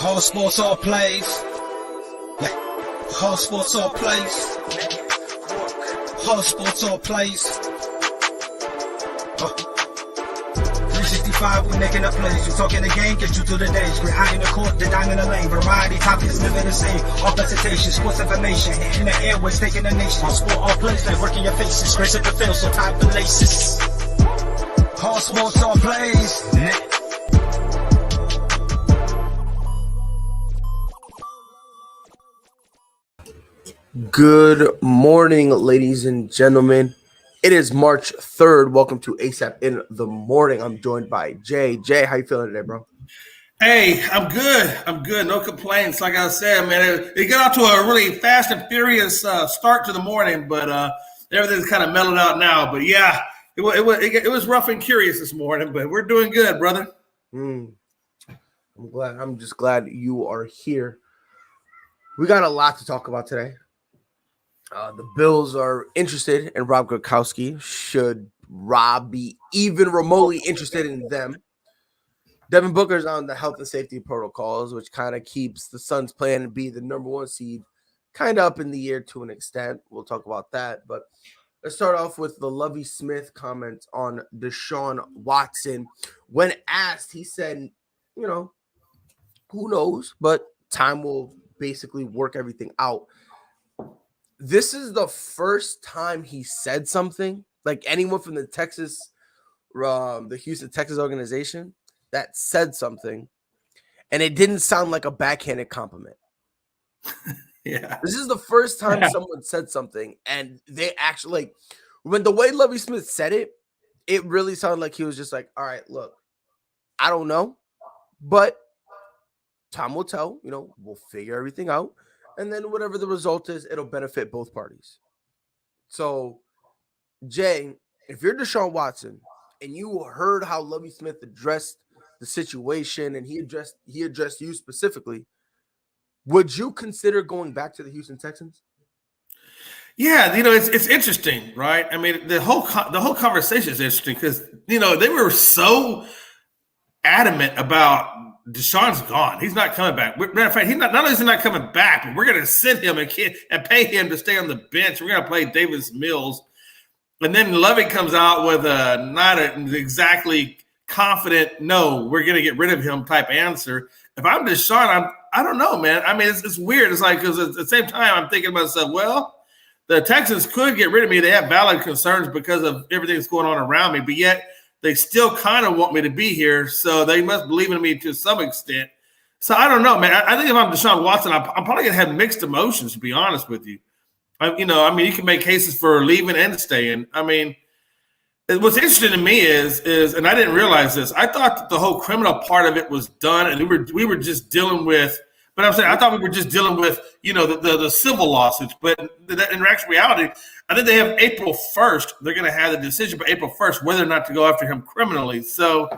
Whole sports all plays. Yeah. Whole sports all plays. Whole sports all plays. 365, we making up plays. You talking the game, get you through the days. We're high in the court, the dime in the lane. Variety, topics, living the same. All presentation, sports information. Hitting the airways, taking the nation. All sport, all plays, they working your faces. Grace at the field, so tie the laces. Whole sports all plays. Good morning, ladies and gentlemen. It is March 3rd. Welcome to ASAP in the morning. I'm joined by Jay. Jay, how you feeling today, bro? Hey, I'm good. No complaints. Like I said, man, it got off to a really fast and furious start to the morning, but everything's kind of mellowed out now. But yeah, it was rough and curious this morning, but we're doing good, brother. I'm just glad you are here. We got a lot to talk about today. The Bills are interested in Rob Gronkowski. Should Rob be even remotely interested in them? Devin Booker's on the health and safety protocols, which kind of keeps the Suns' plan to be the number one seed kind of up in the air to an extent. We'll talk about that. But let's start off with the Lovie Smith comments on Deshaun Watson. When asked, he said, who knows? But time will basically work everything out. This is the first time he said something, like anyone from the Houston, Texas organization that said something, and it didn't sound like a backhanded compliment. Yeah. This is the first time someone said something, and they actually, when the way Lovie Smith said it, it really sounded like he was just like, all right, look, I don't know, but time will tell, we'll figure everything out. And then whatever the result is, it'll benefit both parties. So, Jay, if you're Deshaun Watson and you heard how Lovie Smith addressed the situation and he addressed you specifically, would you consider going back to the Houston Texans? Yeah, it's interesting, right? I mean, the whole conversation is interesting because they were so adamant about Deshaun's gone. He's not coming back. Matter of fact, not only is he not coming back, but we're going to sit him and pay him to stay on the bench. We're going to play Davis Mills. And then Lovey comes out with not an exactly confident, no, we're going to get rid of him type answer. If I'm Deshaun, I don't know, man. I mean, it's weird. It's like, because at the same time, I'm thinking to myself, well, the Texans could get rid of me. They have valid concerns because of everything that's going on around me, but yet they still kind of want me to be here, so they must believe in me to some extent. So I don't know, man. I think if I'm Deshaun Watson, I'm probably going to have mixed emotions, to be honest with you. You can make cases for leaving and staying. I mean, what's interesting to me is, and I didn't realize this, I thought that the whole criminal part of it was done, and we were just dealing with. But I'm saying I thought we were just dealing with, the civil lawsuits. But in actual reality, I think they have April 1st. They're going to have the decision by April 1st whether or not to go after him criminally. So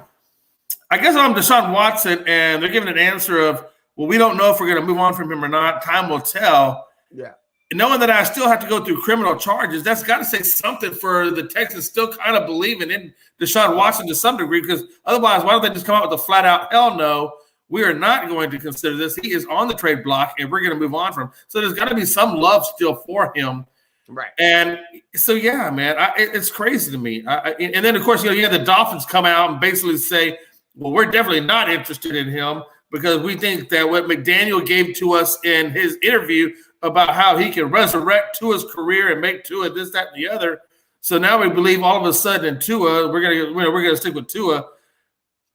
I guess I'm Deshaun Watson, and they're giving an answer of, well, we don't know if we're going to move on from him or not. Time will tell. Yeah. And knowing that I still have to go through criminal charges, that's got to say something for the Texans still kind of believing in Deshaun Watson to some degree, because otherwise, why don't they just come out with a flat-out, hell no, we are not going to consider this. He is on the trade block, and we're going to move on from him. So there's got to be some love still for him. Right. And so, yeah, man, it's crazy to me. And then, of course, you have the Dolphins come out and basically say, well, we're definitely not interested in him because we think that what McDaniel gave to us in his interview about how he can resurrect Tua's career and make Tua this, that, and the other. So now we believe all of a sudden in Tua, we're going to stick with Tua.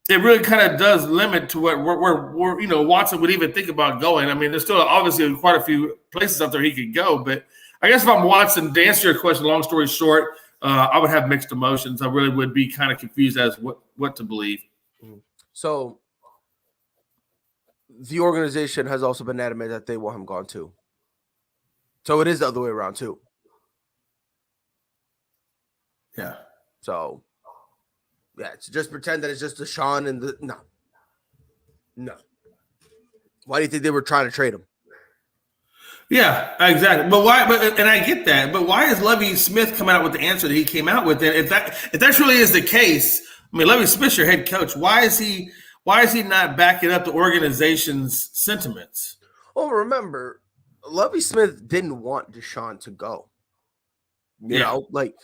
It really kind of does limit to what we're Watson would even think about going. I mean, there's still obviously quite a few places out there he could go, but I guess if I'm Watson, to answer your question, long story short, I would have mixed emotions. I really would be kind of confused as what to believe. So the organization has also been adamant that they want him gone too. So it is the other way around too. Yeah. So yeah, it's just pretend that it's just Deshaun and no. Why do you think they were trying to trade him? Yeah, exactly. But why? And I get that. But why is Lovie Smith coming out with the answer that he came out with? And if that truly is the case, I mean, Lovie Smith's your head coach. Why is he why is he not backing up the organization's sentiments? Well, remember, Lovie Smith didn't want Deshaun to go. You know, like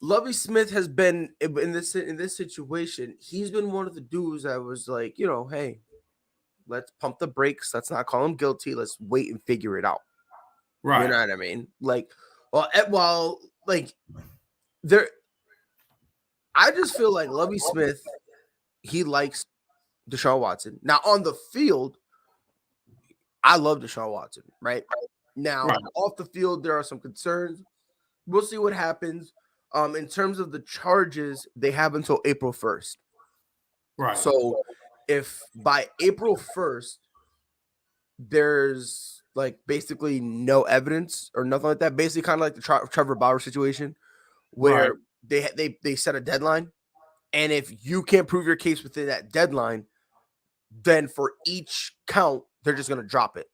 Lovie Smith has been in this situation. He's been one of the dudes that was like, you know, hey, let's pump the brakes. Let's not call him guilty. Let's wait and figure it out. Right. You know what I mean? Like, well, like there. I just feel like Lovie Smith, he likes Deshaun Watson. Now on the field, I love Deshaun Watson. Right now, off the field, there are some concerns. We'll see what happens. In terms of the charges, they have until April 1st. Right. So if by April 1st, there's like basically no evidence or nothing like that, basically kind of like the Trevor Bauer situation where they set a deadline. And if you can't prove your case within that deadline, then for each count, they're just going to drop it.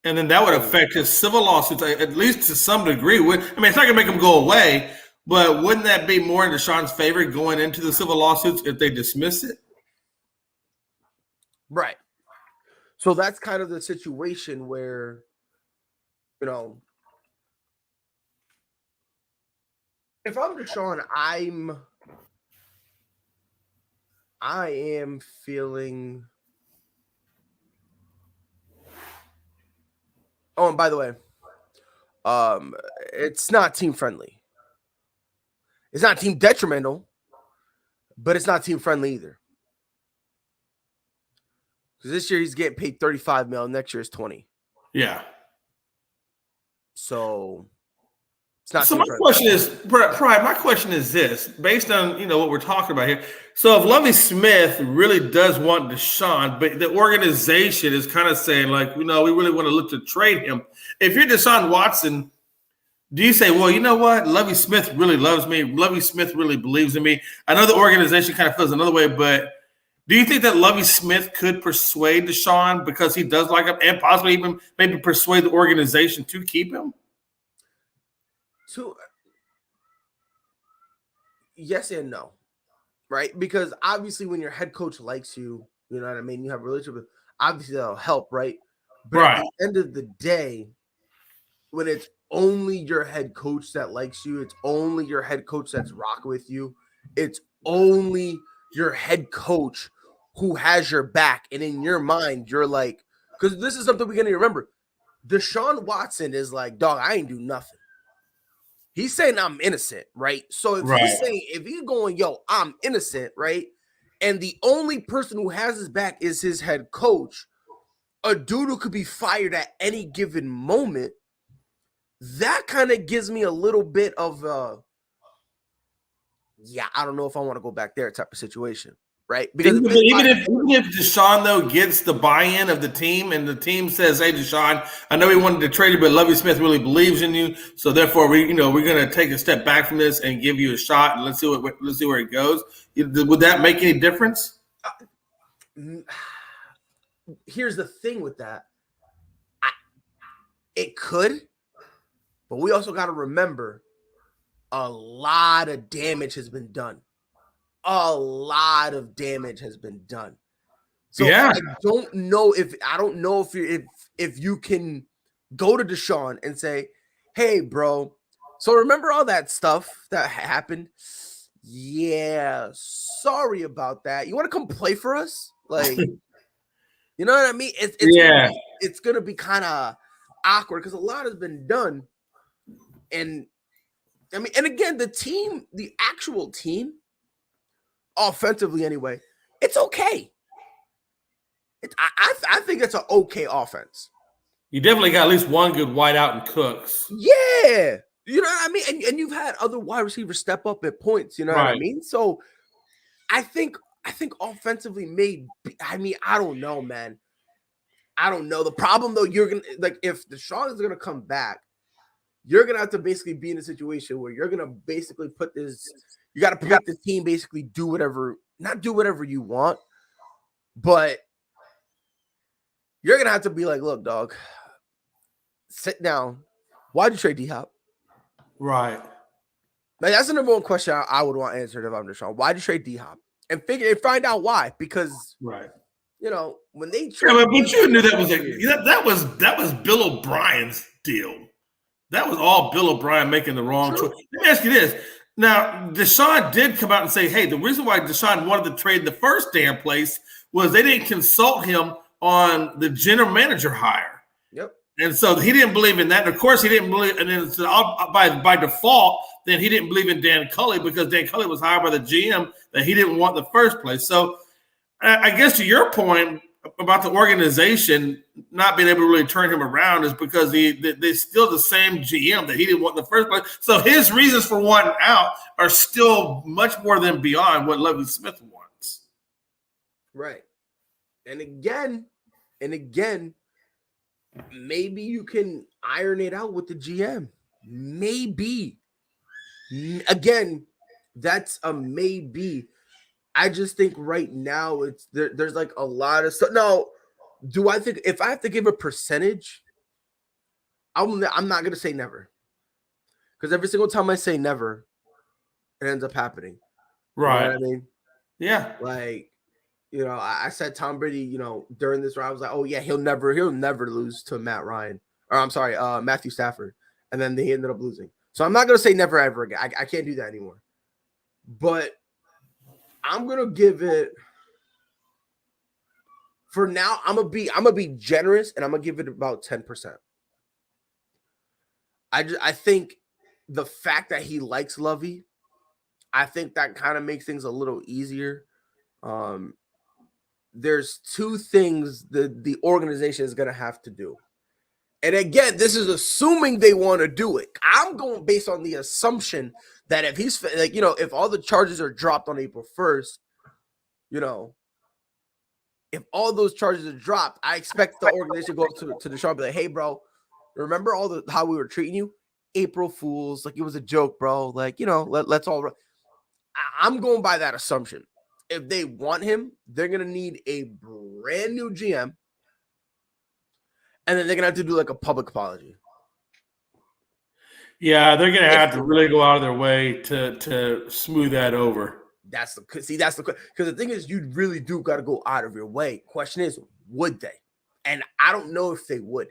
And then that would affect his civil lawsuits, at least to some degree. I mean, it's not going to make them go away, but wouldn't that be more in Deshaun's favor going into the civil lawsuits if they dismiss it? Right. So that's kind of the situation where, you know, if I'm Deshaun, I am feeling. Oh, and by the way, it's not team friendly. It's not team detrimental, but it's not team friendly either. Because this year he's getting paid $35 million. Next year is 20. Yeah. So it's not. So my question is, Pride. My question is this: based on what we're talking about here. So if Lovie Smith really does want Deshaun, but the organization is kind of saying like, we really want to look to trade him. If you're Deshaun Watson, do you say, well, you know what? Lovie Smith really loves me. Lovie Smith really believes in me. I know the organization kind of feels another way, but do you think that Lovie Smith could persuade Deshaun because he does like him and possibly even maybe persuade the organization to keep him? So, yes and no, right? Because obviously when your head coach likes you, you know what I mean? You have a relationship with, obviously that'll help, right? But at the end of the day, when it's only your head coach that likes you, it's only your head coach that's rocking with you, it's only your head coach who has your back. And in your mind, you're like, because this is something we're going to remember. Deshaun Watson is like, dog, I ain't do nothing. He's saying I'm innocent, right? So if he's saying, if he's going, yo, I'm innocent, right? And the only person who has his back is his head coach, a dude who could be fired at any given moment, that kind of gives me a little bit of, I don't know if I want to go back there type of situation, right? Because even if Deshaun, though, gets the buy-in of the team and the team says, hey, Deshaun, I know we wanted to trade you, but Lovie Smith really believes in you. So therefore, we're going to take a step back from this and give you a shot, and let's see where it goes. Would that make any difference? Here's the thing with that. It could, but we also got to remember a lot of damage has been done. A lot of damage has been done. So I don't know if you can go to Deshaun and say, hey, bro, so remember all that stuff that happened? Yeah, sorry about that. You want to come play for us? Like, you know what I mean? It's gonna be kind of awkward because a lot has been done. And I mean, and again, the actual team, offensively anyway, it's okay. I think it's an okay offense. You definitely got at least one good wideout in Cooks. Yeah. You know what I mean? And you've had other wide receivers step up at points, you know what I mean? So I think offensively I don't know, man. I don't know. The problem though, you're gonna if Deshaun is gonna come back, you're gonna have to basically be in a situation where you're gonna basically you gotta make the team basically not do whatever you want, but you're gonna have to be like, look, dog, sit down. Why'd you trade D-Hop? Right. Like, that's the number one question I would want answered if I'm Deshaun. Why'd you trade D-Hop? and find out why. Because when they but you knew that was Bill O'Brien's deal. That was all Bill O'Brien making the wrong choice. Let me ask you this. Now, Deshaun did come out and say, hey, the reason why Deshaun wanted to trade in the first damn place was they didn't consult him on the general manager hire. Yep. And so he didn't believe in that. And of course, he didn't believe, and then by default, then he didn't believe in Dan Culley because Dan Culley was hired by the GM that he didn't want in the first place. So I guess to your point about the organization not being able to really turn him around is because they're still the same GM that he didn't want in the first place. So his reasons for wanting out are still much more than beyond what Lovie Smith wants. Right. And again, maybe you can iron it out with the GM. Maybe. Again, that's a maybe. I just think right now there's like a lot of stuff. Now, do I think if I have to give a percentage, I'm not gonna say never. Because every single time I say never, it ends up happening. Right. You know what I mean? Yeah. Like, I said Tom Brady, during this round, I was like, oh yeah, he'll never lose to Matthew Stafford. And then they ended up losing. So I'm not gonna say never ever again. I can't do that anymore. But I'm gonna give it for now. I'm gonna be generous, and I'm gonna give it about 10%. I think the fact that he likes Lovey, I think that kind of makes things a little easier. There's two things the organization is gonna have to do, and again, this is assuming they want to do it. I'm going based on the assumption that if he's like, if all the charges are dropped on April 1st, if all those charges are dropped, I expect the organization to go up to Deshaun and be like, hey, bro, remember how we were treating you? April Fools, like it was a joke, bro. Like, let's all. I'm going by that assumption. If they want him, they're going to need a brand new GM. And then they're going to have to do like a public apology. Yeah, they're going to have to really go out of their way to smooth that over. That's the because the thing is, you really do got to go out of your way. Question is, would they? And I don't know if they would.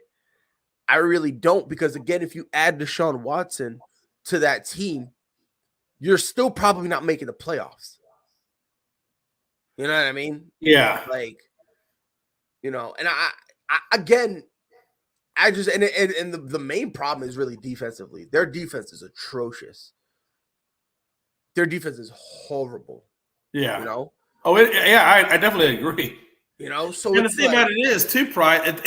I really don't, because again, if you add Deshaun Watson to that team, you're still probably not making the playoffs. You know what I mean? Yeah. Like, and I again, I just and the main problem is really defensively. Their defense is atrocious. Their defense is horrible. Yeah. Oh, I definitely agree. So and the thing about it is too, Pride.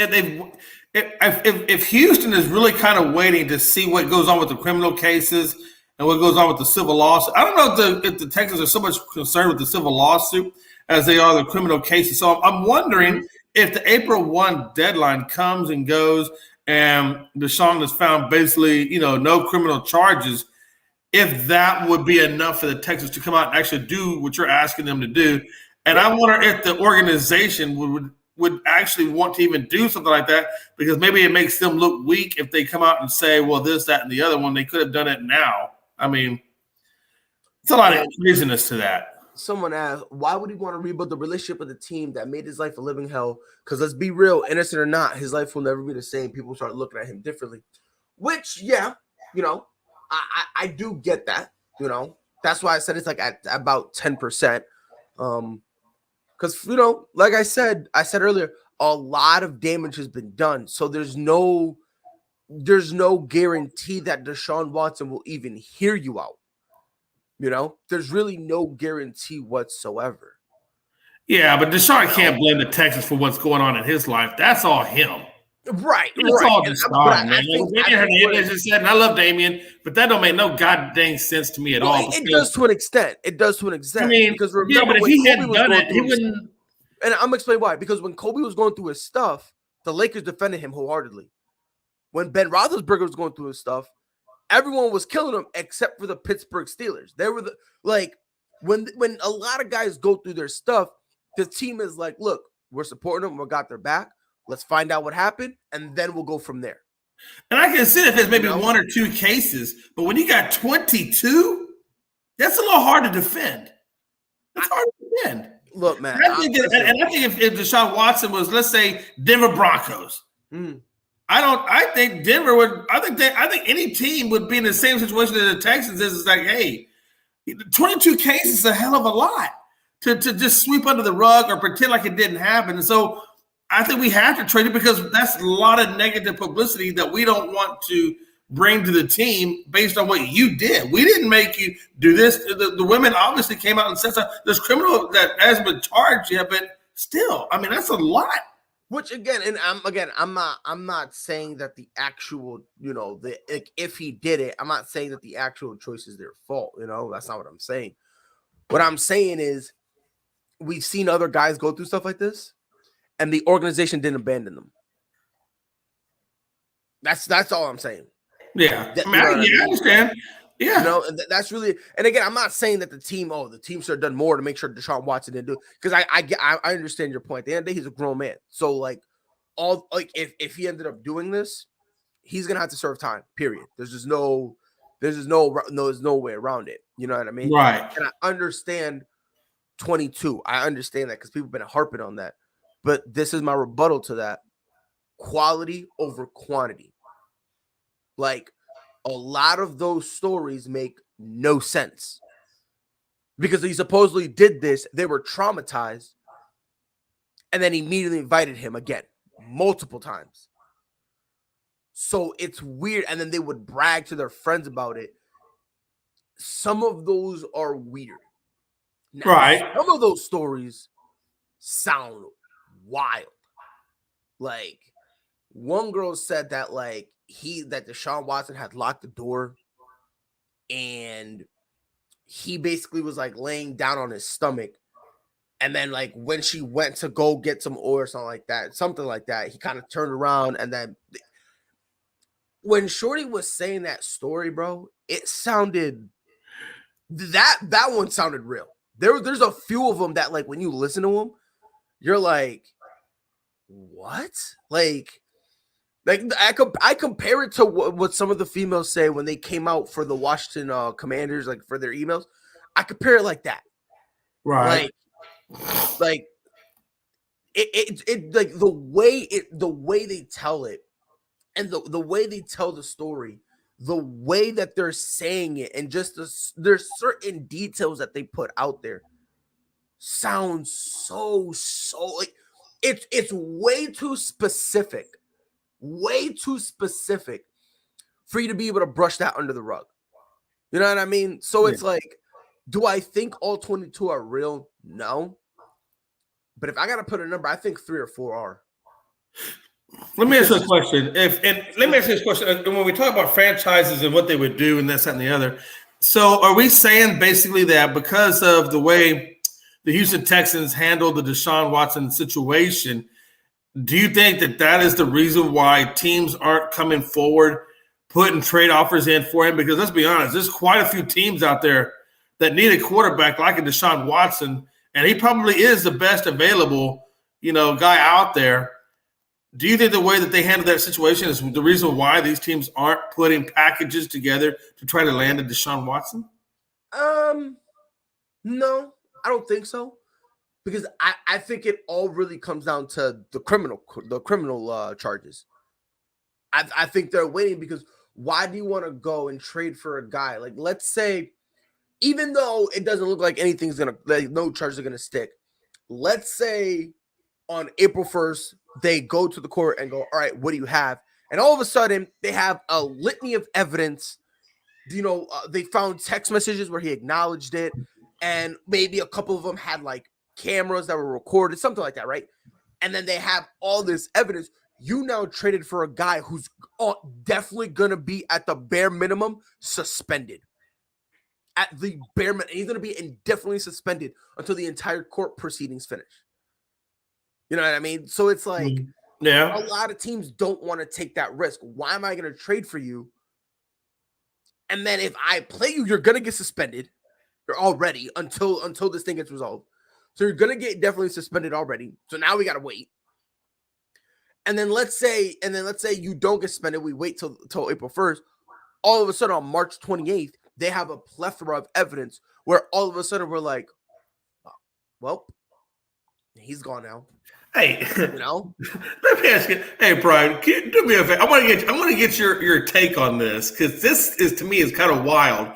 If Houston is really kind of waiting to see what goes on with the criminal cases and what goes on with the civil lawsuit, I don't know if the Texans are so much concerned with the civil lawsuit as they are the criminal cases. So I'm wondering if the April 1 deadline comes and goes and Deshaun is found basically, no criminal charges, if that would be enough for the Texans to come out and actually do what you're asking them to do. And I wonder if the organization would actually want to even do something like that, because maybe it makes them look weak if they come out and say, well, this, that, and the other one. They could have done it now. I mean, it's a lot of craziness to that. Someone asked, why would he want to rebuild the relationship with the team that made his life a living hell? Because let's be real, innocent or not, his life will never be the same. People start looking at him differently. Which, yeah, I do get that. That's why I said it's like at about 10%. Because like I said earlier, a lot of damage has been done. So there's no guarantee that Deshaun Watson will even hear you out. There's really no guarantee whatsoever. Yeah, but Deshaun can't blame the Texans for what's going on in his life. That's all him. Right. It's all Deshaun, man. Damian Hernandez just said, and I love Damian, but that don't make no goddamn sense to me at all. It does to an extent. I mean, because remember, but if he hadn't done it, he wouldn't. And I'm going to explain why. Because when Kobe was going through his stuff, the Lakers defended him wholeheartedly. When Ben Roethlisberger was going through his stuff, everyone was killing him except for the Pittsburgh Steelers. They were when a lot of guys go through their stuff, the team is like, look, we're supporting them. We got their back. Let's find out what happened, and then we'll go from there. And I can see if there's maybe one or two cases, but when you got 22, that's a little hard to defend. That's hard to Look, man. I think if Deshaun Watson was, let's say, Denver Broncos, I think Denver would. I think any team would be in the same situation as the Texans is. It's like, hey, 22 cases is a hell of a lot to just sweep under the rug or pretend like it didn't happen. And so I think we have to trade it because that's a lot of negative publicity that we don't want to bring to the team based on what you did. We didn't make you do this. The women obviously came out and said so. There's criminal that hasn't been charged yet, but still, I mean, that's a lot. Which again, and I'm not saying that the actual, if he did it, I'm not saying that the actual choice is their fault. That's not what I'm saying. What I'm saying is we've seen other guys go through stuff like this, and the organization didn't abandon them. That's all I'm saying. Yeah, I understand. Yeah, that's really, and again, I'm not saying that the team should have done more to make sure Deshaun Watson didn't do it, because I understand your point. At the end of the day, he's a grown man, so if he ended up doing this, he's gonna have to serve time. Period. There's no way around it. You know what I mean? Right. And I understand 22. I understand that because people have been harping on that, but this is my rebuttal to that: quality over quantity. Like, a lot of those stories make no sense because he supposedly did this. They were traumatized and then immediately invited him again multiple times. So it's weird. And then they would brag to their friends about it. Some of those are weird. Now, right. Some of those stories sound wild. Like, one girl said that that Deshaun Watson had locked the door and he basically was laying down on his stomach. And then when she went to go get some oil or something like that, he kind of turned around. And then when Shorty was saying that story, bro, it sounded that one sounded real. There's a few of them that when you listen to them, you're like, what? I compare it to what some of the females say when they came out for the Washington Commanders, for their emails. I compare it like that. Right. The way they tell it and the way they tell the story, the way that they're saying it, and just there's certain details that they put out there sounds so it's way too specific. Way too specific for you to be able to brush that under the rug. You know what I mean? So it's do I think all 22 are real? No. But if I got to put a number, I think 3 or 4 are. Let me ask you a question. Let me ask you this question. When we talk about franchises and what they would do and this, that, and the other, so are we saying basically that because of the way the Houston Texans handled the Deshaun Watson situation, do you think that is the reason why teams aren't coming forward, putting trade offers in for him? Because let's be honest, there's quite a few teams out there that need a quarterback like a Deshaun Watson, and he probably is the best available, guy out there. Do you think the way that they handled that situation is the reason why these teams aren't putting packages together to try to land a Deshaun Watson? No, I don't think so. Because I think it all really comes down to the criminal charges. I think they're waiting because why do you want to go and trade for a guy? Let's say, even though it doesn't look like anything's no charges are gonna stick. Let's say on April 1st they go to the court and go, all right, what do you have? And all of a sudden they have a litany of evidence. They found text messages where he acknowledged it, and maybe a couple of them had cameras that were recorded, something like that, right? And then they have all this evidence. You now traded for a guy who's definitely going to be at the bare minimum suspended. At the bare minimum. He's going to be indefinitely suspended until the entire court proceedings finish. You know what I mean? So it's a lot of teams don't want to take that risk. Why am I going to trade for you? And then if I play you, you're going to get suspended already until this thing gets resolved. So you're going to get definitely suspended already. So now we got to wait. And then let's say you don't get suspended. We wait till April 1st. All of a sudden on March 28th, they have a plethora of evidence where all of a sudden we're like, well, He's gone now. Hey, You know? let me ask you. Hey, Brian, can you do me a favor? I want to get your take on this because this is to me is kind of wild.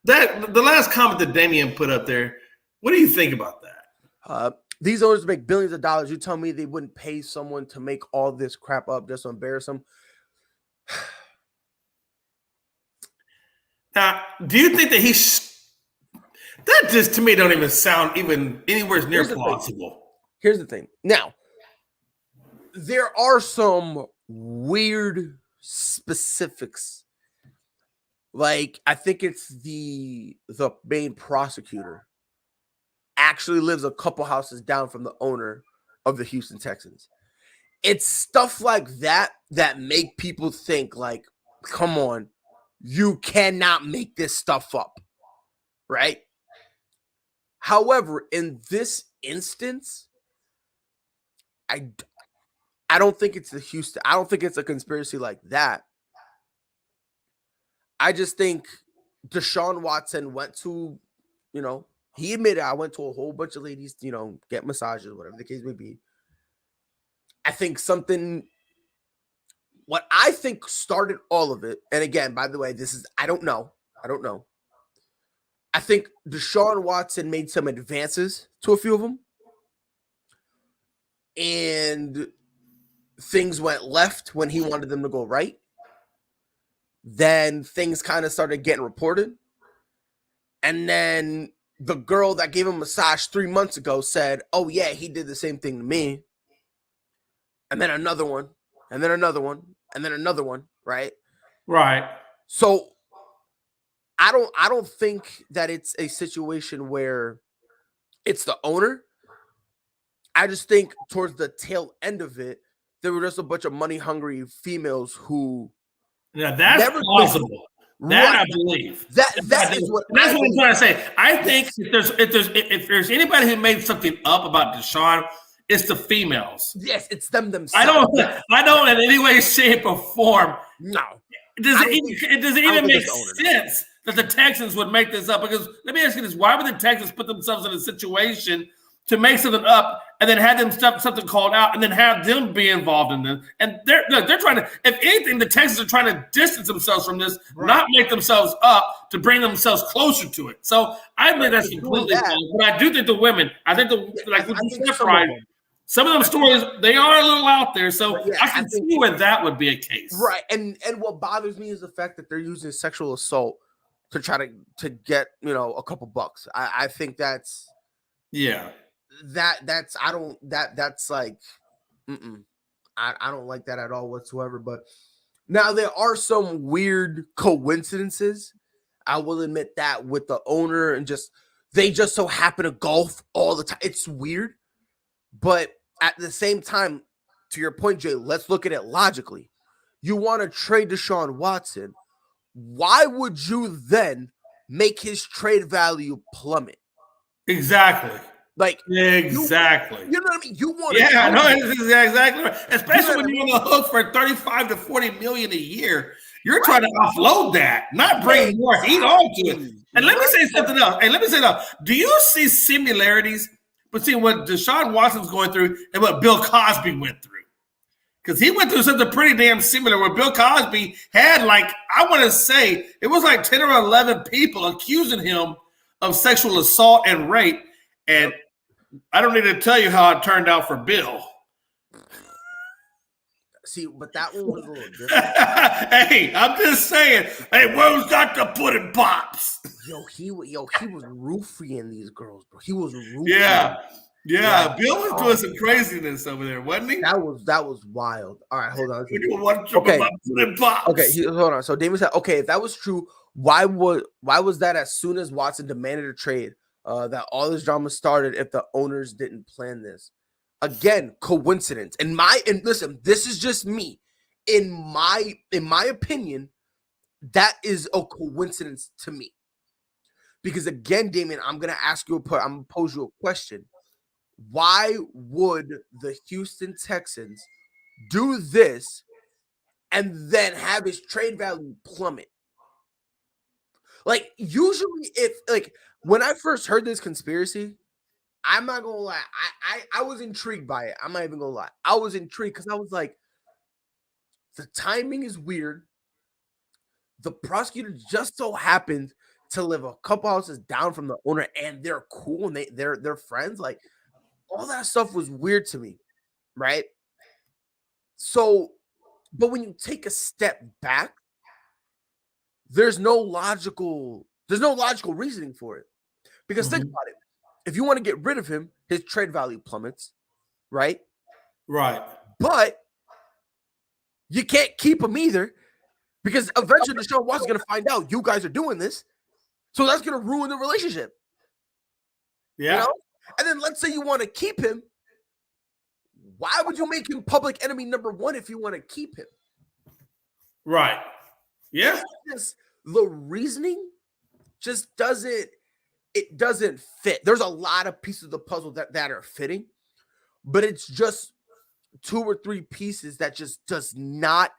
That the last comment that Damian put up there. What do you think about that? These owners make billions of dollars. You tell me they wouldn't pay someone to make all this crap up just to embarrass them? Now, do you think that that just to me don't even sound even anywhere near plausible? Here's the thing. Now, there are some weird specifics. Like, I think it's the main prosecutor actually lives a couple houses down from the owner of the Houston Texans. It's stuff like that that make people think like, come on, you cannot make this stuff up, right? However, in this instance, I don't think it's I don't think it's a conspiracy like that. I just think Deshaun Watson went to, he admitted, I went to a whole bunch of ladies, get massages, whatever the case may be. I think what I think started all of it, and again, by the way, I don't know. I think Deshaun Watson made some advances to a few of them, and things went left when he wanted them to go right. Then things kind of started getting reported. And then the girl that gave him a massage 3 months ago said, oh, yeah, he did the same thing to me. And then another one, and then another one, and then another one, right? Right. So I don't think that it's a situation where it's the owner. I just think towards the tail end of it, there were just a bunch of money-hungry females who that's plausible. That I believe. That's what I'm trying to say. I think if there's anybody who made something up about Deshaun, it's the females. Yes, it's them themselves. I don't in any way, shape, or form. No. Does it even make sense that the Texans would make this up? Because let me ask you this: why would the Texans put themselves in a situation to make something up and then have them something called out and then have them be involved in this? And they're trying to, if anything, the Texans are trying to distance themselves from this, not make themselves up to bring themselves closer to it. So I think that's completely wrong. But I do think the women, some of them stories, they are a little out there. So I can see where that would be a case. Right. And what bothers me is the fact that they're using sexual assault to try to get, a couple bucks. I think that's that's like, I don't like that at all whatsoever. But now there are some weird coincidences. I will admit that with the owner and they just so happen to golf all the time. It's weird, but at the same time, to your point, Jay, let's look at it logically. You want to trade Deshaun Watson. Why would you then make his trade value plummet? Exactly. Exactly. You know what I mean? You want this is exactly right. Especially when you're on the hook for 35 to 40 million a year. You're trying to offload that, not bring more heat onto it. And let me say something else. Do you see similarities between what Deshaun Watson's going through and what Bill Cosby went through? Because he went through something pretty damn similar where Bill Cosby had I want to say it was 10 or 11 people accusing him of sexual assault and rape. And I don't need to tell you how it turned out for Bill. See, but that one was a little different. Hey, I'm just saying. Hey, where's got the pudding pops? He was roofing these girls, bro. He was roofing. Yeah. Right. Bill was doing some craziness over there, wasn't he? That was wild. All right, hold on. Okay, hold on. So Damon said, okay, if that was true, why was that as soon as Watson demanded a trade, that all this drama started if the owners didn't plan this? Again, coincidence. And listen, this is just me. In my opinion, that is a coincidence to me. Because again, Damien, I'm gonna pose you a question. Why would the Houston Texans do this and then have his trade value plummet? Usually when I first heard this conspiracy, I'm not gonna lie. I was intrigued by it. I'm not even gonna lie. I was intrigued because I was like, the timing is weird. The prosecutor just so happened to live a couple houses down from the owner, and they're cool and they're friends. Like all that stuff was weird to me, right? So, but when you take a step back, there's no logical reasoning for it. Because think about it. If you want to get rid of him, his trade value plummets, right? Right. But you can't keep him either because eventually Deshaun Watson's going to find out you guys are doing this. So that's going to ruin the relationship. Yeah. You know? And then let's say you want to keep him. Why would you make him public enemy number one if you want to keep him? Right. Yeah. The reasoning just doesn't fit. There's a lot of pieces of the puzzle that are fitting, but it's just 2 or 3 pieces that just does not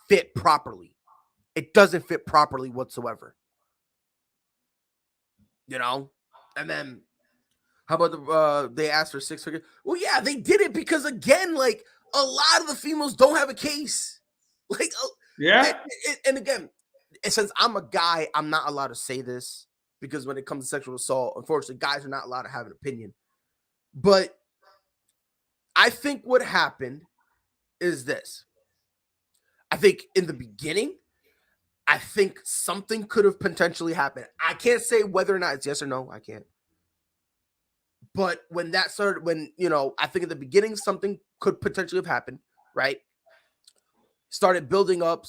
fit properly. It doesn't fit properly whatsoever. You know? And then how about they asked for 6 figures? Well, yeah, they did it because again, like a lot of the females don't have a case. Like, yeah. And again, since I'm a guy, I'm not allowed to say this because when it comes to sexual assault, unfortunately, guys are not allowed to have an opinion. But I think what happened is this. I think in the beginning, I think something could have potentially happened. I can't say whether or not it's yes or no. I can't. But when that started, I think at the beginning, something could potentially have happened, right? Started building up.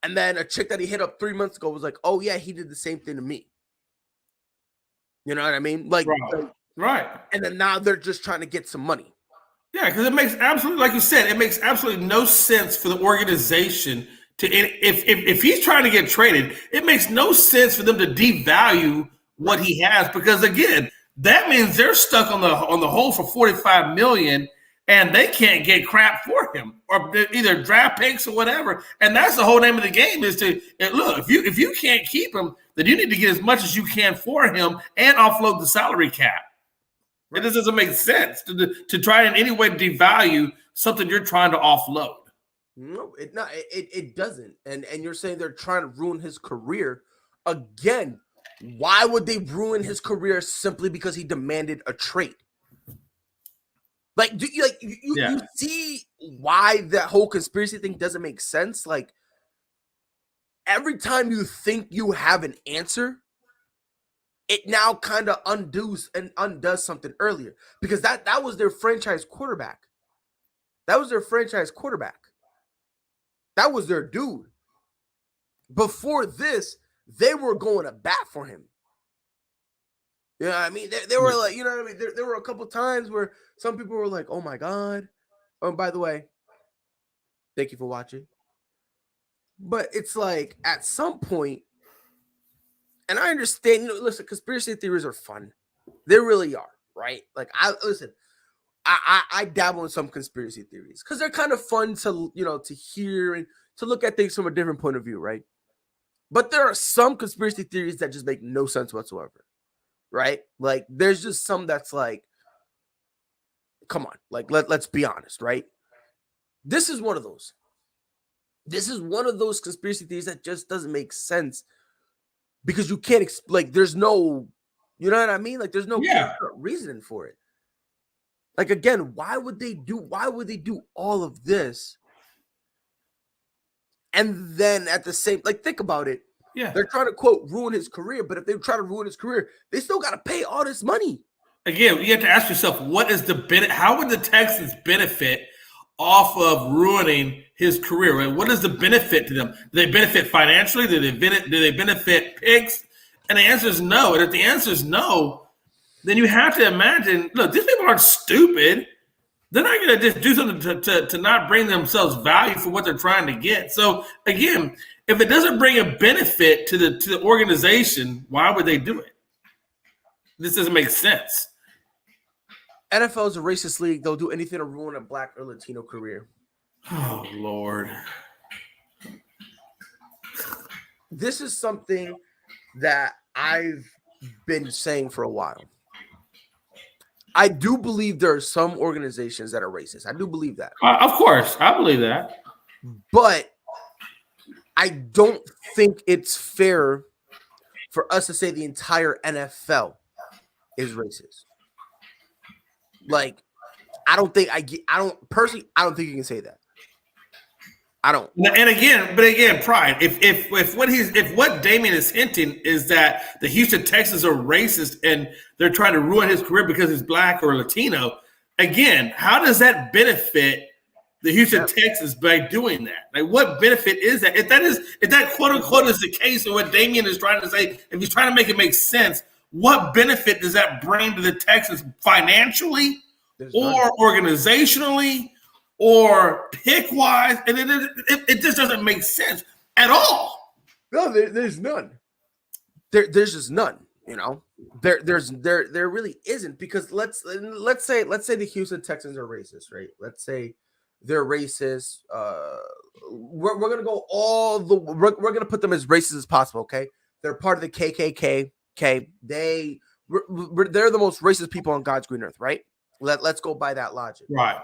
And then a chick that he hit up 3 months ago was like, oh, yeah, he did the same thing to me. You know what I mean? Like, right. And then now they're just trying to get some money. Yeah, because it makes absolutely, like you said, it makes absolutely no sense for the organization to, if he's trying to get traded, it makes no sense for them to devalue what he has because again, that means they're stuck on the hole for $45 million and they can't get crap for him or either draft picks or whatever. And that's the whole name of the game is to look, if you can't keep him, then you need to get as much as you can for him and offload the salary cap. Right. It just doesn't make sense to try in any way to devalue something you're trying to offload. No, it doesn't. And you're saying they're trying to ruin his career. Again, why would they ruin his career simply because he demanded a trade? Like, you see why that whole conspiracy thing doesn't make sense? Like, every time you think you have an answer, it now kind of undoes something earlier because that was their franchise quarterback. That was their dude. Before this, they were going to bat for him. You know what I mean? They were like, you know what I mean? There were a couple times where some people were like, oh my God. Oh, by the way, thank you for watching. But it's like at some point, and I understand, listen, conspiracy theories are fun. They really are, right? Like, I dabble in some conspiracy theories because they're kind of fun to, to hear and to look at things from a different point of view, right? But there are some conspiracy theories that just make no sense whatsoever, right? Like, there's just some that's like, come on, like, let's be honest, right? This is one of those. This is one of those conspiracy theories that just doesn't make sense because you can't there's no, you know what I mean? Like, there's no reasoning for it. Like, again, why would they do all of this? And then at the same, like, think about it. Yeah. They're trying to, quote, ruin his career, but if they try to ruin his career, they still got to pay all this money. Again, you have to ask yourself, what is the benefit? How would the Texans benefit off of ruining his career? Right? What is the benefit to them? Do they benefit financially? Do they benefit picks? And the answer is no. And if the answer is no, then you have to imagine, look, these people aren't stupid. They're not going to just do something to not bring themselves value for what they're trying to get. So, again, if it doesn't bring a benefit to the organization, why would they do it? This doesn't make sense. NFL is a racist league. They'll do anything to ruin a Black or Latino career. Oh, Lord. This is something that I've been saying for a while. I do believe there are some organizations that are racist. I do believe that. Of course, I believe that. But I don't think it's fair for us to say the entire NFL is racist. Like, I don't think I don't think you can say that. I don't. And again, Pride. If what Damien is hinting is that the Houston Texans are racist and they're trying to ruin his career because he's black or Latino, again, how does that benefit the Houston Texans by doing that? Like, what benefit is that? If that quote unquote is the case of what Damien is trying to say, if he's trying to make it make sense, what benefit does that bring to the Texans financially or organizationally? Or pick wise, and it just doesn't make sense at all. No, there's none. There's just none. You know, there really isn't, because let's say the Houston Texans are racist, right? Let's say they're racist. We're gonna go we're gonna put them as racist as possible. Okay, they're part of the KKK. Okay, they're the most racist people on God's green earth, right? Let's go by that logic, right?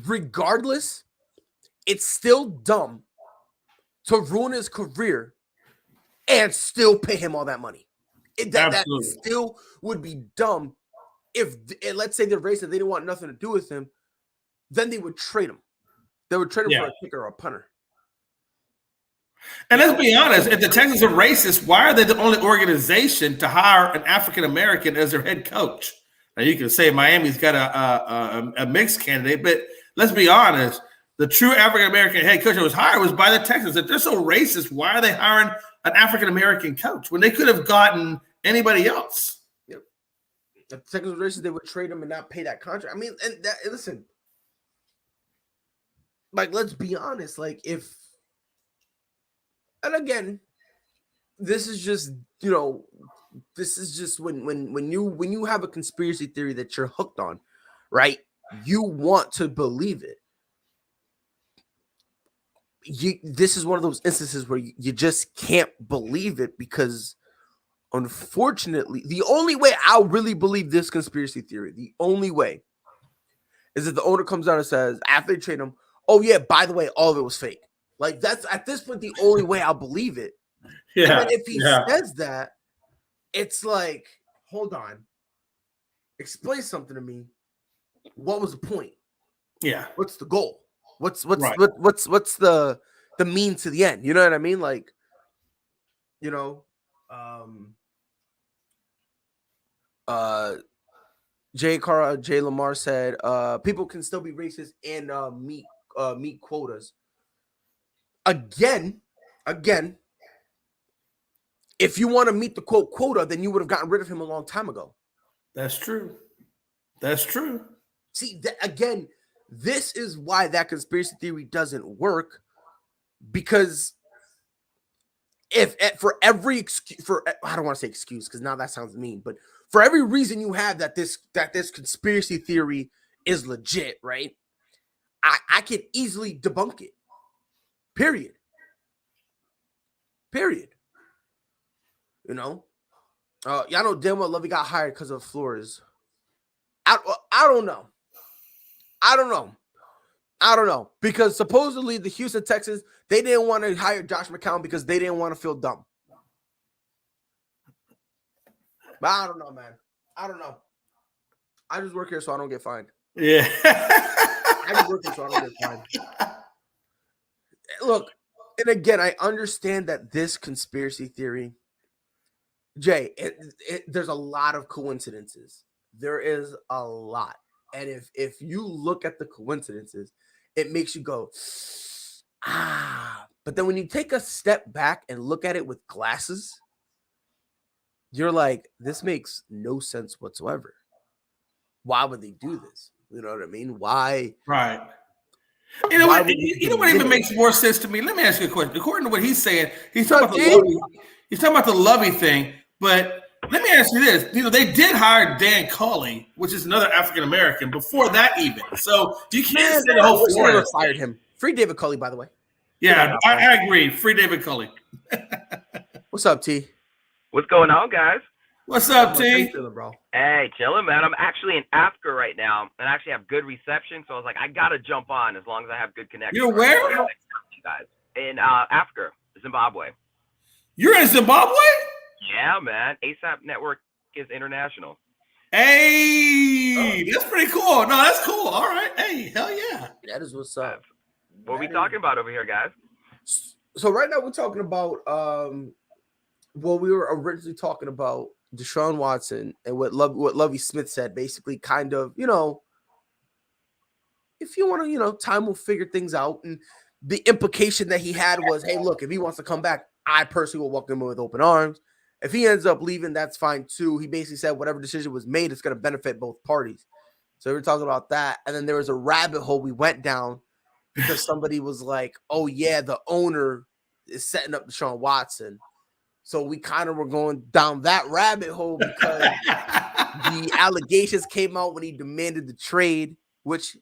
Regardless, it's still dumb to ruin his career and still pay him all that money. That still would be dumb. If let's say they're racist, they didn't want nothing to do with him, then they would trade him. They would trade him for a kicker or a punter. And let's be honest, if the Texans are racist, why are they the only organization to hire an African American as their head coach? Now you can say Miami's got a mixed candidate, but let's be honest, the true African American head coach that was hired was by the Texans. If they're so racist, why are they hiring an African American coach when they could have gotten anybody else? Yep. If the Texans were racist, they would trade him and not pay that contract. I mean, listen, like, let's be honest. Like, and again, this is just, you know, this is just when you have a conspiracy theory that you're hooked on, right? You want to believe it. This is one of those instances where you just can't believe it, because unfortunately, the only way I'll really believe this conspiracy theory, the only way, is if the owner comes out and says, after they trade him, oh yeah, by the way, all of it was fake. Like, that's at this point the only way I'll believe it. Yeah. And if he says that, it's like, hold on, explain something to me. What was the point? Yeah. What's the goal? What's the mean to the end? You know what I mean? Like, you know, Jay Lamar said, people can still be racist and meet quotas. Again, if you want to meet the quota, then you would have gotten rid of him a long time ago. That's true. See, again, this is why that conspiracy theory doesn't work, because for every excuse, I don't want to say excuse because now that sounds mean, but for every reason you have that this conspiracy theory is legit, right? I can easily debunk it. Period. You know, y'all know damn well Lovey got hired because of Flores. I don't know. Because supposedly the Houston Texans, they didn't want to hire Josh McCown because they didn't want to feel dumb. But I don't know, man. I don't know. I just work here so I don't get fined. Yeah. I just work here so I don't get fined. Look, and again, I understand that this conspiracy theory, Jay, there's a lot of coincidences. There is a lot. And if you look at the coincidences, it makes you go, But then when you take a step back and look at it with glasses, you're like, this makes no sense whatsoever. Why would they do this? You know what I mean? Why? Right. You know what? Even makes more sense to me. Let me ask you a question. According to what he's saying, he's talking about the Lovey thing. But let me ask you this: they did hire Dan Culley, which is another African American, before that even. So you can't say the whole Florida fired him. Free David Culley, by the way. Yeah, I agree. Free David Culley. What's up, T? What's going on, guys? What's How up, you T? feeling, bro? Hey, chilling, man. I'm actually in Africa right now, and I actually have good reception, so I was like, I gotta jump on as long as I have good connection. You're Right? where? You guys in Africa, Zimbabwe. You're in Zimbabwe? Yeah, man. ASAP Network is international. Hey, that's pretty cool. No, that's cool. All right. Hey, hell yeah. That is what's up. What are we talking about over here, guys? So right now we're talking about well, we were originally talking about Deshaun Watson and what Lovie Smith said, basically kind of, if you want to, time will figure things out. And the implication that he had was, hey, look, if he wants to come back, I personally will welcome him with open arms. If he ends up leaving, that's fine too. He basically said whatever decision was made, it's going to benefit both parties. So we were talking about that. And then there was a rabbit hole we went down because somebody was like, oh, yeah, the owner is setting up Deshaun Watson. So we kind of were going down that rabbit hole because the allegations came out when he demanded the trade, which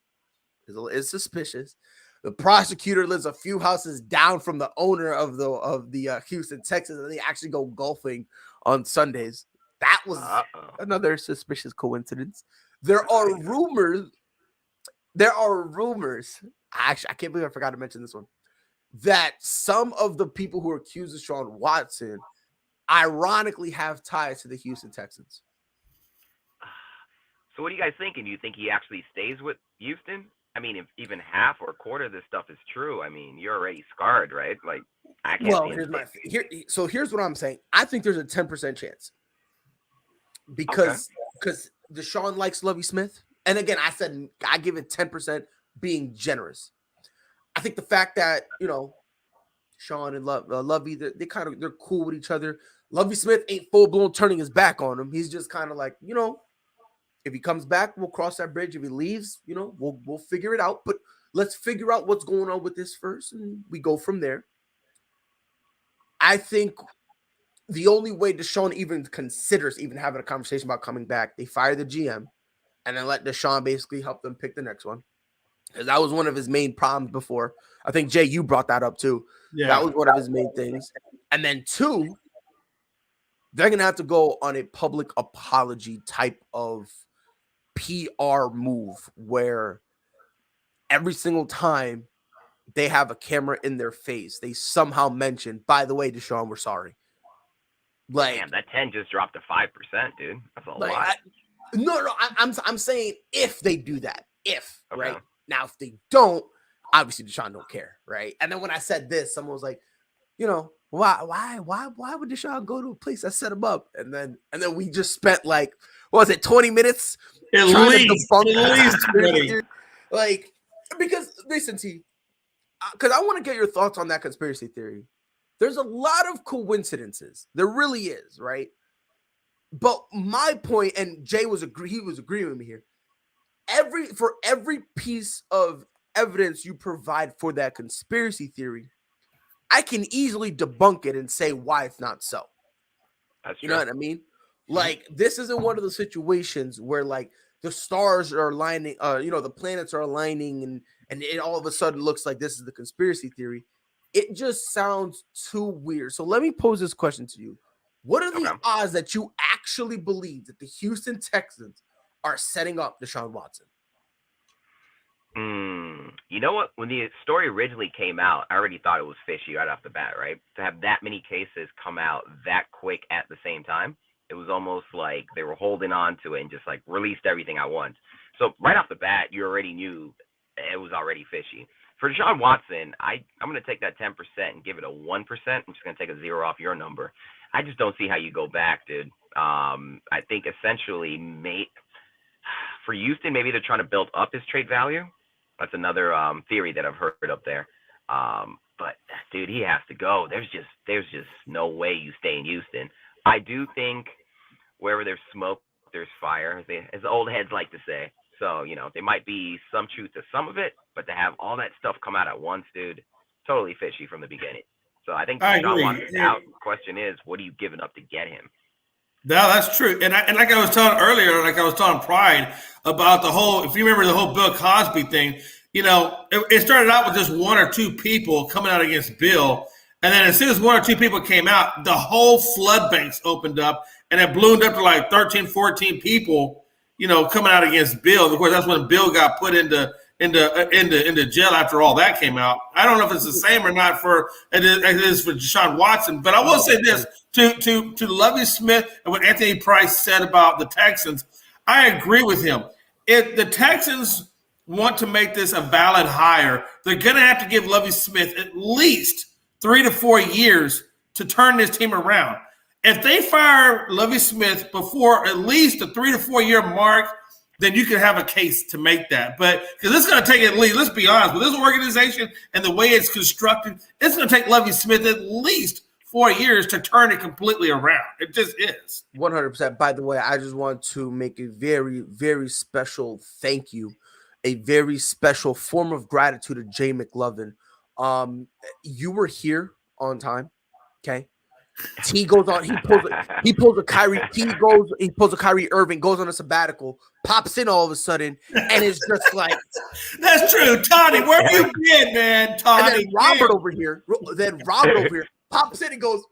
is suspicious. The prosecutor lives a few houses down from the owner of the Houston Texans, and they actually go golfing on Sundays. That was another suspicious coincidence. There are rumors. Actually, I can't believe I forgot to mention this one. That some of the people who are accused of Deshaun Watson ironically have ties to the Houston Texans. So what are you guys thinking? Do you think he actually stays with Houston? I mean, if even half or a quarter of this stuff is true, I mean, you're already scarred, right? Like, I can't. Well, here's what I'm saying. I think there's a 10% chance because Deshaun likes Lovie Smith, and again, I said I give it 10% being generous. I think the fact that Sean and Lovey, they're cool with each other. Lovie Smith ain't full blown turning his back on him. He's just kind of like, if he comes back, we'll cross that bridge. If he leaves, we'll figure it out. But let's figure out what's going on with this first, and we go from there. I think the only way Deshaun even considers even having a conversation about coming back, they fire the GM and then let Deshaun basically help them pick the next one. Because that was one of his main problems before. I think, Jay, you brought that up too. Yeah. That was one of his main things. And then 2, they're going to have to go on a public apology type of PR move where every single time they have a camera in their face, they somehow mention, by the way, Deshaun, we're sorry. Like, damn, that 10 just dropped to 5%, dude. That's a lot. I'm saying if they do that, right? Now, if they don't, obviously Deshaun don't care, right? And then when I said this, someone was like, why would Deshaun go to a place that set him up? And then we just spent 20 minutes at least 20. Like, because listen, T, because I want to get your thoughts on that conspiracy theory. There's a lot of coincidences. There really is, right? But my point, and Jay was agreeing with me here. For every piece of evidence you provide for that conspiracy theory, I can easily debunk it and say why it's not so. That's true. You know what I mean? Like, this isn't one of the situations where the stars are aligning, the planets are aligning and it all of a sudden looks like this is the conspiracy theory. It just sounds too weird. So let me pose this question to you. What are the odds that you actually believe that the Houston Texans are setting up Deshaun Watson? You know what? When the story originally came out, I already thought it was fishy right off the bat, right? To have that many cases come out that quick at the same time, it was almost like they were holding on to it and just released everything at once. So right off the bat, you already knew it was already fishy. For Deshaun Watson, I'm going to take that 10% and give it a 1%. I'm just going to take a 0 off your number. I just don't see how you go back, dude. I think essentially, for Houston, maybe they're trying to build up his trade value. That's another theory that I've heard up there. But dude, he has to go. There's just no way you stay in Houston. I do think wherever there's smoke, there's fire, as the old heads like to say. So, there might be some truth to some of it, but to have all that stuff come out at once, dude, totally fishy from the beginning. So I think Deshaun Watson's out. The question is, what are you giving up to get him? No, that's true. And like I was telling earlier, like I was telling Pride about the whole, if you remember the whole Bill Cosby thing, it started out with just 1 or 2 people coming out against Bill. And then as soon as 1 or 2 people came out, the whole floodgates opened up and it ballooned up to like 13, 14 people, coming out against Bill. Of course, that's when Bill got put into jail after all that came out. I don't know if it's the same or not it is for Deshaun Watson, but I will say this to Lovie Smith and what Anthony Price said about the Texans. I agree with him. If the Texans want to make this a valid hire, they're going to have to give Lovie Smith at least 3 to 4 years to turn this team around. If they fire Lovie Smith before at least the 3 to 4 year mark, then you can have a case to make that. But because it's going to take at least, let's be honest, with this organization and the way it's constructed, it's going to take Lovie Smith at least 4 years to turn it completely around. It just is. 100%. By the way, I just want to make a very, very special thank you, a very special form of gratitude to Jay McLovin. You were here on time, okay? T goes on. He pulls a Kyrie. He pulls a Kyrie Irving. Goes on a sabbatical. Pops in all of a sudden, and it's just like that's true. Tony, where have you been, man? Tony. And then Robert over here pops in and goes,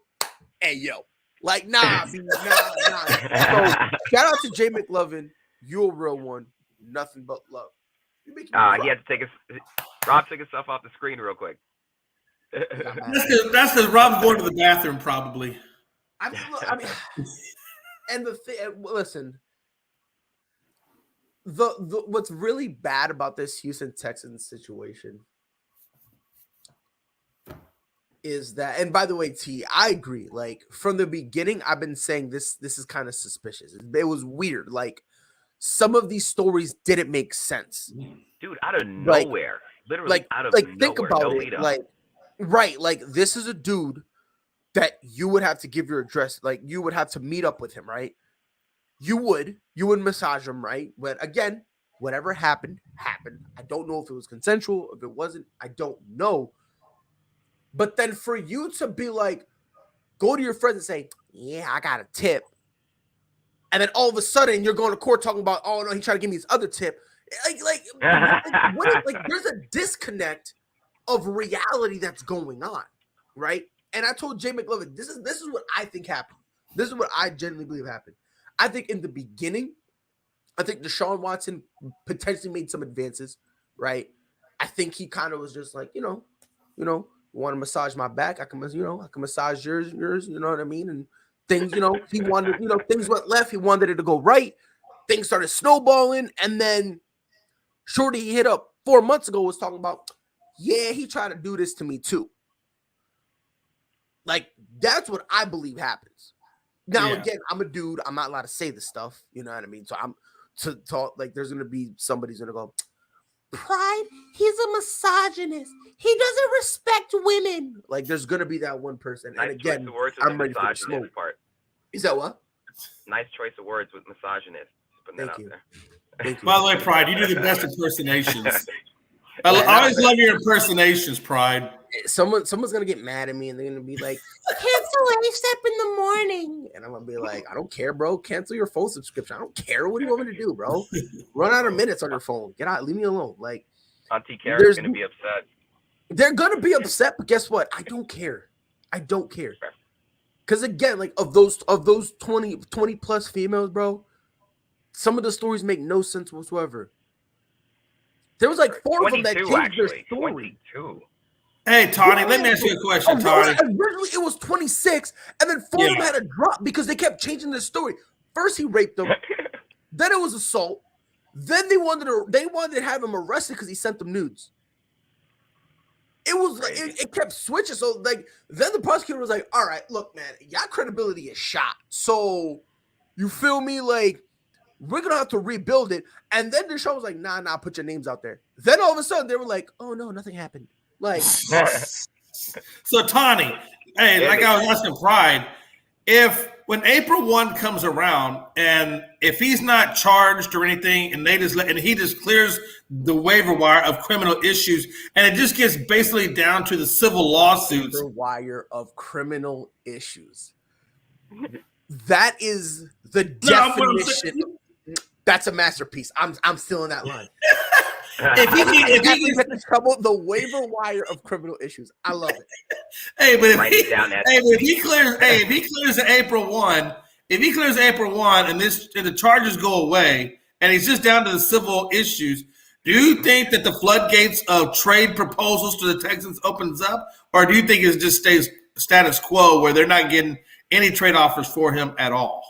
"Hey, yo, like nah, B, nah." So shout out to Jay McLovin. You're a real one. Nothing but love. He had to Rob took himself off the screen real quick. That's because Rob's going to the bathroom, probably. I mean, and the thing, listen, the what's really bad about this Houston Texans situation is that, and by the way, T, I agree. Like from the beginning, I've been saying this is kind of suspicious. It was weird. Like some of these stories didn't make sense, dude. Out of nowhere, literally out of nowhere. Think about it, like. Right, like this is a dude that you would have to give your address, like you would have to meet up with him, right? You would massage him, right? But again, whatever happened. I don't know if it was consensual, if it wasn't, I don't know. But then for you to be like, go to your friends and say, yeah, I got a tip. And then all of a sudden you're going to court talking about, oh no, he tried to give me his other tip. Like there's a disconnect of reality that's going on, right? And I told Jay McLovin, this is what I think happened. This is what I genuinely believe happened. I think in the beginning, I think Deshaun Watson potentially made some advances, right? I think he kind of was just like, you want to massage my back? I can massage yours, you know what I mean? And things, he wanted, things went left. He wanted it to go right. Things started snowballing. And then Shorty he hit up 4 months ago was talking about, yeah, he tried to do this to me too. Like, that's what I believe happens. Now, Again, I'm a dude. I'm not allowed to say this stuff. You know what I mean? So I'm to talk like there's going to be somebody's going to go, Pride, he's a misogynist. He doesn't respect women. Like, there's going to be that one person. Nice and again, choice of words with I'm the ready for the smoke. Part. Is that what? Nice choice of words with misogynist. Putting that out there. Thank you. By the way, Pride, you do the best impersonations. I always love your impersonations, Pride. Someone's gonna get mad at me and they're gonna be like, cancel ASAP in the morning. And I'm gonna be like, I don't care, bro. Cancel your phone subscription. I don't care. What do you want me to do, bro? Run out of minutes on your phone. Get out, leave me alone. Like Auntie Kara's gonna be upset. They're gonna be upset, but guess what? I don't care. Because again, like of those 20 plus females, bro, some of the stories make no sense whatsoever. There was like 4 of them that changed their story. 22. Hey, Tony, let me ask you a question, Tony. Originally, it was 26, and then 4 of them had to drop because they kept changing their story. First, he raped them. Then it was assault. Then they wanted to have him arrested because he sent them nudes. It was like it kept switching. So like then the prosecutor was like, "All right, look, man, y'all credibility is shot. So you feel me? Like we're gonna have to rebuild it." And then the show was like, "Nah, put your names out there." Then all of a sudden they were like, "Oh no, nothing happened." Like, so Tony, hey, like I was asking Pride, if when April 1 comes around and if he's not charged or anything, and he just clears the waiver wire of criminal issues, and it just gets basically down to the civil lawsuits. The wire of criminal issues. That is the definition. That's a masterpiece. I'm still in that line. If he gets trouble, the waiver wire of criminal issues. I love it. Hey, but if he clears the April 1 if he clears April 1 and the charges go away and he's just down to the civil issues, do you think that the floodgates of trade proposals to the Texans opens up, or do you think it just stays status quo where they're not getting any trade offers for him at all?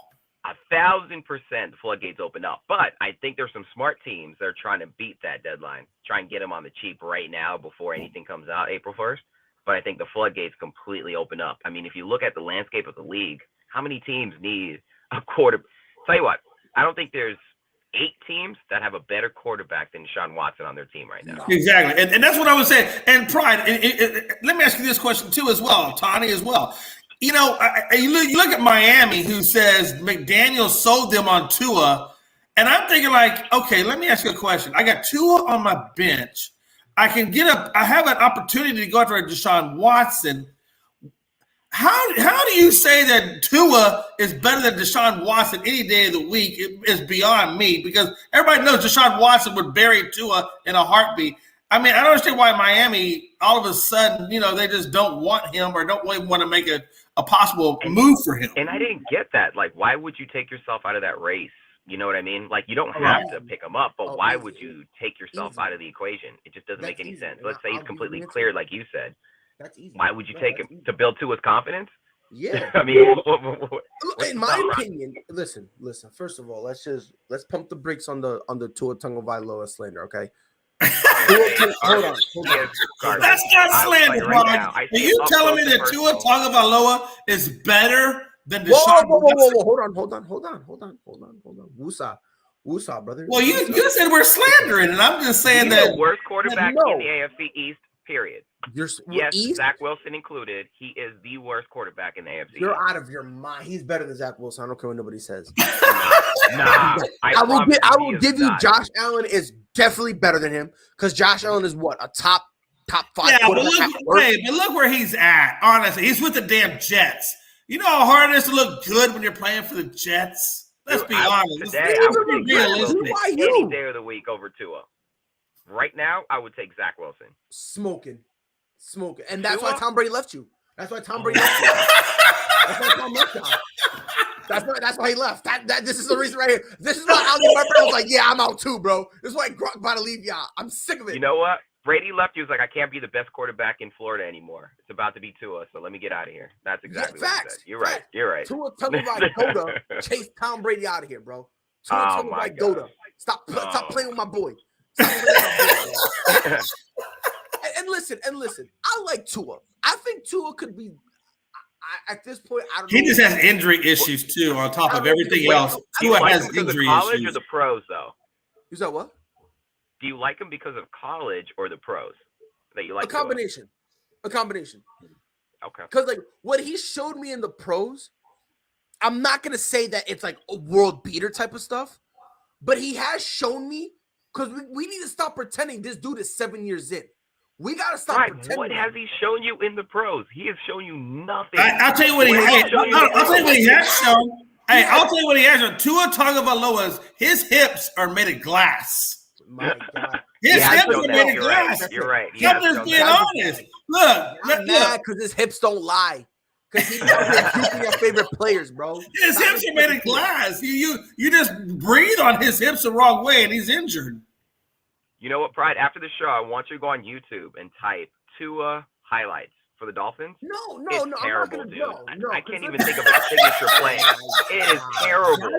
1,000% the floodgates open up. But I think there's some smart teams that are trying to beat that deadline, try and get him on the cheap right now before anything comes out April 1st. But I think the floodgates completely open up. I mean, if you look at the landscape of the league, how many teams need a quarterback? Tell you what, I don't think there's 8 teams that have a better quarterback than Deshaun Watson on their team right now. Exactly. And that's what I was saying. And Pride, let me ask you this question too as well, Tani as well. You know, you look at Miami, who says McDaniel sold them on Tua, and I'm thinking like, okay, let me ask you a question. I got Tua on my bench. I have an opportunity to go after a Deshaun Watson. How do you say that Tua is better than Deshaun Watson any day of the week? It is beyond me, because everybody knows Deshaun Watson would bury Tua in a heartbeat. I mean, I don't understand why Miami all of a sudden, you know, they just don't want him or don't really want to make a possible move for him. And I didn't get that. Like, why would you take yourself out of that race? You know what I mean? Like, you don't have to pick him up, but why would you take yourself out of the equation? It just doesn't make any sense. Let's say he's completely cleared, like you said. That's easy. Why would you take him to build to his confidence? Yeah. I mean, in my opinion, listen. First of all, let's pump the brakes on the Tua Tagovailoa slander, okay? Hold on. That's not slander, bro. Are you telling me that Tua Tagovailoa is better than Deshaun Watson? Hold on. Woosah, brother. Well, you said we're slandering, and I'm just saying he's that the worst quarterback in the AFC East. Period. Yes, East? Zach Wilson included. He is the worst quarterback in the AFC. You're out of your mind. He's better than Zach Wilson. I don't care what nobody says. Nah, I will give you Josh Allen is definitely better than him, because Josh Allen is what, a top 5 quarterback. But look where he's at. Honestly, he's with the damn Jets. You know how hard it is to look good when you're playing for the Jets? Let's be honest. Today, I would take any day of the week over Tua. Right now, I would take Zach Wilson. Smoking. And that's why Tom Brady left you. That's why Tom Brady left you. That's why Tom left you. That's why he left. This is the reason right here. This is why Ali Martin was like, yeah, I'm out too, bro. This is why Gronk about to leave y'all. I'm sick of it. You know what? Brady left you. Was like, I can't be the best quarterback in Florida anymore. It's about to be Tua, so let me get out of here. That's exactly what he said. You're right. Tua Tagovailoa chase Tom Brady out of here, bro. Tua Tagovailoa. Stop playing with my boy. And listen. I like Tua. I think Tua could be. At this point, I don't know. He just has injury issues too, on top of everything else. Tua has injury college issues. or the pros, though? You said what? Do you like him because of college or the pros? That you like a combination. Okay. Because like what he showed me in the pros, I'm not gonna say that it's like a world beater type of stuff, but he has shown me. Because we need to stop pretending this dude is 7 years in. We got to stop pretending. What has he shown you in the pros? He has shown you nothing. I'll tell you what he has. I'll tell you what he has shown. Hey, I'll tell you what he has shown. Tua Tagovailoa, his hips are made of glass. My God. His hips are made of glass. You're right. I'm just being honest. Look. Because his hips don't lie. Because he's keeping your favorite players, bro. His hips are made of glass. You just breathe on his hips the wrong way, and he's injured. You know what, Pride? After the show, I want you to go on YouTube and type Tua highlights for the Dolphins. No. It's terrible, dude. No, I can't even think of a signature play. It is terrible.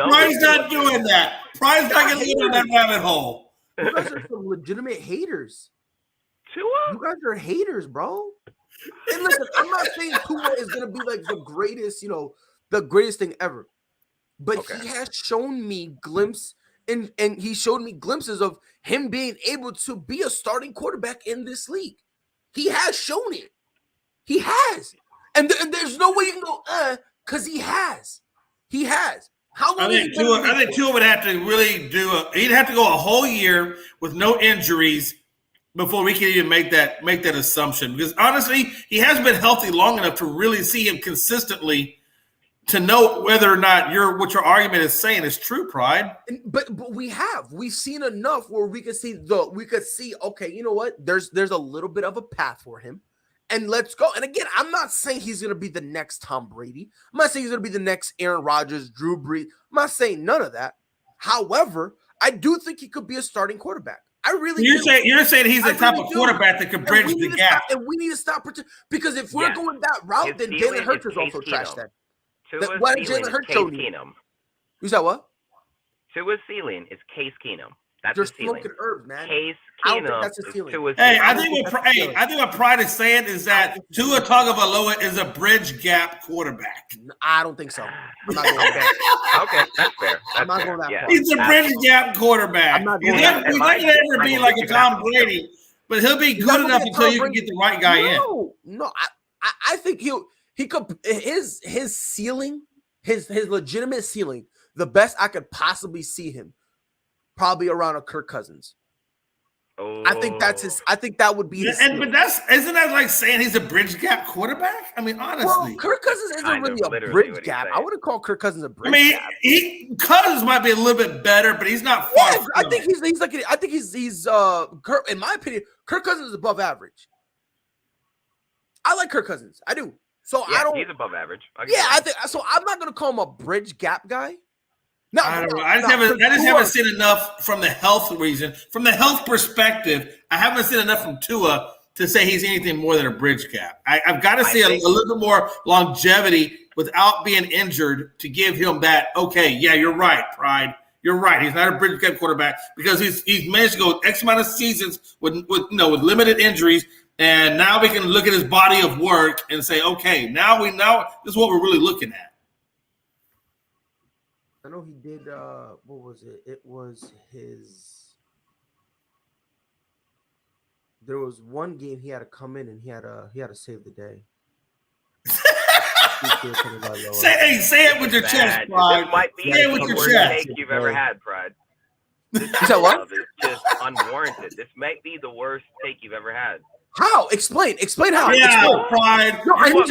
Pride's not doing that. Pride's not going to get in that rabbit hole. You guys are some legitimate haters. Tua? You guys are haters, bro. And listen, I'm not saying Tua is going to be like the greatest thing ever. But he has shown me glimpses. And he showed me glimpses of him being able to be a starting quarterback in this league. He has shown it. He has. And there's no way you can go, because he has. He has. How long I think Tua would have to really he'd have to go a whole year with no injuries before we can even make that assumption. Because honestly, he hasn't been healthy long enough to really see him consistently to know whether or not what your argument is saying is true, Pride. But we've seen enough where we could see okay, you know what? There's a little bit of a path for him, and let's go. And again, I'm not saying he's going to be the next Tom Brady. I'm not saying he's going to be the next Aaron Rodgers, Drew Brees. I'm not saying none of that. However, I do think he could be a starting quarterback. I really You're do. saying he's the type of quarterback that could bridge the gap. And we need to stop because if we're going that route, then Jalen Hurts is also trash then. Why did Jalen Hurts show you? You said what? Tua's ceiling is Case Keenum. That's You're the ceiling. smoking herbs, man. Case I don't think Keenum that's a ceiling. Hey, I think what Pride is saying is that Tua Tagovailoa is a bridge gap quarterback. I don't think so. I'm not going that. Okay, that's fair. I'm not going that far. He's a bridge gap quarterback. He's not going to ever be like a Tom Brady, but he'll be good enough until you can get the right guy in. No, I think he could his ceiling, his legitimate ceiling, the best I could possibly see him, probably around a Kirk Cousins. Oh. I think that would be his ceiling. But isn't that like saying he's a bridge gap quarterback? I mean, honestly. Well, Kirk Cousins isn't really a bridge gap. I wouldn't call Kirk Cousins a bridge gap. Cousins might be a little bit better, but he's not far. Yeah, I think he's Kirk, in my opinion, Kirk Cousins is above average. I like Kirk Cousins. I do. So yeah, I don't. He's above average. I think so. I'm not going to call him a bridge gap guy. No, I don't know. I just haven't seen enough from the health reason. From the health perspective, I haven't seen enough from Tua to say he's anything more than a bridge gap. I've got to see a little bit more longevity without being injured to give him that. Okay, yeah, you're right, Pride. You're right. He's not a bridge gap quarterback because he's managed to go X amount of seasons with limited injuries, and now we can look at his body of work and say, okay, now this is what we're really looking at. I know he did. What was it? It was his. There was one game he had to come in and he had to save the day. Say it with your chest, Pride. This might be the worst take you've ever had, Pride. You said what? It's just unwarranted. This might be the worst take you've ever had. How? Explain how. Yeah, Pride. No, I need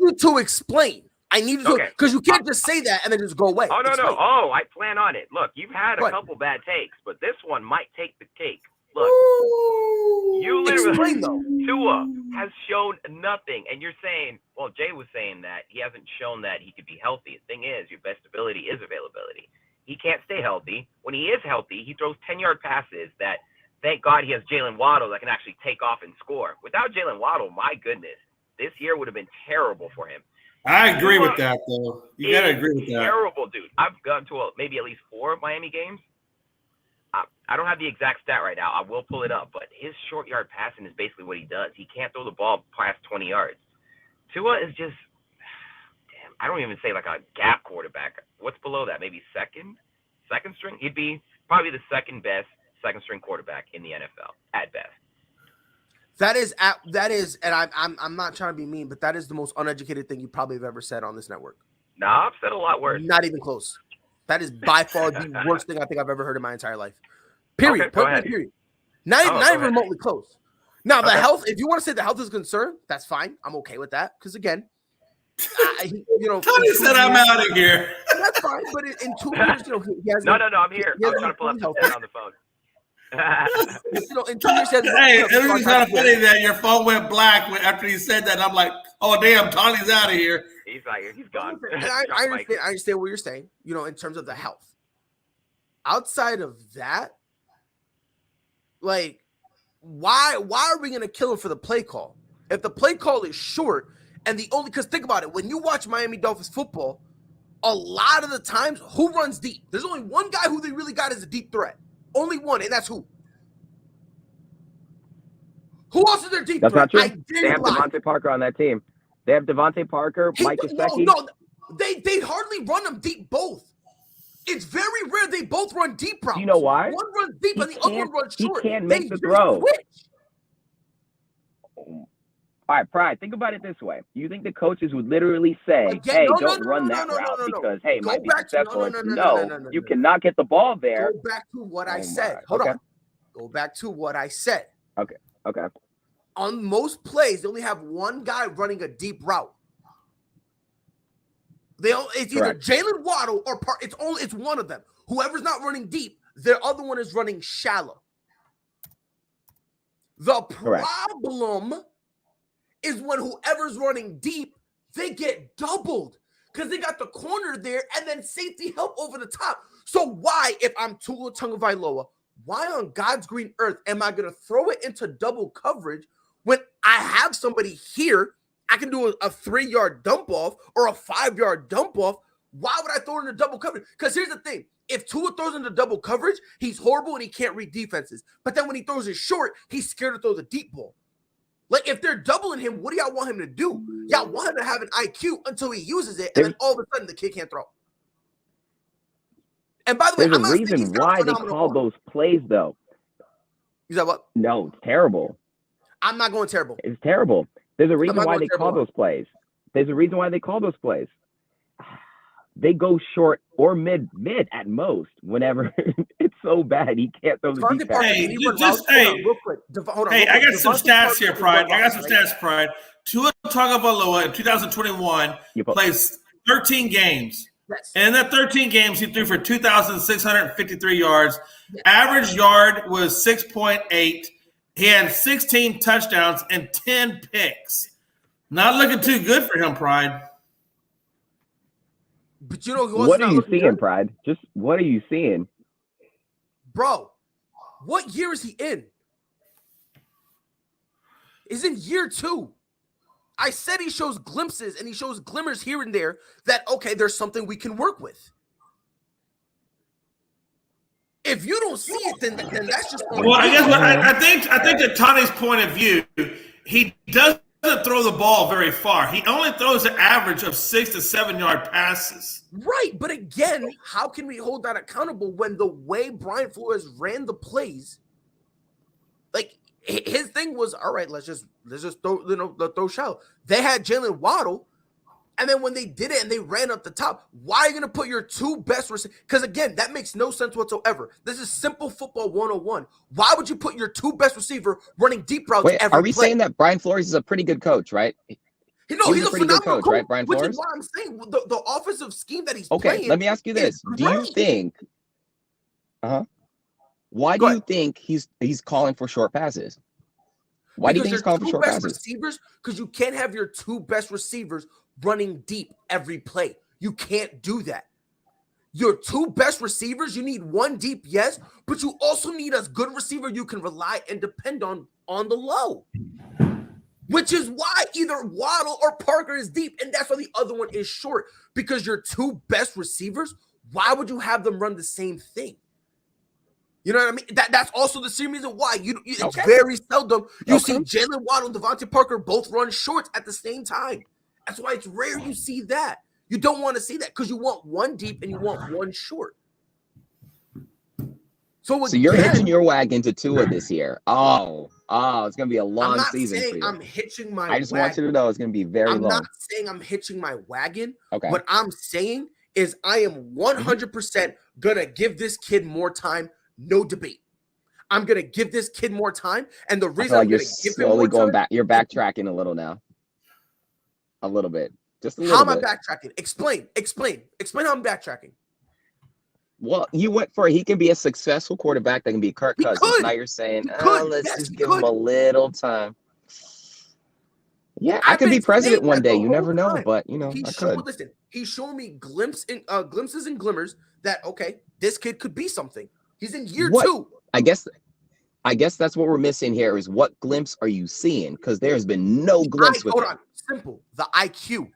you to explain. I need to because you can't just say that and then just go away. Oh no. Oh, I plan on it. Look, you've had a couple bad takes, but this one might take the cake. Look, you literally Tua has shown nothing, and you're saying, well, Jay was saying that he hasn't shown that he could be healthy. The thing is, your best ability is availability. He can't stay healthy. When he is healthy, he throws 10-yard passes that, thank God, he has Jalen Waddle that can actually take off and score. Without Jalen Waddle, my goodness, this year would have been terrible for him. I agree with that, though. You got to agree with that. Terrible, dude. I've gone to maybe at least 4 Miami games. I don't have the exact stat right now. I will pull it up, but his short yard passing is basically what he does. He can't throw the ball past 20 yards. Tua is just, damn, I don't even say like a gap quarterback. What's below that? Maybe second string? He'd be probably the second best second string quarterback in the NFL at best. That is, and I'm not trying to be mean, but that is the most uneducated thing you probably have ever said on this network. Nah, I've said a lot worse. Not even close. That is by far the worst thing I think I've ever heard in my entire life. Period. Okay, period. Not even remotely close. Now, the health, if you want to say the health is concerned, that's fine. I'm okay with that. Because again, Tony said I'm out of here. That's fine. But in 2 years, he has No, I'm here. I'm trying to pull up the stat on the phone. In 2 years, it was kind of funny that your phone went black after he said that. I'm like, oh damn, Tony's out of here. He's like, he's gone. I understand what you're saying. In terms of the health. Outside of that, like, why are we gonna kill him for the play call? If the play call is short, and because think about it, when you watch Miami Dolphins football, a lot of the times, who runs deep? There's only one guy who they really got as a deep threat. Only one, and that's who? Who else is their deep threat? That's not true. They have Devontae Parker on that team. They have Devontae Parker, Mike Gesicki. No, they hardly run them deep both. It's very rare they both run deep routes. You know why? One runs deep and the other one runs short. He can't make the throw. All right, Pride, think about it this way. You think the coaches would literally say, don't run that route because, hey, it might be successful. No, you cannot get the ball there. Go back to what I said. Hold on. Go back to what I said. Okay. On most plays, they only have one guy running a deep route. It's either Jalen Waddle or it's one of them. Whoever's not running deep, their other one is running shallow. The Correct. problem is when whoever's running deep, they get doubled because they got the corner there and then safety help over the top. So why, if I'm Tua Tagovailoa, why on God's green earth am I going to throw it into double coverage when I have somebody here? I can do a 3-yard dump off or a 5-yard dump off. Why would I throw it into double coverage? Because here's the thing. If Tua throws into double coverage, he's horrible and he can't read defenses. But then when he throws it short, he's scared to throw the deep ball. Like, if they're doubling him, what do y'all want him to do? Y'all want him to have an IQ until he uses it, and then all of a sudden the kid can't throw. And by the way, there's a reason why they call those plays, though. You said what? No, terrible. I'm not going terrible. It's terrible. There's a reason why they terrible. call those plays. There's a reason why they call those plays. They go short or mid at most whenever it's so bad he can't throw the deep pass. Hey, real quick. I got some stats here, Pride. I got some stats, Pride. Tua Tagovailoa in 2021 plays 13 games. Yes. And in that 13 games, he threw for 2,653 yards. Yes. Average yard was 6.8. He had 16 touchdowns and 10 picks. Not looking too good for him, Pride. But you know what are you seeing, Pride? Just what are you seeing? Bro, what year is he in? He's in year 2. I said he shows glimpses and he shows glimmers here and there that, okay, there's something we can work with. If you don't see it, then that's just. Well, I guess I think that Tony's point of view, he doesn't throw the ball very far. He only throws an average of 6 to 7 yard passes. Right, but again, how can we hold that accountable when the way Brian Flores ran the plays, like his thing was, all right, let's just throw, throw shallow. They had Jalen Waddle, and then when they did it and they ran up the top, why are you going to put your 2 best receivers? Because again, that makes no sense whatsoever. This is simple football 101. Why would you put your 2 best receiver running deep routes every play? Are we saying that Brian Flores is a pretty good coach, right? No, he's a pretty good coach, right, Brian Flores? Which is why I'm saying the offensive scheme that he's playing. Okay, let me ask you this. Do you think why do you think he's calling for short passes? Why do you think he's calling for short passes? Receivers, because you can't have your 2 best receivers running deep every play. You can't do that. Your 2 best receivers, you need 1 deep, yes, but you also need a good receiver you can rely and depend on the low. Which is why either Waddle or Parker is deep, and that's why the other one is short. Because your 2 best receivers, why would you have them run the same thing? You know what I mean? That's also the same reason why it's very seldom you see Jalen Waddle and Devontae Parker both run shorts at the same time. That's why it's rare you see that. You don't want to see that because you want 1 deep and you want 1 short. So you're hitching your wagon to Tua this year. Oh, it's gonna be a long season for you. I'm hitching my. I just want you to know it's gonna be very long. I'm not saying I'm hitching my wagon. Okay. What I'm saying is I am 100% gonna give this kid more time. No debate. I'm gonna give this kid more time, and the reason I'm gonna give him more time. Back. You're backtracking a little now. A little bit. Just a little bit. How am I backtracking? Explain how I'm backtracking. Well, you went for he can be a successful quarterback that can be Kirk Cousins. Now you're saying, let's just give him a little time. Yeah, I could be president one day. You never know, but I could. Listen, he's showing me glimpses and glimmers that this kid could be something. He's in year 2. I guess that's what we're missing here is what glimpse are you seeing? Because there's been no glimpse with him. Hold on, simple. The IQ.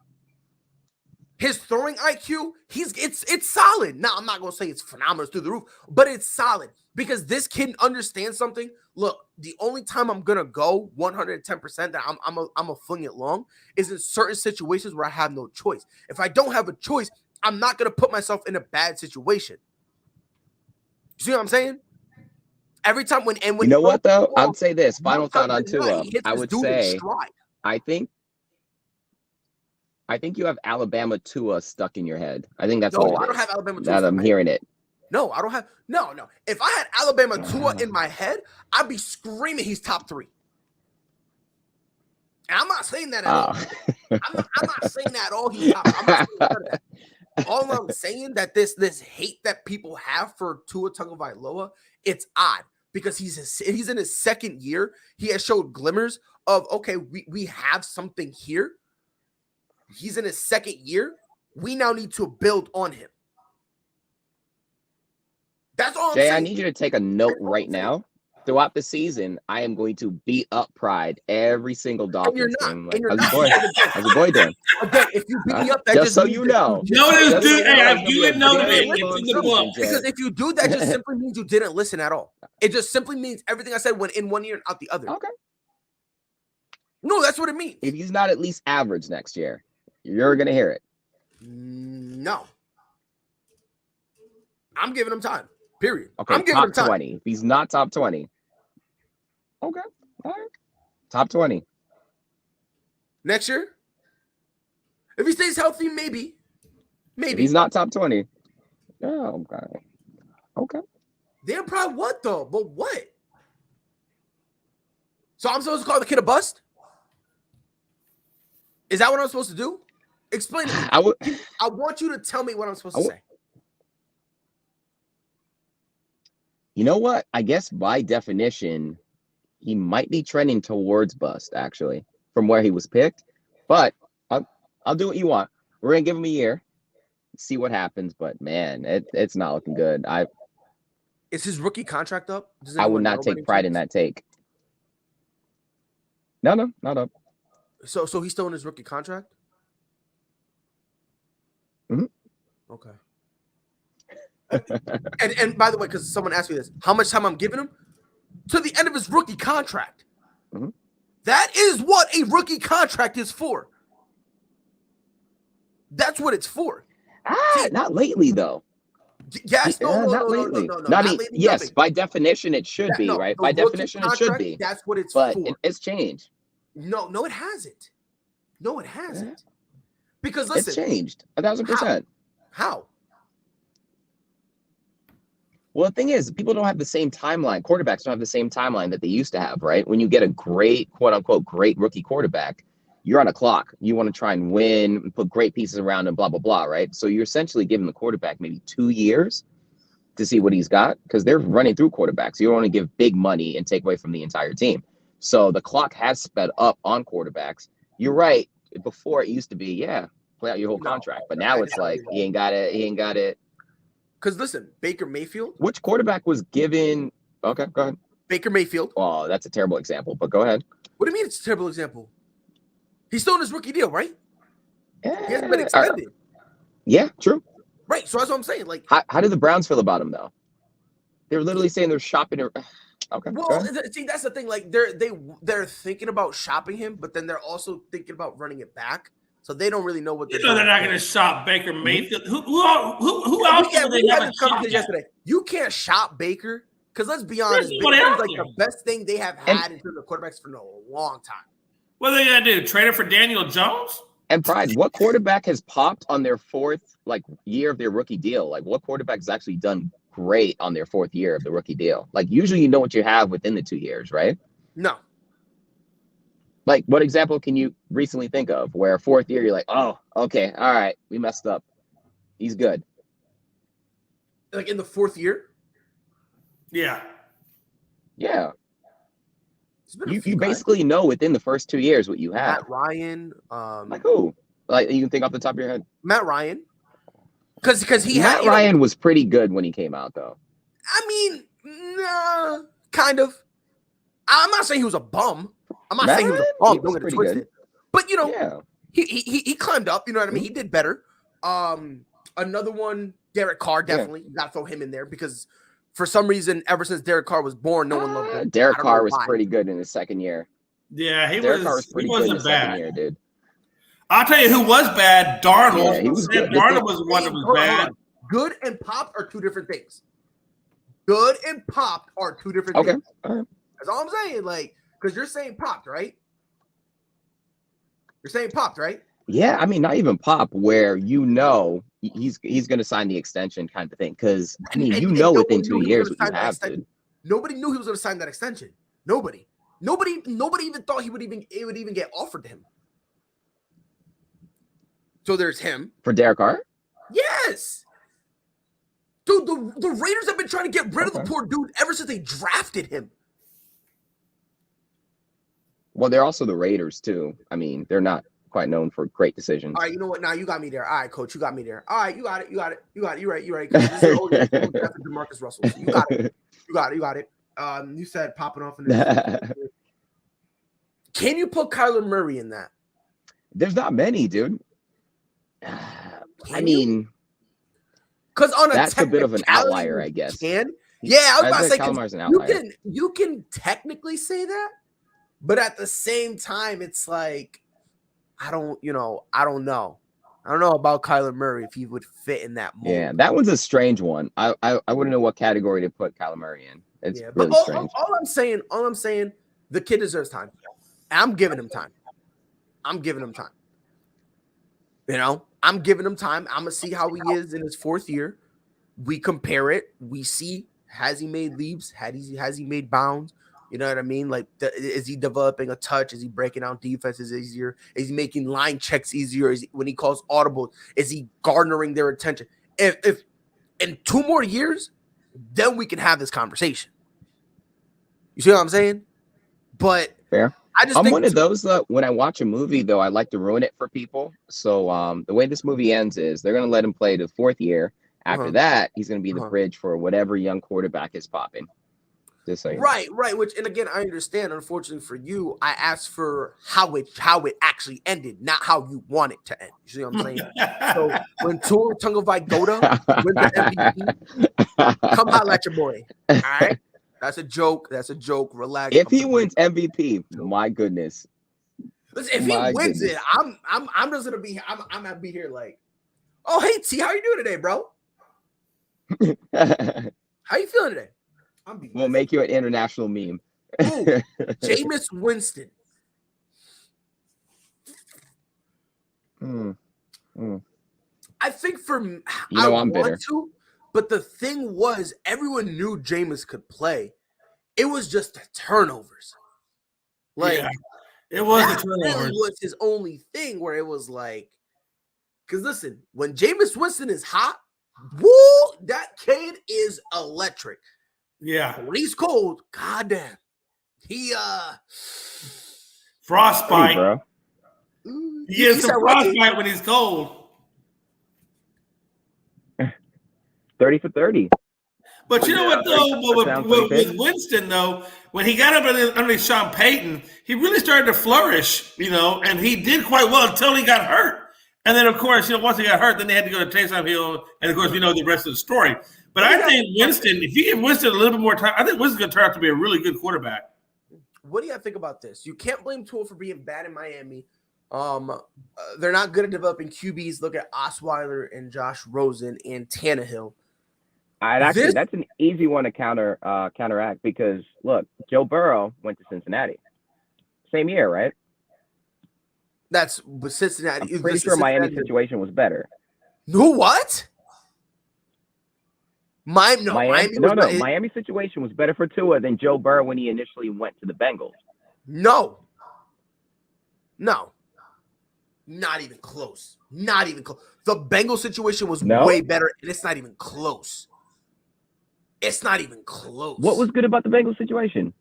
His throwing IQ, it's solid. Now, I'm not going to say it's phenomenal through the roof, but it's solid because this kid understands something. Look, the only time I'm going to go 110% that I'm a fling it long is in certain situations where I have no choice. If I don't have a choice, I'm not going to put myself in a bad situation. You see what I'm saying? Every time when you know what though, I'd say this final thought on Tua. I would say I think you have Alabama Tua stuck in your head. I think that's what I don't have Alabama Tua. That I'm hearing it. No, I don't have no. If I had Alabama Tua in my head, I'd be screaming he's top 3. And I'm not saying that at all. I'm not saying that at all. He's top. I'm not saying that. All I'm saying that this hate that people have for Tua Tagovailoa, it's odd because he's in his second year. He has showed glimmers of, okay, we have something here. He's in his second year. We now need to build on him. That's all I'm Jay, saying. I need you to take a note right now. Throughout the season, I am going to beat up Pride every single Dolphins game. Like, how's your boy doing? Again, if you beat me up, that just so means you know. Notice, dude. Hey, I do it. Know Very it. long It's in the book. because if you do that, just simply means you didn't listen at all. It just simply means everything I said went in one ear and out the other. Okay. No, that's what it means. If he's not at least average next year, you're gonna hear it. No. I'm giving him time. Period. Okay, I'm giving top him time. 20. If he's not top 20. Okay. All right. Top 20. Next year? If he stays healthy, maybe. If he's not top 20. Oh, okay. Okay. Damn, Pride what though? But what? So I'm supposed to call the kid a bust? Is that what I'm supposed to do? Explain it. I want you to tell me what I'm supposed to say. You know what? I guess by definition, he might be trending towards bust, actually, from where he was picked. But I'll do what you want. We're gonna give him a year, see what happens. But man, it's not looking good. Is his rookie contract up? I would not take pride in that take. No, not up. So he's still in his rookie contract? Mm-hmm. Okay. and by the way, because someone asked me this, how much time I'm giving him? To the end of his rookie contract. Mm-hmm. That is what a rookie contract is for. That's what it's for. See, not lately though. Yes, not lately. Yes, nothing. By definition, it should be right. By definition, it should be. That's what it's for. But it's changed. No, it hasn't. No, it hasn't. Because listen, it's changed 1,000%. How? Well, the thing is, people don't have the same timeline. Quarterbacks don't have the same timeline that they used to have, right? When you get a great, quote unquote, great rookie quarterback, you're on a clock. You want to try and win and put great pieces around and blah, blah, blah, right? So you're essentially giving the quarterback maybe 2 years to see what he's got because they're running through quarterbacks. You don't want to give big money and take away from the entire team. So the clock has sped up on quarterbacks. You're right. Before it used to be, play out your whole contract. But now it's like he ain't got it. Because listen, Baker Mayfield. Which quarterback was given? Okay, go ahead. Baker Mayfield. Oh, that's a terrible example, but go ahead. What do you mean it's a terrible example? He's still in his rookie deal, right? He hasn't been extended. Yeah, true. Right, so that's what I'm saying. Like, how do the Browns feel about him though? They're literally saying they're shopping. Okay. Well, see, that's the thing. Like, they're thinking about shopping him, but then they're also thinking about running it back. So they don't really know what they're doing. They're not going to shop Baker Mayfield. Who else? We had this conversation yesterday. You can't shop Baker because let's be honest, Baker's like the best thing they have had in terms of quarterbacks for a long time. What are they going to do? Trade it for Daniel Jones? And Pride, what quarterback has popped on their fourth year of their rookie deal? Like, what quarterback has actually done great on their fourth year of the rookie deal? Like, usually you know what you have within the 2 years, right? No. Like, what example can you recently think of where fourth year you're like, oh, okay, all right, we messed up. He's good. Like in the fourth year? Yeah. Yeah. You basically know within the first 2 years what you have. Matt Ryan. Like who? Like you can think off the top of your head. Matt Ryan. Because Matt Ryan was pretty good when he came out, though. I mean, nah, kind of. I'm not saying he was a bum. I'm not saying he was a bum. Don't get it twisted. But he climbed up. You know what I mean? He did better. Another one, Derek Carr. Definitely, you got to throw him in there because for some reason, ever since Derek Carr was born, no one loved him. Derek Carr was pretty good in his second year. Yeah, Derek Carr was pretty good in his second year, dude. I'll tell you who was bad. Darnold. Yeah, he was good. Darnold was one that was bad. Good and popped are two different things. Good and popped are two different things. All right. That's all I'm saying. Like, because you're saying popped, right? You're saying popped, right? Yeah, I mean, not even pop, where you know he's going to sign the extension kind of thing. Because I mean, within 2 years what you have, dude. Nobody knew he was going to sign that extension. Nobody even thought it would even get offered to him. So there's him For Derek Carr? Yes. Dude, the Raiders have been trying to get rid of the Okay. poor dude ever since they drafted him. Well, they're also the Raiders too. I mean, they're not quite known for great decisions. All right, you know what? Now you got me there. All right, coach, you got me there. All right, you got it. You're right. Because this is the only draft of DeMarcus Russell. So you got it. You got it. You said popping off in this. Can you put Kyler Murray in that? There's not many, dude. I mean, because on that's a bit of an outlier, I guess. Yeah, I was about to say Calamar's an outlier. You can technically say that, but at the same time, it's like I don't know. I don't know about Kyler Murray if he would fit in that mold. Yeah, that one's a strange one. I wouldn't know what category to put Kyler Murray in. It's really strange. All I'm saying, the kid deserves time. I'm giving him time. You know, I'm giving him time. I'm gonna see how he is in his 4th year. We compare it. We see, has he made leaps? Has he made bounds? You know what I mean? Like, is he developing a touch? Is he breaking down defenses easier? Is he making line checks easier? When he calls audible, is he garnering their attention? If in 2 more years, then we can have this conversation. You see what I'm saying? But fair. I'm one of those when I watch a movie, though, I like to ruin it for people. So the way this movie ends is they're going to let him play the 4th year. After that, he's going to be the bridge for whatever young quarterback is popping. Just so you know. Right. Which, and again, I understand. Unfortunately for you, I asked for how it actually ended, not how you want it to end. You see what I'm saying? So when Tua Tagovailoa wins the MVP, come holla at your boy. All right. That's a joke. Relax. If he wins MVP, my goodness. Listen, if he wins it, I'm just gonna be. I'm gonna be here like, oh hey T, how you doing today, bro? How you feeling today? We'll make you an international meme. Ooh, Jameis Winston. I think I'm bitter. But the thing was, everyone knew Jameis could play. It was just the turnovers. Like, it was that the turnovers. really was his only thing where it was like, because listen, when Jameis Winston is hot, woo, that kid is electric. Yeah. When he's cold, goddamn, he frostbite. Hey, bro. He gets some frostbite when he's cold. 30 for 30. But you know what, though? With Winston, though, when he got up underneath Sean Payton, he really started to flourish, you know, and he did quite well until he got hurt. And then, of course, you know, once he got hurt, then they had to go to Taysom Hill, and, of course, we know the rest of the story. But I think Winston, if you give Winston a little bit more time, I think Winston's going to turn out to be a really good quarterback. What do you think about this? You can't blame Tua for being bad in Miami. They're not good at developing QBs. Look at Osweiler and Josh Rosen and Tannehill. That's an easy one to counteract because, look, Joe Burrow went to Cincinnati. Same year, right? That's with Cincinnati. I'm pretty sure Miami's situation was better. No, what? Miami's situation was better for Tua than Joe Burrow when he initially went to the Bengals. No. Not even close. The Bengals situation was way better, and it's not even close. What was good about the Bengals situation?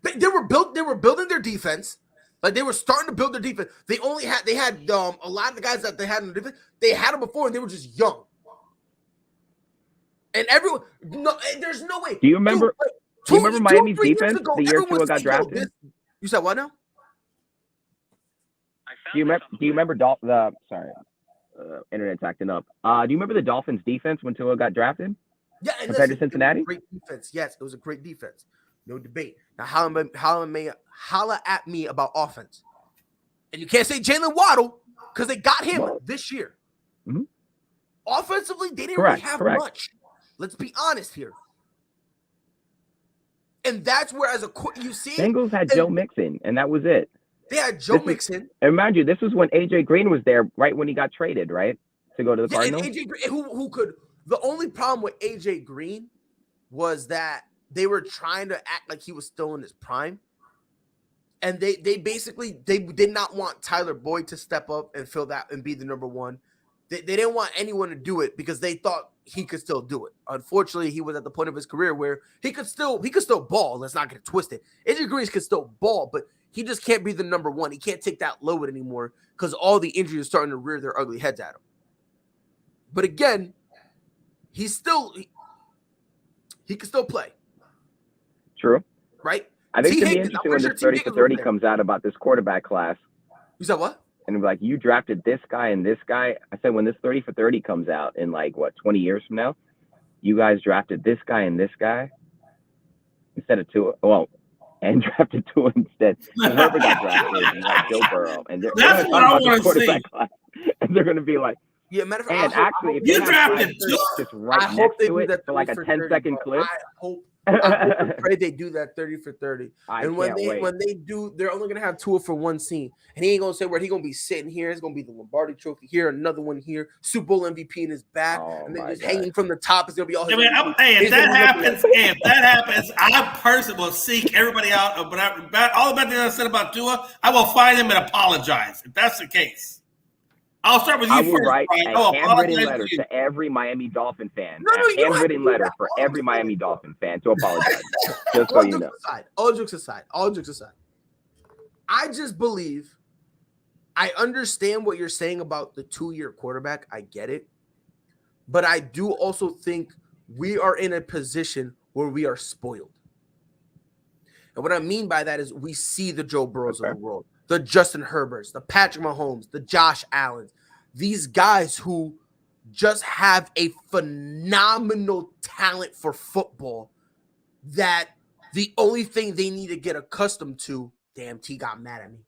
They were building their defense. Like, they were starting to build their defense. They had a lot of the guys that they had in the defense. They had them before, and they were just young. And everyone, there's no way. Do you remember? Do you remember Miami's defense the year Tua got drafted? You said what now? Do you remember internet's acting up. Do you remember the Dolphins defense when Tua got drafted? Yeah, compared to Cincinnati? Great defense. Yes, it was a great defense. No debate. Now, holla at me about offense. And you can't say Jalen Waddle because they got him this year. Mm-hmm. Offensively, they didn't really have much. Let's be honest here. And that's where, you see, Bengals had Joe Mixon, and that was it. They had Joe Mixon. And mind you, this was when AJ Green was there, right when he got traded, right, to go to the Cardinals. And AJ Green, who could? The only problem with AJ Green was that they were trying to act like he was still in his prime, and they basically did not want Tyler Boyd to step up and fill that and be the number one. They didn't want anyone to do it because they thought he could still do it. Unfortunately, he was at the point of his career where he could still ball. Let's not get it twisted. AJ Green could still ball, but he just can't be the number one. He can't take that load anymore because all the injuries are starting to rear their ugly heads at him. But again, he can still play. True. Right? I think it's T. going to be Higgins, interesting when this 30 for 30 comes out about this quarterback class. You said what? And like, you drafted this guy and this guy. I said, when this 30 for 30 comes out in like, 20 years from now, you guys drafted this guy and this guy instead of Tua. Well, and drafted Tua instead. Whoever got drafted, you had Joe Burrow. And that's what I want to see. Class, and they're going to be like, yeah, matter of fact, actually, if you drafted Tua, just right I hope they do it that for like a 10-second clip. I pray they do that 30 for 30. And when they do, they're only gonna have Tua for one scene, and he ain't gonna say where he gonna be sitting here. It's gonna be the Lombardi Trophy here, another one here, Super Bowl MVP in his back, and then just hanging from the top is gonna be all. If that happens, I personally will seek everybody out. But all the bad things I said about Tua, I will find him and apologize. If that's the case. I'll start with you first. I will write a handwritten letter to to every Miami Dolphin fan. A handwritten letter for every Miami Dolphin fan to apologize. Just so you know. All jokes aside. I just believe, I understand what you're saying about the 2-year quarterback. I get it. But I do also think we are in a position where we are spoiled. And what I mean by that is we see the Joe Burrows of the world, the Justin Herberts, the Patrick Mahomes, the Josh Allens, these guys who just have a phenomenal talent for football that the only thing they need to get accustomed to, damn, T got mad at me,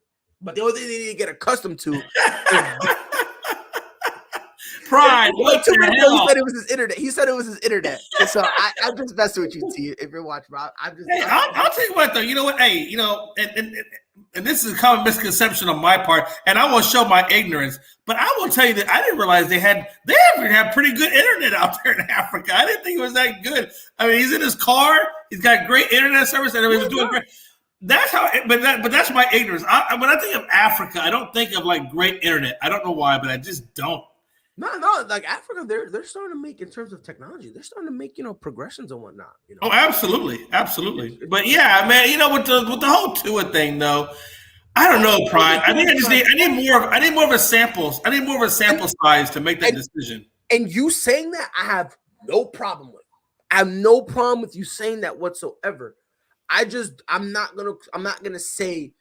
but the only thing they need to get accustomed to is pride. What the hell? He said it was his internet. He said it was his internet. And so I'm just messing with you, T. If you're watching, Rob, I'll tell you what, though. You know what? Hey, and this is a common misconception on my part, and I will show my ignorance. But I will tell you that I didn't realize they have pretty good internet out there in Africa. I didn't think it was that good. I mean, he's in his car. He's got great internet service, and he was doing great. That's how. But that's my ignorance. When I think of Africa, I don't think of like great internet. I don't know why, but I just don't. No, like Africa, they're starting to make, in terms of technology, they're starting to make, progressions and whatnot. Oh, absolutely. But yeah, man, with the whole Tua thing though, I don't know, Pride. I think I need more of a sample. I need more of a sample size to make that decision. And you saying that, I have no problem with. I have no problem with you saying that whatsoever. I'm not gonna say,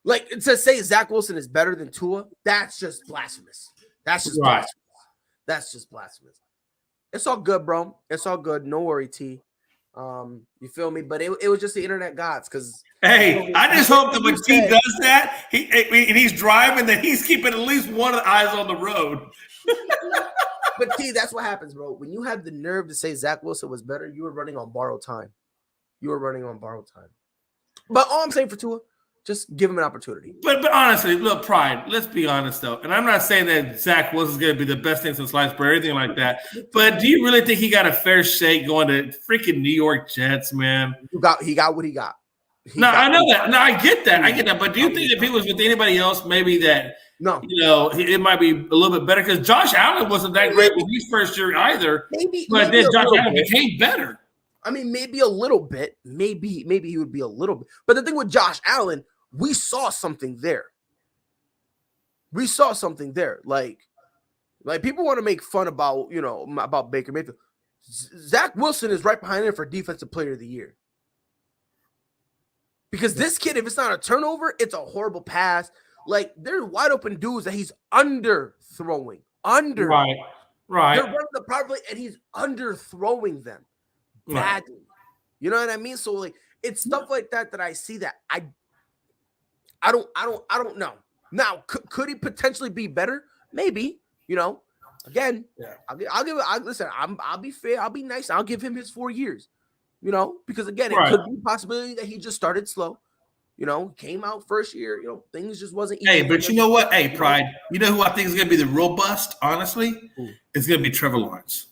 like, to say Zach Wilson is better than Tua. That's just blasphemous. That's just blasphemous. That's just blasphemous. It's all good, bro. It's all good. No worry, T. You feel me? But it was just the internet gods. Because hey, I just hope that when T does that, he's driving, that he's keeping at least one of the eyes on the road. But T, that's what happens, bro. When you have the nerve to say Zach Wilson was better, you were running on borrowed time. But all I'm saying for Tua, just give him an opportunity. But honestly, look, Pride, let's be honest, though. And I'm not saying that Zach Wilson's going to be the best thing since sliced bread or anything like that. But do you really think he got a fair shake going to freaking New York Jets, man? He got what he got. I know that. No, I get that. But do you think if he was with anybody else, maybe that, it might be a little bit better? Because Josh Allen wasn't that great with his first year either. But then Josh Allen became better. I mean, maybe a little bit. Maybe he would be a little bit. But the thing with Josh Allen, we saw something there. Like people want to make fun about, about Baker Mayfield. Zach Wilson is right behind him for Defensive Player of the Year. Because this kid, if it's not a turnover, it's a horrible pass. Like, there's wide open dudes that he's underthrowing. Right. They're running the proper play, and he's underthrowing them badly. Right. You know what I mean? So, like, it's stuff like that I see that I don't know. Now, could he potentially be better? Maybe. Again, listen. I'll be fair. I'll be nice. I'll give him his 4 years. Because again, it could be a possibility that he just started slow. Came out first year. Things just wasn't easy. Hey, but you know what? Hey, Pride. You know who I think is going to be the real bust? Honestly, it's going to be Trevor Lawrence.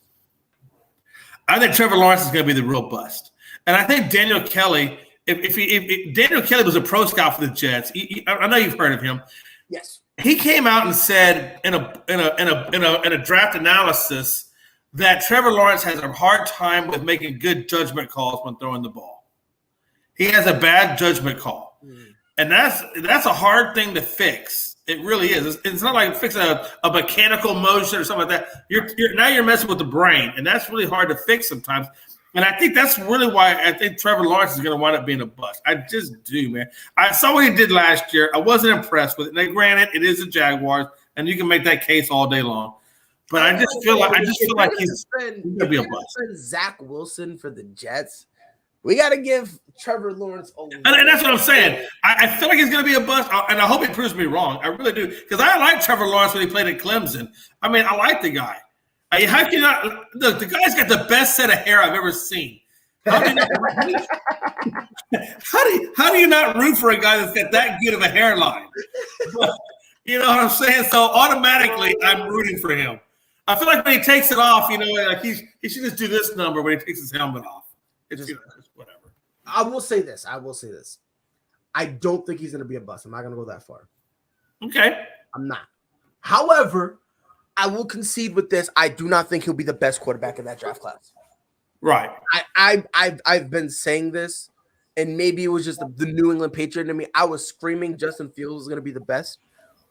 I think Trevor Lawrence is going to be the real bust, and I think Daniel Kelly. If Daniel Kelly was a pro scout for the Jets, I know you've heard of him. Yes. he came out and said in a draft analysis that Trevor Lawrence has a hard time with making good judgment calls when throwing the ball. He has a bad judgment call, and that's a hard thing to fix. It really is. It's not like fixing a mechanical motion or something like that. You're messing with the brain, and that's really hard to fix sometimes. And I think that's really why I think Trevor Lawrence is going to wind up being a bust. I just do, man. I saw what he did last year. I wasn't impressed with it. Now, granted, it is the Jaguars, and you can make that case all day long. But I just feel like he's going to be a bust. Zach Wilson for the Jets. We got to give Trevor Lawrence a and that's what I'm saying. I feel like he's going to be a bust, and I hope he proves me wrong. I really do, because I like Trevor Lawrence when he played at Clemson. I mean, I like the guy. How can you not look? The guy's got the best set of hair I've ever seen. How do you not root for a guy that's got that good of a hairline? You know what I'm saying? So automatically, I'm rooting for him. I feel like when he takes it off, like he should just do this number when he takes his helmet off. It's just whatever. I will say this. I don't think he's going to be a bust. I'm not going to go that far. Okay. I'm not. However, I will concede with this. I do not think he'll be the best quarterback in that draft class. Right. I've been saying this, and maybe it was just the New England Patriot in me. I was screaming Justin Fields was going to be the best,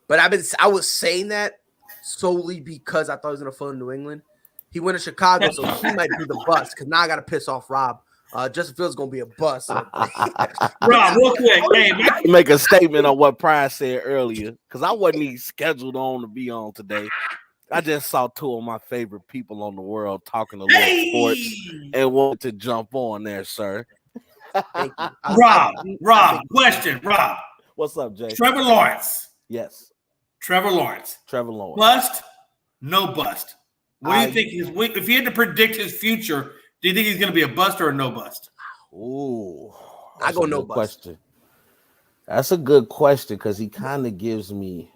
but I was saying that solely because I thought he was going to fall in New England. He went to Chicago, so he might be the bust. Because now I got to piss off Rob. Justin Fields is going to be a bust. So. Rob, real quick, make a statement on what Pryor said earlier, because I wasn't even scheduled on to be on today. I just saw two of my favorite people on the world talking a little sports and wanted to jump on there, sir. Thank you. Rob, question, Rob. What's up, Jay? Trevor Lawrence. Yes. Trevor Lawrence. Bust? No bust. What do you think? If you had to predict his future, do you think he's going to be a bust or a no bust? Ooh, I go no bust. Question. That's a good question because he kind of gives me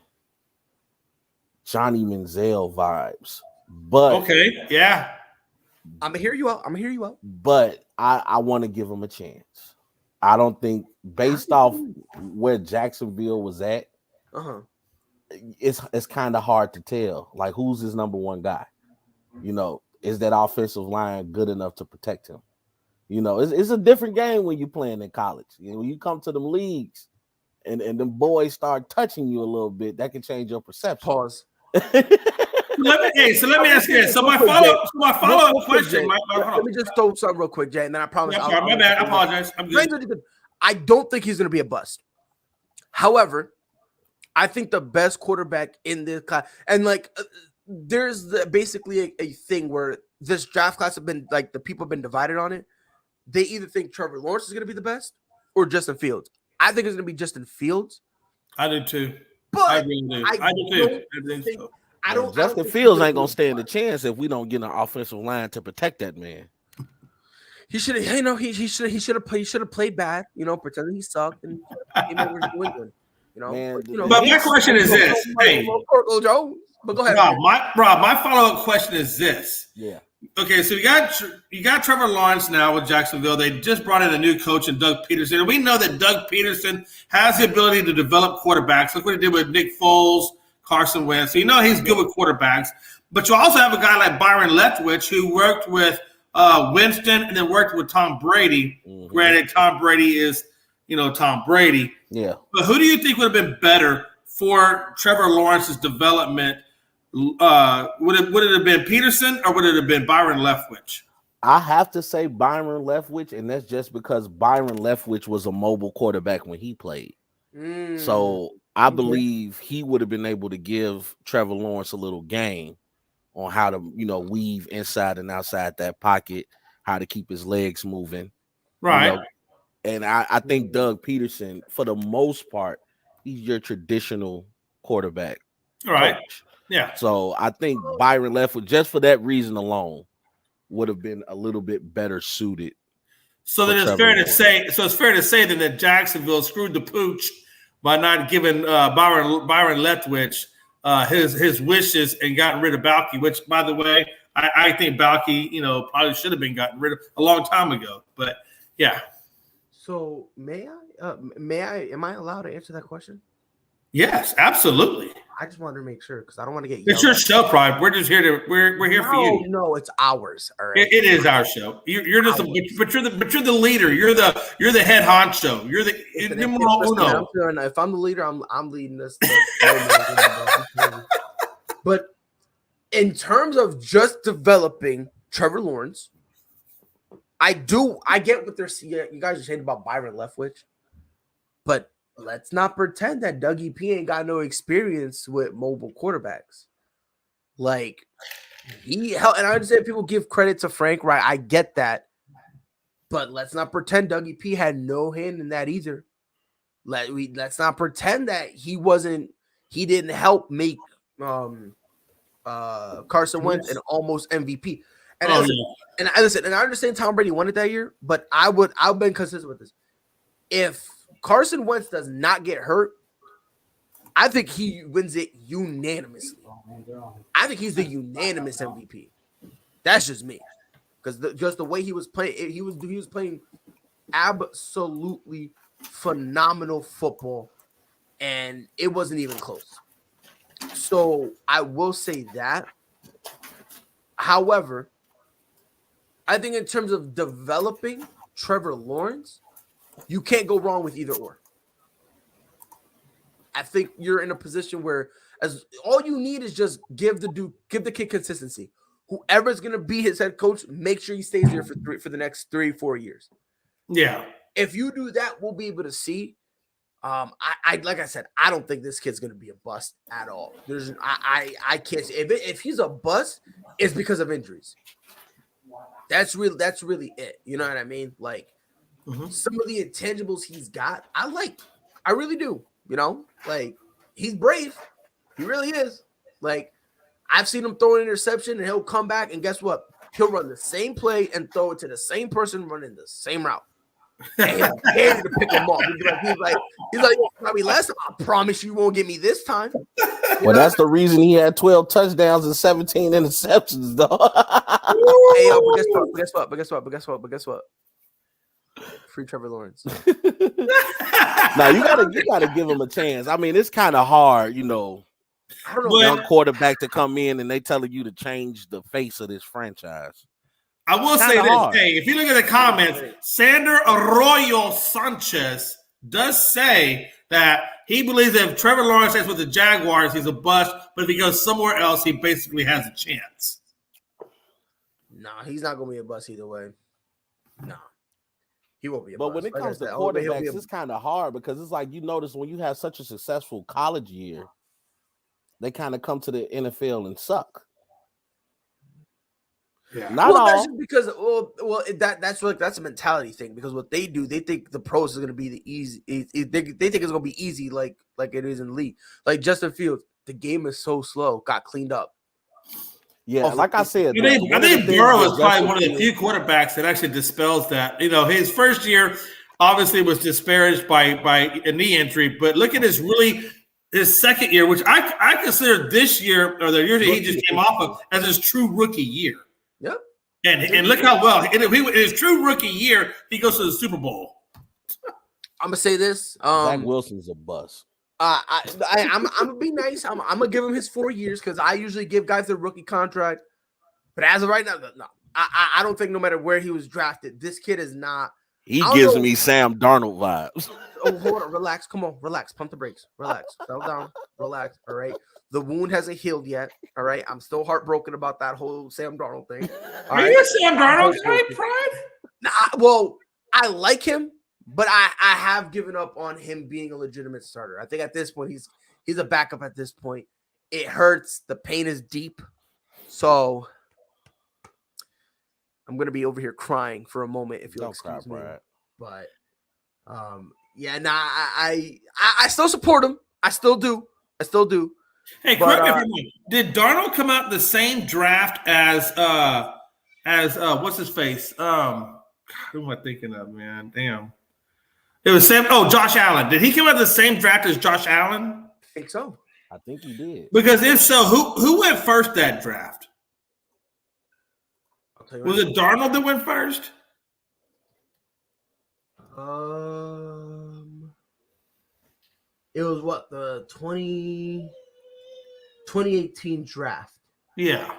Johnny Manziel vibes. But okay, yeah. I'm gonna hear you out. But I want to give him a chance. I don't think, based off where Jacksonville was at, it's kind of hard to tell. Like, who's his number one guy? Is that offensive line good enough to protect him? It's a different game when you're playing in college. When you come to them leagues and them boys start touching you a little bit, that can change your perception. Pause. Let me ask you this. So my follow-up question. Let me just throw something real quick, Jay, and then I promise. Yeah, my bad. I apologize. I'm good. I don't think he's going to be a bust. However, I think the best quarterback in this class, and there's basically a thing where this draft class have been the people have been divided on it. They either think Trevor Lawrence is going to be the best or Justin Fields. I think it's going to be Justin Fields. I do too. But I really do. I do too. Justin Fields ain't gonna stand a chance if we don't get an offensive line to protect that man. He should have, he should have played bad, pretending he sucked and came over to New England. But my question is this: but go ahead, Rob. My follow-up question is this: Yeah. Okay, so you got Trevor Lawrence now with Jacksonville. They just brought in a new coach in Doug Peterson, and we know that Doug Peterson has the ability to develop quarterbacks. Look what he did with Nick Foles, Carson Wentz. So he's good with quarterbacks. But you also have a guy like Byron Leftwich who worked with Winston and then worked with Tom Brady. Mm-hmm. Granted, Tom Brady is, Tom Brady. Yeah. But who do you think would have been better for Trevor Lawrence's development? Would it have been Peterson or would it have been Byron Leftwich? I have to say Byron Leftwich, and that's just because Byron Leftwich was a mobile quarterback when he played. So I believe he would have been able to give Trevor Lawrence a little game on how to, weave inside and outside that pocket, how to keep his legs moving. Right. And I think Doug Peterson, for the most part, he's your traditional quarterback. All right. Coach. Yeah. So I think Byron Leftwich, just for that reason alone, would have been a little bit better suited. So then it's fair to say that Jacksonville screwed the pooch by not giving Byron Leftwich his wishes and gotten rid of Balky, which, by the way, I think Balky, probably should have been gotten rid of a long time ago. But yeah. So am I allowed to answer that question? Yes, absolutely. I just wanted to make sure because I don't want to get It's yelled your at. show, Pride. We're just here to we're here for you. No, it's ours. All right. It is our show. You're just but you're the leader. You're the head honcho. You're the numero uno. If I'm the leader, I'm leading this. But in terms of just developing Trevor Lawrence, I get what they're saying. You guys are saying about Byron Leftwich, but let's not pretend that Dougie P ain't got no experience with mobile quarterbacks. Like and I understand people give credit to Frank, right? I get that, but let's not pretend Dougie P had no hand in that either. Let's not pretend that he didn't help make Carson Wentz an almost MVP. And I understand Tom Brady won it that year, but I've been consistent with this. If Carson Wentz does not get hurt, I think he wins it unanimously. I think he's the unanimous MVP. That's just me, because just the way he was playing, he was playing absolutely phenomenal football, and it wasn't even close. So I will say that. However, I think in terms of developing Trevor Lawrence, you can't go wrong with either or. I think you're in a position where as all you need is just give the kid consistency. Whoever's gonna be his head coach, make sure he stays there for the next 3-4 years. Yeah. If you do that, we'll be able to see. I like I said, I don't think this kid's gonna be a bust at all. I can't say if he's a bust, it's because of injuries. That's really it. You know what I mean? Like some of the intangibles he's got, I really do. You know, like he's brave. He really is. Like I've seen him throw an interception and he'll come back and guess what? He'll run the same play and throw it to the same person running the same route. And he'll dare to pick him off. He's like, probably last time. I promise you won't get me this time. Well, that's the reason he had 12 touchdowns and 17 interceptions, though. Hey, yo, but guess what? Free Trevor Lawrence. Now you gotta give him a chance. I mean, it's kind of hard, you know. I don't know. Young quarterback to come in and they telling you to change the face of this franchise. I will say this. Hey, if you look at the comments, Sander Arroyo Sanchez does say that he believes that if Trevor Lawrence stays with the Jaguars, he's a bust. But if he goes somewhere else, he basically has a chance. Nah, he's not gonna be a bust either way. No. He won't be a but bust. when it comes to quarterbacks, it's kind of hard because it's like you notice when you have such a successful college year, they kind of come to the NFL and suck. Yeah. That's just because that's a mentality thing. Because what they do, they think the pros is going to be the easy. They think it's going to be easy, like it is in the league. Like Justin Fields, the game is so slow, got cleaned up. Yeah, like I said, I think Burrow is probably one of the few quarterbacks that actually dispels that. You know, his first year obviously was disparaged by a knee injury, but look at his second year, which I consider this year or the year that he just came off of as his true rookie year. Yep. And look how well in his true rookie year he goes to the Super Bowl. I'm gonna say this. Zach Wilson's a bust. I'm gonna be nice. I'm gonna give him his 4 years because I usually give guys a rookie contract. But as of right now, no. I don't think no matter where he was drafted, this kid is not. He gives me Sam Darnold vibes. Oh, hold on, relax. Come on, relax. Pump the brakes. Relax. Settle down. Relax. All right. The wound hasn't healed yet. All right. I'm still heartbroken about that whole Sam Darnold thing. Are you a Sam Darnold guy, Pride? Well, I like him, but I have given up on him being a legitimate starter. I think at this point he's a backup at this point. It hurts. The pain is deep. So I'm gonna be over here crying for a moment if you'll excuse me. But I still support him. I still do. Hey, correct me if I'm wrong. Did Darnold come out in the same draft as what's his face? Who am I thinking of, man? Damn. It was Josh Allen. Did he come out in the same draft as Josh Allen? I think so. I think he did. Because if so, who went first that draft? Was it Darnold that went first? It was what, the 2018 draft. Yeah.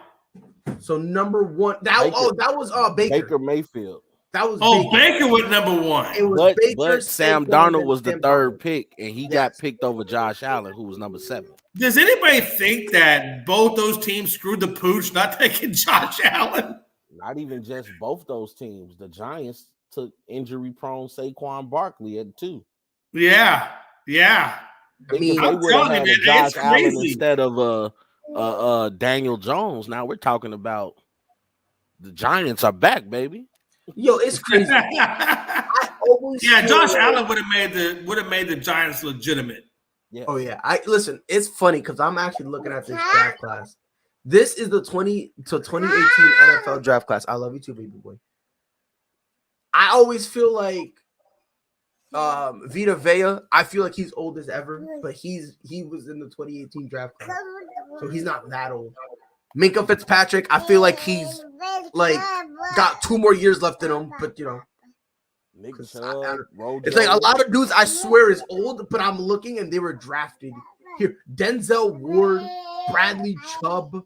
So number one, that was Baker. Baker Mayfield. That was Baker was number one. It was But Sam Darnold was the third pick, and he got picked over Josh Allen, who was number 7. Does anybody think that both those teams screwed the pooch not taking Josh Allen? Not even just both those teams. The Giants took injury-prone Saquon Barkley at 2. Yeah. I mean, they would have had Josh Allen crazy. instead of Daniel Jones. Now we're talking about the Giants are back, baby. Yo, it's crazy. Josh Allen would have made the Giants legitimate. Yeah. Oh yeah. Listen, it's funny because I'm actually looking at this draft class. This is the 2018 NFL draft class. I love you too, baby boy. I always feel like Vita Vea, I feel like he's old as ever, but he was in the 2018 draft class. So he's not that old. Minkah Fitzpatrick, I feel like he's like got 2 more years left in him, but you know. It's like a lot of dudes I swear is old, but I'm looking and they were drafted here. Denzel Ward, Bradley Chubb.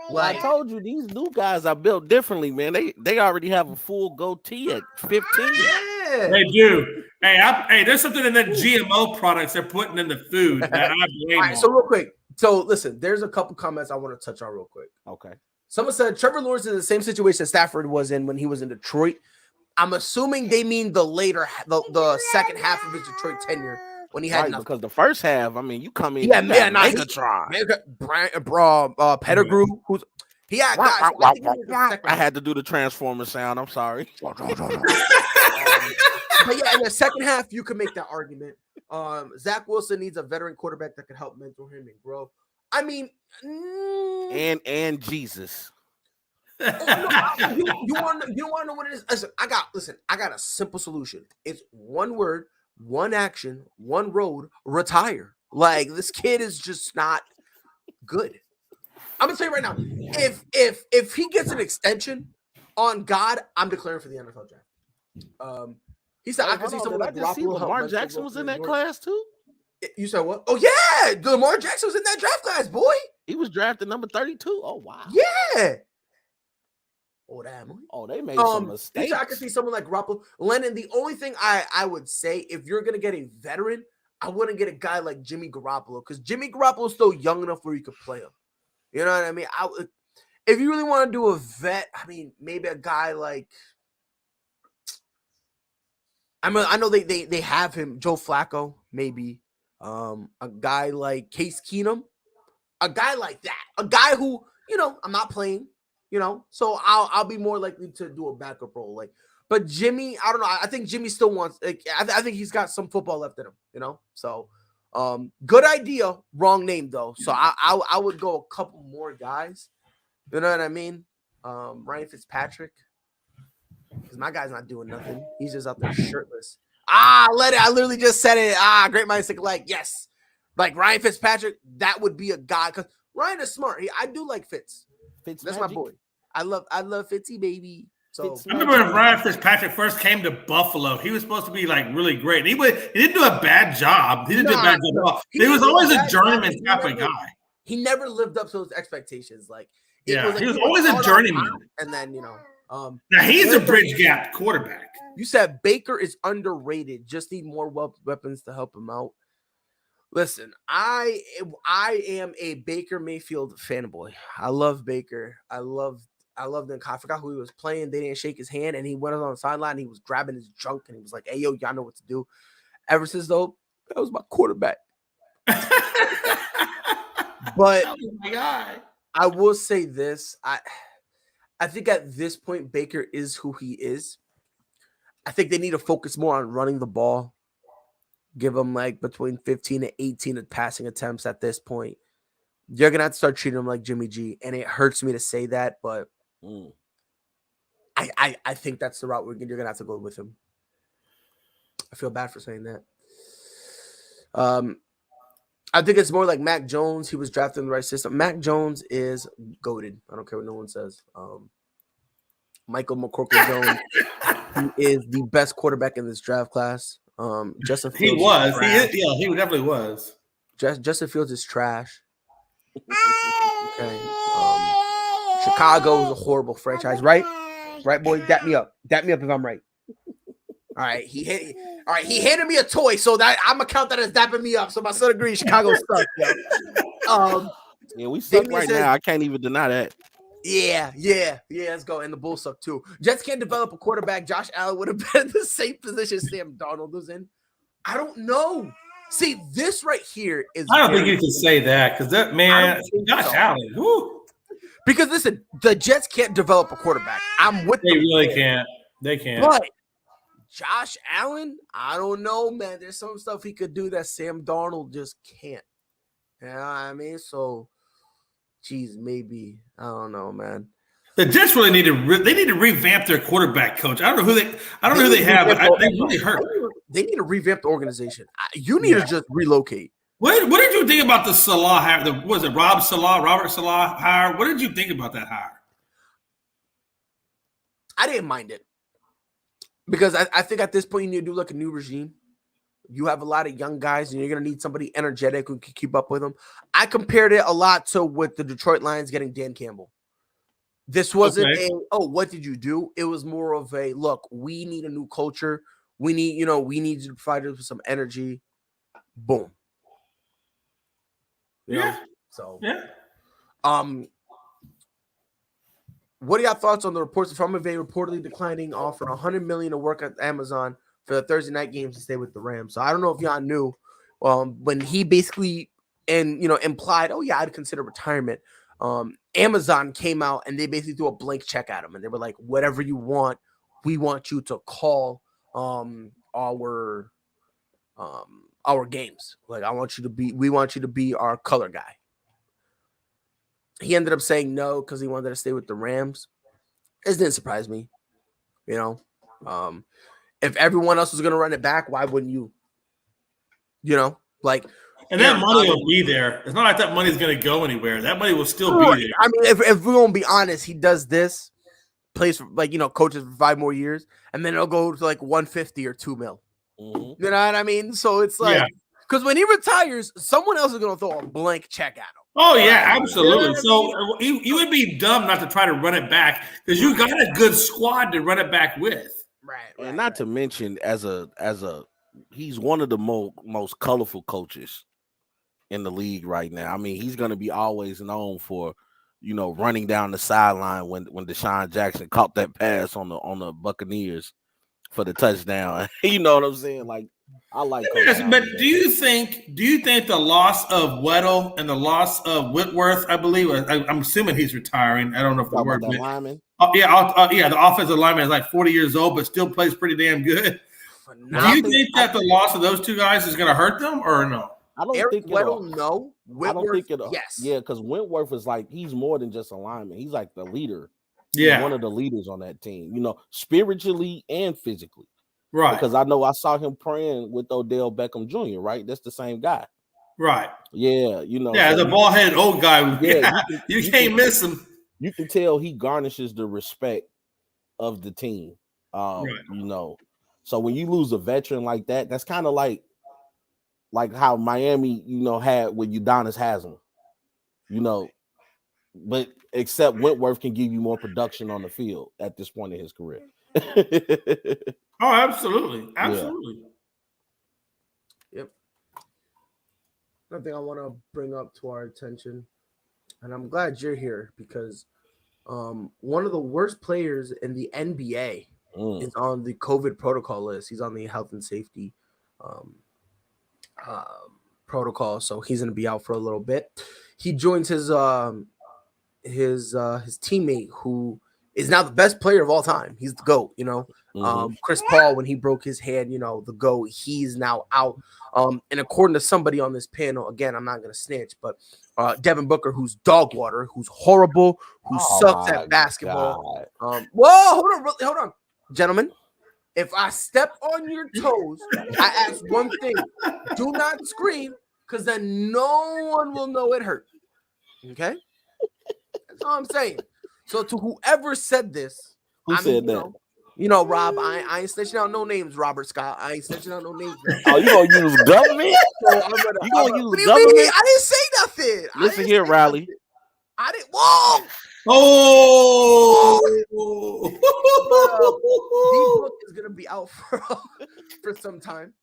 Like I told you, these new guys are built differently, man. They already have a full goatee at 15. Yeah. They do. Hey, there's something in that GMO products they're putting in the food that I blame. All right, so real quick. So listen, there's a couple comments I want to touch on real quick. Okay. Someone said Trevor Lawrence is in the same situation Stafford was in when he was in Detroit. I'm assuming they mean the second half of his Detroit tenure when he had nothing. Because the first half, I mean, you come in, Megatron, Pettigrew, who's he had guys. I had to do the Transformer sound. I'm sorry. But yeah, in the second half, you can make that argument. Zach Wilson needs a veteran quarterback that can help mentor him and grow. I mean, and Jesus. You want to know what it is? Listen, I got a simple solution. It's one word, one action, one road, retire. Like this kid is just not good. I'm gonna tell you right now, if he gets an extension, on God, I'm declaring for the NFL draft. He said I can see someone like Lamar Jackson was in that class too. You said what? Oh yeah, Lamar Jackson was in that draft class, boy. He was drafted number 32. Oh wow. Yeah. Oh, they made some mistakes. I can see someone like Garoppolo. Lennon, the only thing I would say, if you're going to get a veteran, I wouldn't get a guy like Jimmy Garoppolo because Jimmy Garoppolo is still young enough where you could play him. You know what I mean? If you really want to do a vet, I mean, maybe a guy like I know they have him, Joe Flacco, maybe. A guy like Case Keenum. A guy like that. A guy who, I'm not playing. So I'll be more likely to do a backup role. But Jimmy, I don't know. I think Jimmy still wants. I think he's got some football left in him. So, good idea. Wrong name though. So I would go a couple more guys. You know what I mean? Ryan Fitzpatrick, because my guy's not doing nothing. He's just out there shirtless. I literally just said it. Great minds think alike. Yes, like Ryan Fitzpatrick. That would be a guy because Ryan is smart. I do like Fitz. That's my boy. I love Fitzy, baby. So I remember when Ryan Fitzpatrick first came to Buffalo. He was supposed to be like really great. He didn't do a bad job. He didn't do a bad job at all. He was always a journeyman type of guy. He never lived up to those expectations. He was always a journeyman. And then now he's a bridge gap quarterback. You said Baker is underrated. Just need more weapons to help him out. Listen, I am a Baker Mayfield fanboy. I love Baker. I loved him. I forgot who he was playing. They didn't shake his hand, and he went on the sideline. And he was grabbing his junk, and he was like, "Hey, yo, y'all know what to do." Ever since though, that was my quarterback. But oh my God, I will say this: I think at this point, Baker is who he is. I think they need to focus more on running the ball. Give him between 15 and 18 passing attempts at this point. You're going to have to start treating him like Jimmy G. And it hurts me to say that, but I think that's the route you're going to have to go with him. I feel bad for saying that. I think it's more like Mac Jones. He was drafted in the right system. Mac Jones is goated. I don't care what no one says. Michael McCorkle Jones. He is the best quarterback in this draft class. Justin He Fields was. is He trash. is. Yeah, he definitely was. Justin Fields is trash. Okay. Chicago is a horrible franchise, right? Right, boy. Dap me up. Dap me up if I'm right. All right. He handed me a toy, so that I'm gonna count that as dapping me up. So my son agrees. Chicago sucks. Yo. Yeah, we suck Damien right says, now. I can't even deny that. Yeah. Let's go. And the Bulls suck too. Jets can't develop a quarterback. Josh Allen would have been in the same position Sam Darnold was in. I don't know. See, this right here is. I don't think you can say that because that man, Josh Allen. Woo. Because listen, the Jets can't develop a quarterback. I'm with They them. really can't. They can't. But Josh Allen, I don't know, man. There's some stuff he could do that Sam Darnold just can't. You know what I mean? So, geez, maybe. I don't know, man. The Jets really need to. They need to revamp their quarterback coach. I don't know who they have, but they really hurt. They need to revamp the organization. You need to just relocate. What did you think about the Salah hire? Was it Robert Salah hire? What did you think about that hire? I didn't mind it because I think at this point you need to do like a new regime. You have a lot of young guys, and you're going to need somebody energetic who can keep up with them. I compared it a lot to with the Detroit Lions getting Dan Campbell. This wasn't what did you do? It was more of a look. We need a new culture. We need you to provide us with some energy. Boom. You know? So, what are your thoughts on the reports from McVay reportedly declining offer $100 million to work at Amazon for the Thursday night games to stay with the Rams? So I don't know if y'all knew when he basically implied, oh yeah, I'd consider retirement. Amazon came out and they basically threw a blank check at him, and they were like, whatever you want, we want you to call our games. Like, we want you to be our color guy. He ended up saying no because he wanted to stay with the Rams. It didn't surprise me. If everyone else was going to run it back, why wouldn't you? And that money will be there. It's not like that money's going to go anywhere. That money will still be there. I mean, if we're going to be honest, he does this, plays for coaches for 5 more years, and then it'll go to like 150 or 2 mil. Mm-hmm. You know what I mean? So it's like, because when he retires, someone else is going to throw a blank check at him. Oh, yeah, absolutely. So you would be dumb not to try to run it back because you got a good squad to run it back with. Right. And not to mention, he's one of the most colorful coaches in the league right now. I mean, he's going to be always known for, running down the sideline when Deshaun Jackson caught that pass on the Buccaneers for the touchdown. You know what I'm saying? Like, I like. Yes, but do you think the loss of Weddle and the loss of Whitworth, I believe, I'm assuming he's retiring. I don't know if the word lineman. The offensive lineman is like 40 years old, but still plays pretty damn good. Do you think that the loss of those two guys is going to hurt them or no? I don't think Weddle, no. Whitworth, I don't think it'll. Yes. Yeah, because Whitworth is like, he's more than just a lineman. He's like the leader. Yeah. He's one of the leaders on that team, spiritually and physically. Right. Because I know I saw him praying with Odell Beckham Jr., right? That's the same guy. Right. Yeah, Yeah, the ball-headed old guy. Yeah, you can't miss him. You can tell he garnishes the respect of the team. Right. So when you lose a veteran like that, that's kind of like how Miami, had with Udonis Haslam, but except Whitworth can give you more production on the field at this point in his career. Oh, absolutely. Absolutely. Yeah. Yep. Another thing I want to bring up to our attention, and I'm glad you're here because one of the worst players in the NBA is on the COVID protocol list. He's on the health and safety protocol, so he's going to be out for a little bit. He joins his teammate who is now the best player of all time. He's the GOAT, Chris Paul, when he broke his hand, the GOAT, he's now out. And according to somebody on this panel, again, I'm not going to snitch, but Devin Booker, who's dog water, who's horrible, who sucks at basketball. Hold on, gentlemen. If I step on your toes, I ask one thing. Do not scream, because then no one will know it hurt. Okay? That's all I'm saying. So to whoever said this, who said that? You know, Rob, I ain't snitching out no names, Robert Scott. I ain't snitching out no names. Oh, you gonna use government? So You gonna use what do you government? mean? I didn't say nothing. Listen here, Riley. I didn't. Whoa. Oh, D-Book is gonna be out for some time.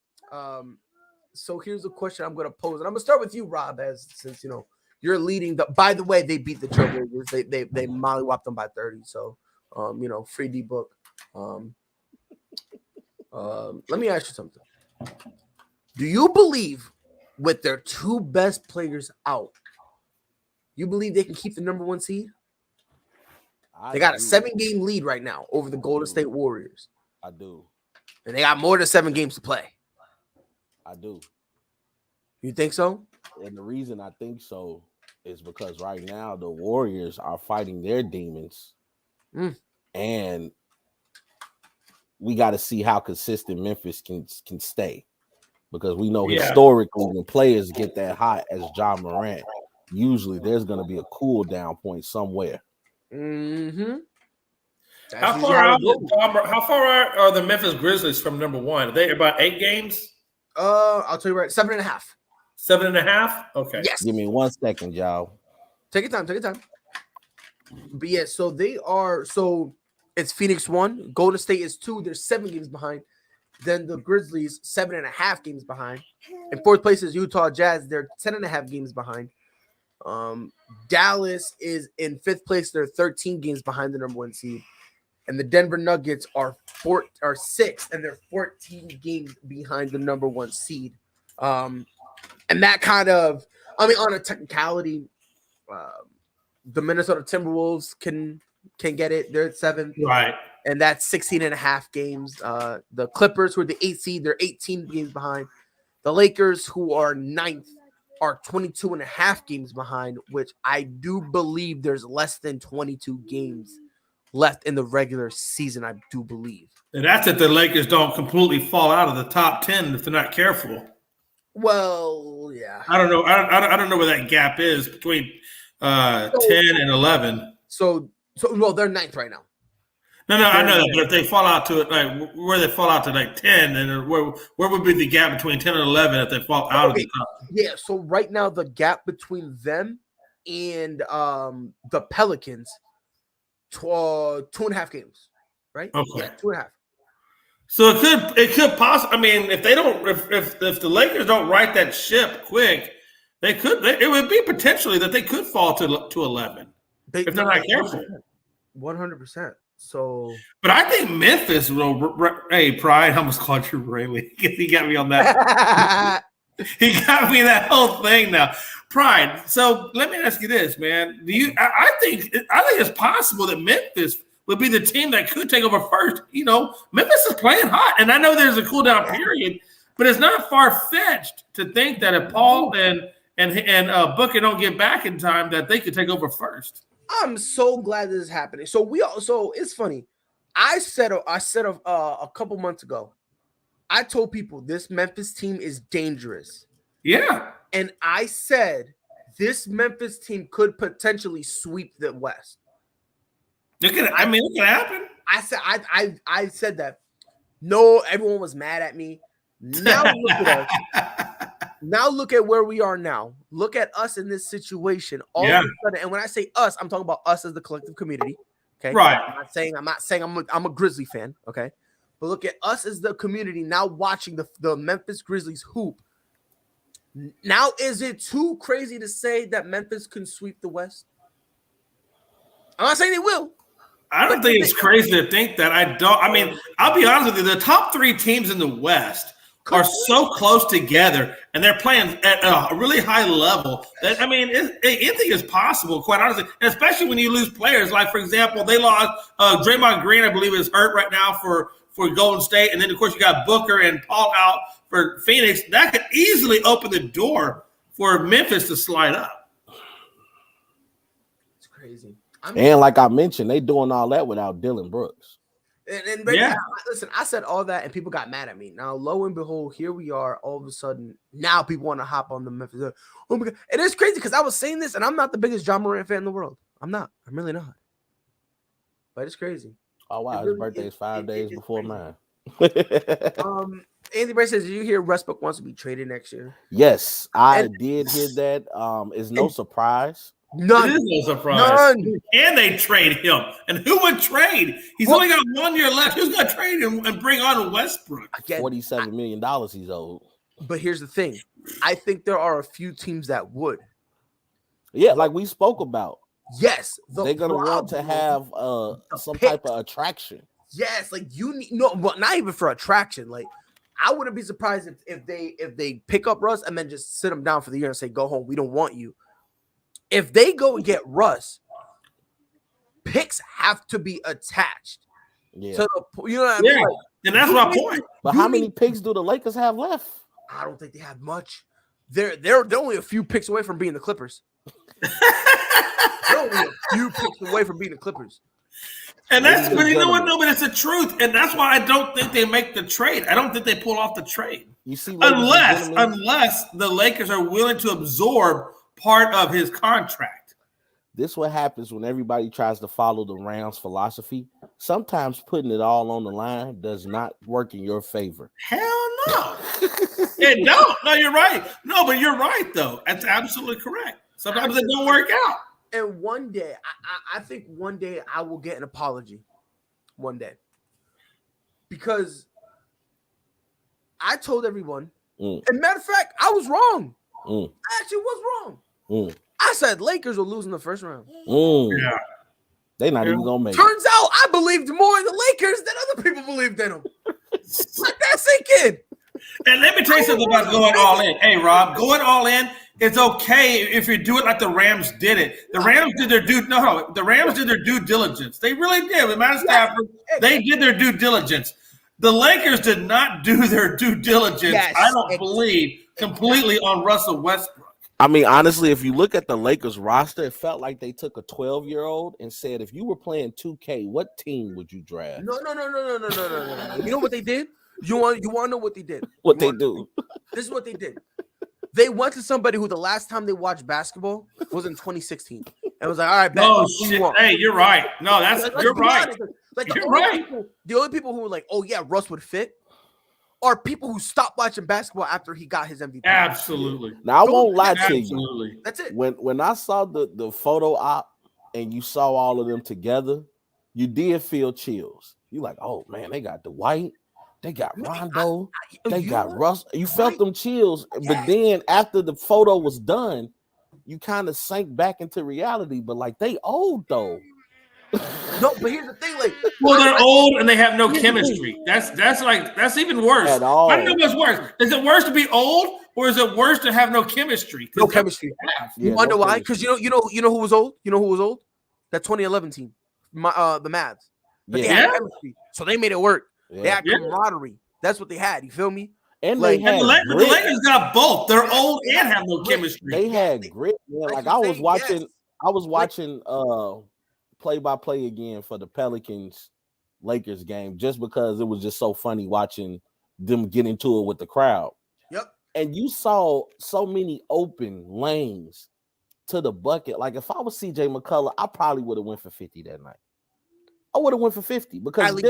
So here's a question I'm gonna pose, and I'm gonna start with you, Rob, since you know you're leading the. By the way, they beat the Trailblazers. They mollywopped them by 30. So you know, free D-Book. Let me ask you something. Do you believe with their two best players out, you believe they can keep the number 1 seed? They got a 7-game lead right now over the Golden State Warriors. I do. And they got more than 7 games to play. I do. You think so? And the reason I think so is because right now the Warriors are fighting their demons. And we got to see how consistent Memphis can stay, because we know historically when players get that hot as John Morant, usually there's going to be a cool down point somewhere. How far are the Memphis Grizzlies from number 1? Are they about 8 games? I'll tell you right, 7.5. 7.5? Okay. Yes. Give me 1 second, y'all. Take your time. But yeah, so they are. So it's Phoenix 1, Golden State is 2. They're 7 games behind. Then the Grizzlies 7.5 games behind. In 4th place is Utah Jazz. They're 10.5 games behind. Dallas is in 5th place. They're 13 games behind the number 1 seed. And the Denver Nuggets are 6th, and they're 14 games behind the number 1 seed. And that kind of, I mean, on a technicality, the Minnesota Timberwolves can get it. They're at 7th. Right. And that's 16.5 games. The Clippers, who are the 8th seed, they're 18 games behind. The Lakers, who are 9th, are 22.5 games behind, which I do believe there's less than 22 games left in the regular season, I do believe. And that's if the Lakers don't completely fall out of the top 10 if they're not careful. Well, yeah. I don't know. I don't know where that gap is between 10 and 11. So well, they're 9th right now. No, I know that. But if they fall out to it, like where they fall out to like 10, then where would be the gap between 10 and 11 if they fall out of the top? Yeah. So right now the gap between them and the Pelicans, 2.5 games, right? Okay. Yeah, 2.5. So it could possibly. I mean, if they don't, if the Lakers don't right that ship quick, it would be potentially that they could fall to 11 if they're not careful. 100%. So, but I think Memphis will. Hey, Pride, I almost called you Rayleigh. He got me on that. He got me that whole thing now. Pride. So let me ask you this, man. I think it's possible that Memphis would be the team that could take over first. You know, Memphis is playing hot, and I know there's a cool down period, but it's not far fetched to think that if Paul and Booker don't get back in time, that they could take over first. I'm so glad this is happening. So it's funny. I said a couple months ago, I told people this Memphis team is dangerous. Yeah. And I said this Memphis team could potentially sweep the West. It can happen. I said that. No, everyone was mad at me. Now look at us. Now look at where we are now. Look at us in this situation. All of a sudden, and when I say us, I'm talking about us as the collective community. Okay. Right. I'm not saying I'm a Grizzly fan. Okay. But look at us as the community now watching the Memphis Grizzlies hoop. Now, is it too crazy to say that Memphis can sweep the West? I'm not saying they will. I don't think it's crazy to think that. I mean, I'll be honest with you. The top 3 teams in the West are so close together, and they're playing at a really high level that, I mean, anything is possible, quite honestly, and especially when you lose players. Like, for example, they lost Draymond Green, I believe, is hurt right now for Golden State. And then, of course, you got Booker and Paul out for Phoenix. That could easily open the door for Memphis to slide up. It's crazy. And like I mentioned, they doing all that without Dillon Brooks. And listen, I said all that, and people got mad at me. Now, lo and behold, here we are. All of a sudden, now people want to hop on the Memphis. Oh my God. It is crazy because I was saying this, and I'm not the biggest John Morant fan in the world. I'm not. I'm really not. But it's crazy. Oh wow, It his really birthday is 5 days it's before crazy. mine. Anthony Bray says, "Did you hear Westbrook wants to be traded next year?" Yes, I And- did hear that. It's no surprise. It None. is no surprise. None. And they trade him. And who would trade? He's Well- only got 1 year left. Who's going to trade him and bring on Westbrook? Again, $47 million he's owed. but here's the thing: I think there are a few teams that would. Yeah, like we spoke about. Yes, They're gonna want to have some pick. type of attraction. Yes, like you need no, but not even for attraction. Like I wouldn't be surprised if they pick up Russ and then just sit him down for the year and say, "Go home. We don't want you." If they go and get Russ, picks have to be attached. Yeah. To the, you know what I mean? Yeah. Like, And that's my point. But how many picks do the Lakers have left? I don't think they have much. They're only a few picks away from being the Clippers. They're only a few picks away from being the Clippers. And that's, Ladies but and you know what? gentlemen. No, but it's the truth. And that's why I don't think they make the trade. I don't think they pull off the trade. You see, ladies and gentlemen, Unless the Lakers are willing to absorb part of his contract. this what happens when everybody tries to follow the Rams philosophy. Sometimes putting it all on the line does not work in your favor. Hell no. It don't. No, you're right. No, but you're right, though. That's absolutely correct. Sometimes it don't work out. And one day, I think one day I will get an apology. One day. Because I told everyone, and matter of fact, I was wrong. I actually was wrong. I said Lakers will lose in the first round. Yeah. They're not even gonna make it. Turns out I believed more in the Lakers than other people believed in them. Let that sink in. And let me tell you something about going all in. Hey, Rob, going all in, it's okay if you do it like the Rams did it. The Rams did their the Rams did their due diligence. They really did. With Matt Stafford, they did their due diligence. The Lakers did not do their due diligence, Yes, I don't believe, completely on Russell Westbrook. I mean, honestly, if you look at the Lakers roster, it felt like they took a 12-year-old and said, if you were playing 2K, what team would you draft? No. You know what they did? You want to know what they did? What they do? This is what they did. They went to somebody who the last time they watched basketball was in 2016. And was like, all right, bet. Oh, Who you shit. want? Hey, you're right. No, you're be right. honest. Like the You're only right. the only people who were like, oh yeah, Russ would fit, are people who stopped watching basketball after he got his MVP. Absolutely. Now, I won't lie to you. Absolutely. That's it. When I saw the photo op and you saw all of them together, you did feel chills. You like, oh man, they got Dwight, they got Rondo, they got Russ. You felt them chills, but then after the photo was done, you kind of sank back into reality. But like they old though. No, but here's the thing, like, Well, they're old and they have no chemistry. That's even worse. At all. I don't know what's worse. Is it worse to be old or is it worse to have no chemistry? no chemistry. Yeah, You wonder no why? Because you know who was old? You know who was old? That 2011 team, the Mavs. But they Yeah. had chemistry, so they made it work. Yeah. They had Yeah. camaraderie. That's what they had. You feel me? And Like, they had The grit. Lakers got both. They're old and have no chemistry. They had grit. Man. Like you I was say, watching, yes. I was watching play-by-play again for the Pelicans Lakers game just because it was just so funny watching them get into it with the crowd. Yep. And you saw so many open lanes to the bucket. Like if I was CJ McCullough, I probably would have went for 50 that night. I would have went for 50 because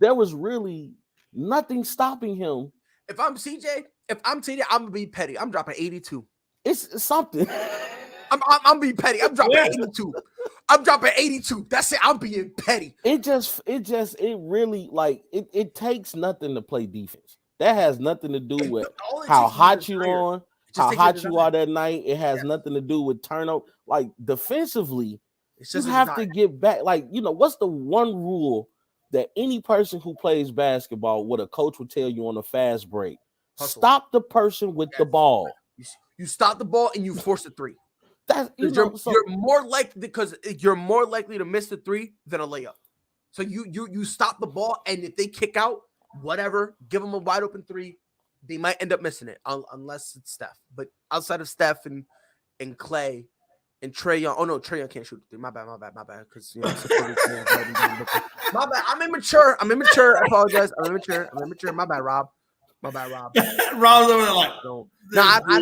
there was really nothing stopping him. If I'm CJ, I'm gonna be petty. I'm dropping 82. It's something. I'm being petty. I'm dropping 82. I'm dropping 82. That's it. I'm being petty. It really like it takes nothing to play defense. That has nothing to do with how hot you on, how hot you are that night. It has nothing to do with turnover. Like defensively, you have to get back. Like, you know, what's the one rule that any person who plays basketball, what a coach would tell you on a fast break? Hustle. Stop the person with the ball. You stop the ball and you force a three. That's You're more likely because you're more likely to miss the three than a layup. So you stop the ball, and if they kick out, whatever, give them a wide open three. They might end up missing it unless it's Steph. But outside of Steph and Clay and Trae Young, oh no, Trae Young can't shoot the three. My bad. Because you know, my bad. I'm immature. I apologize. I'm immature. My bad, Rob. Rob's over there like, No, I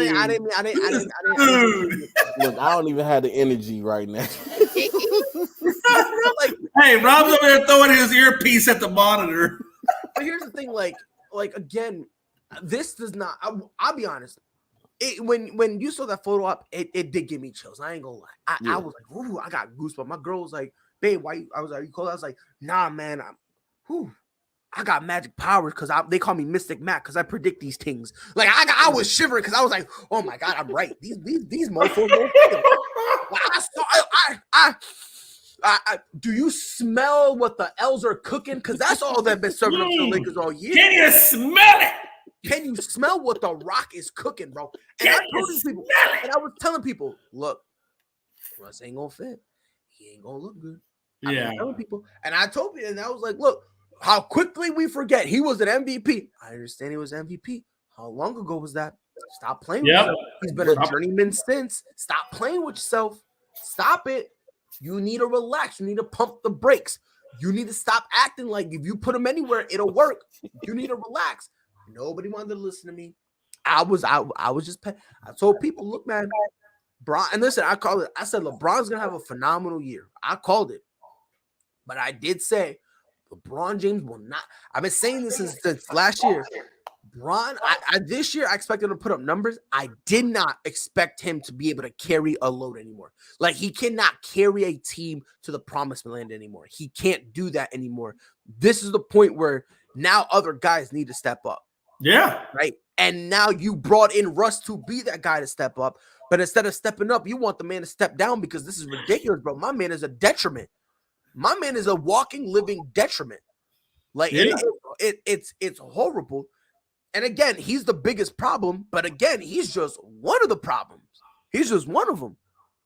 didn't. dude. Look, I don't even have the energy right now. Hey, Rob's over there throwing his earpiece at the monitor. But here's the thing, like again, this does not. I'll be honest. When you saw that photo up, it did give me chills. I ain't gonna lie. I was like, ooh, I got goosebumps. My girl was like, babe, why? I was like, you cold? I was like, nah, man. I got magic powers because they call me Mystic Mac because I predict these things. Like I was shivering because I was like, oh my god, I'm right. These mofos. Do you smell what the L's are cooking? Because that's all they've been serving up to the Lakers all year. Can you smell it? Can you smell what the Rock is cooking, bro? And I told these people, and I was telling people, look, Russ ain't gonna fit. He ain't gonna look good. Yeah. I'm telling people, and I told you, and I was like, look, how quickly we forget he was an MVP. I understand he was MVP. How long ago was that? Stop playing with yourself. He's been a journeyman since. Stop playing with yourself. Stop it. You need to relax. You need to pump the brakes. You need to stop acting like if you put him anywhere, it'll work. You need to relax. Nobody wanted to listen to me. I was just. I told people, look, man, Bron. And listen, I called it. I said LeBron's gonna have a phenomenal year. I called it, but I did say LeBron James will not. I've been saying this since last year. Bron, this year I expected him to put up numbers. I did not expect him to be able to carry a load anymore. Like he cannot carry a team to the promised land anymore. He can't do that anymore. This is the point where now other guys need to step up. Yeah. Right. And now you brought in Russ to be that guy to step up. But instead of stepping up, you want the man to step down because this is ridiculous, bro. My man is a detriment. My man is a walking, living detriment. Like it's horrible. And again, he's the biggest problem. But again, he's just one of the problems. He's just one of them.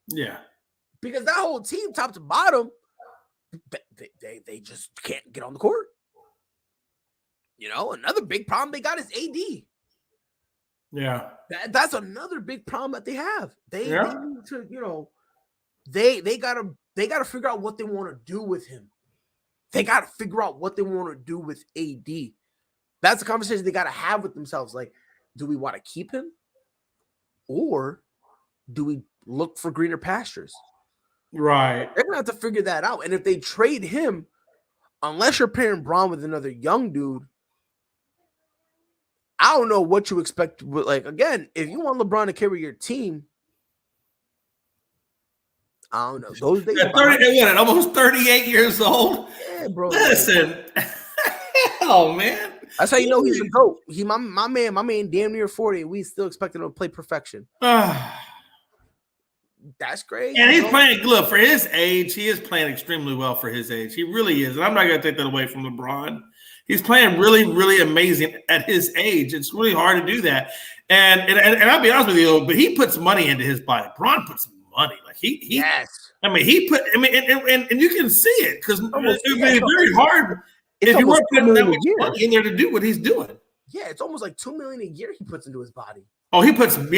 Yeah. Because that whole team, top to bottom, they just can't get on the court. You know, another big problem they got is AD. Yeah. That's another big problem that they have. They need to, you know, they gotta figure out what they want to do with him. They gotta figure out what they want to do with AD. That's a conversation they gotta have with themselves. Like, do we want to keep him, or do we look for greener pastures? Right. They're gonna have to figure that out. And if they trade him, unless you're pairing Braun with another young dude, I don't know what you expect. Like, again, if you want LeBron to carry your team, I don't know. Those days, almost 38 years old. Yeah, bro. Listen, oh man, that's how you know he's a GOAT. He, my man, damn near 40. We still expecting him to play perfection. That's great. And he's playing good for his age. He is playing extremely well for his age. He really is, and I'm not going to take that away from LeBron. He's playing really, really amazing at his age. It's really hard to do that. And I'll be honest with you, but he puts money into his body. Braun puts money. Like he yes. I mean, and you can see it because it would be very hard if you weren't putting that much money in there to do what he's doing. Yeah, it's almost like $2 million a year he puts into his body. Oh, he puts and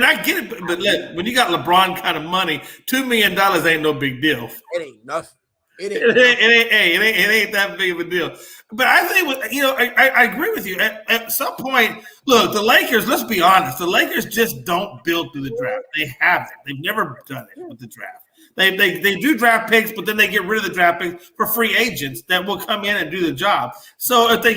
I get it, but when you got LeBron kind of money, $2 million ain't no big deal. It ain't nothing. It ain't that big of a deal. But I think, I agree with you. At some point, look, the Lakers, let's be honest, the Lakers just don't build through the draft. They haven't. They've never done it with the draft. They do draft picks, but then they get rid of the draft picks for free agents that will come in and do the job. So if they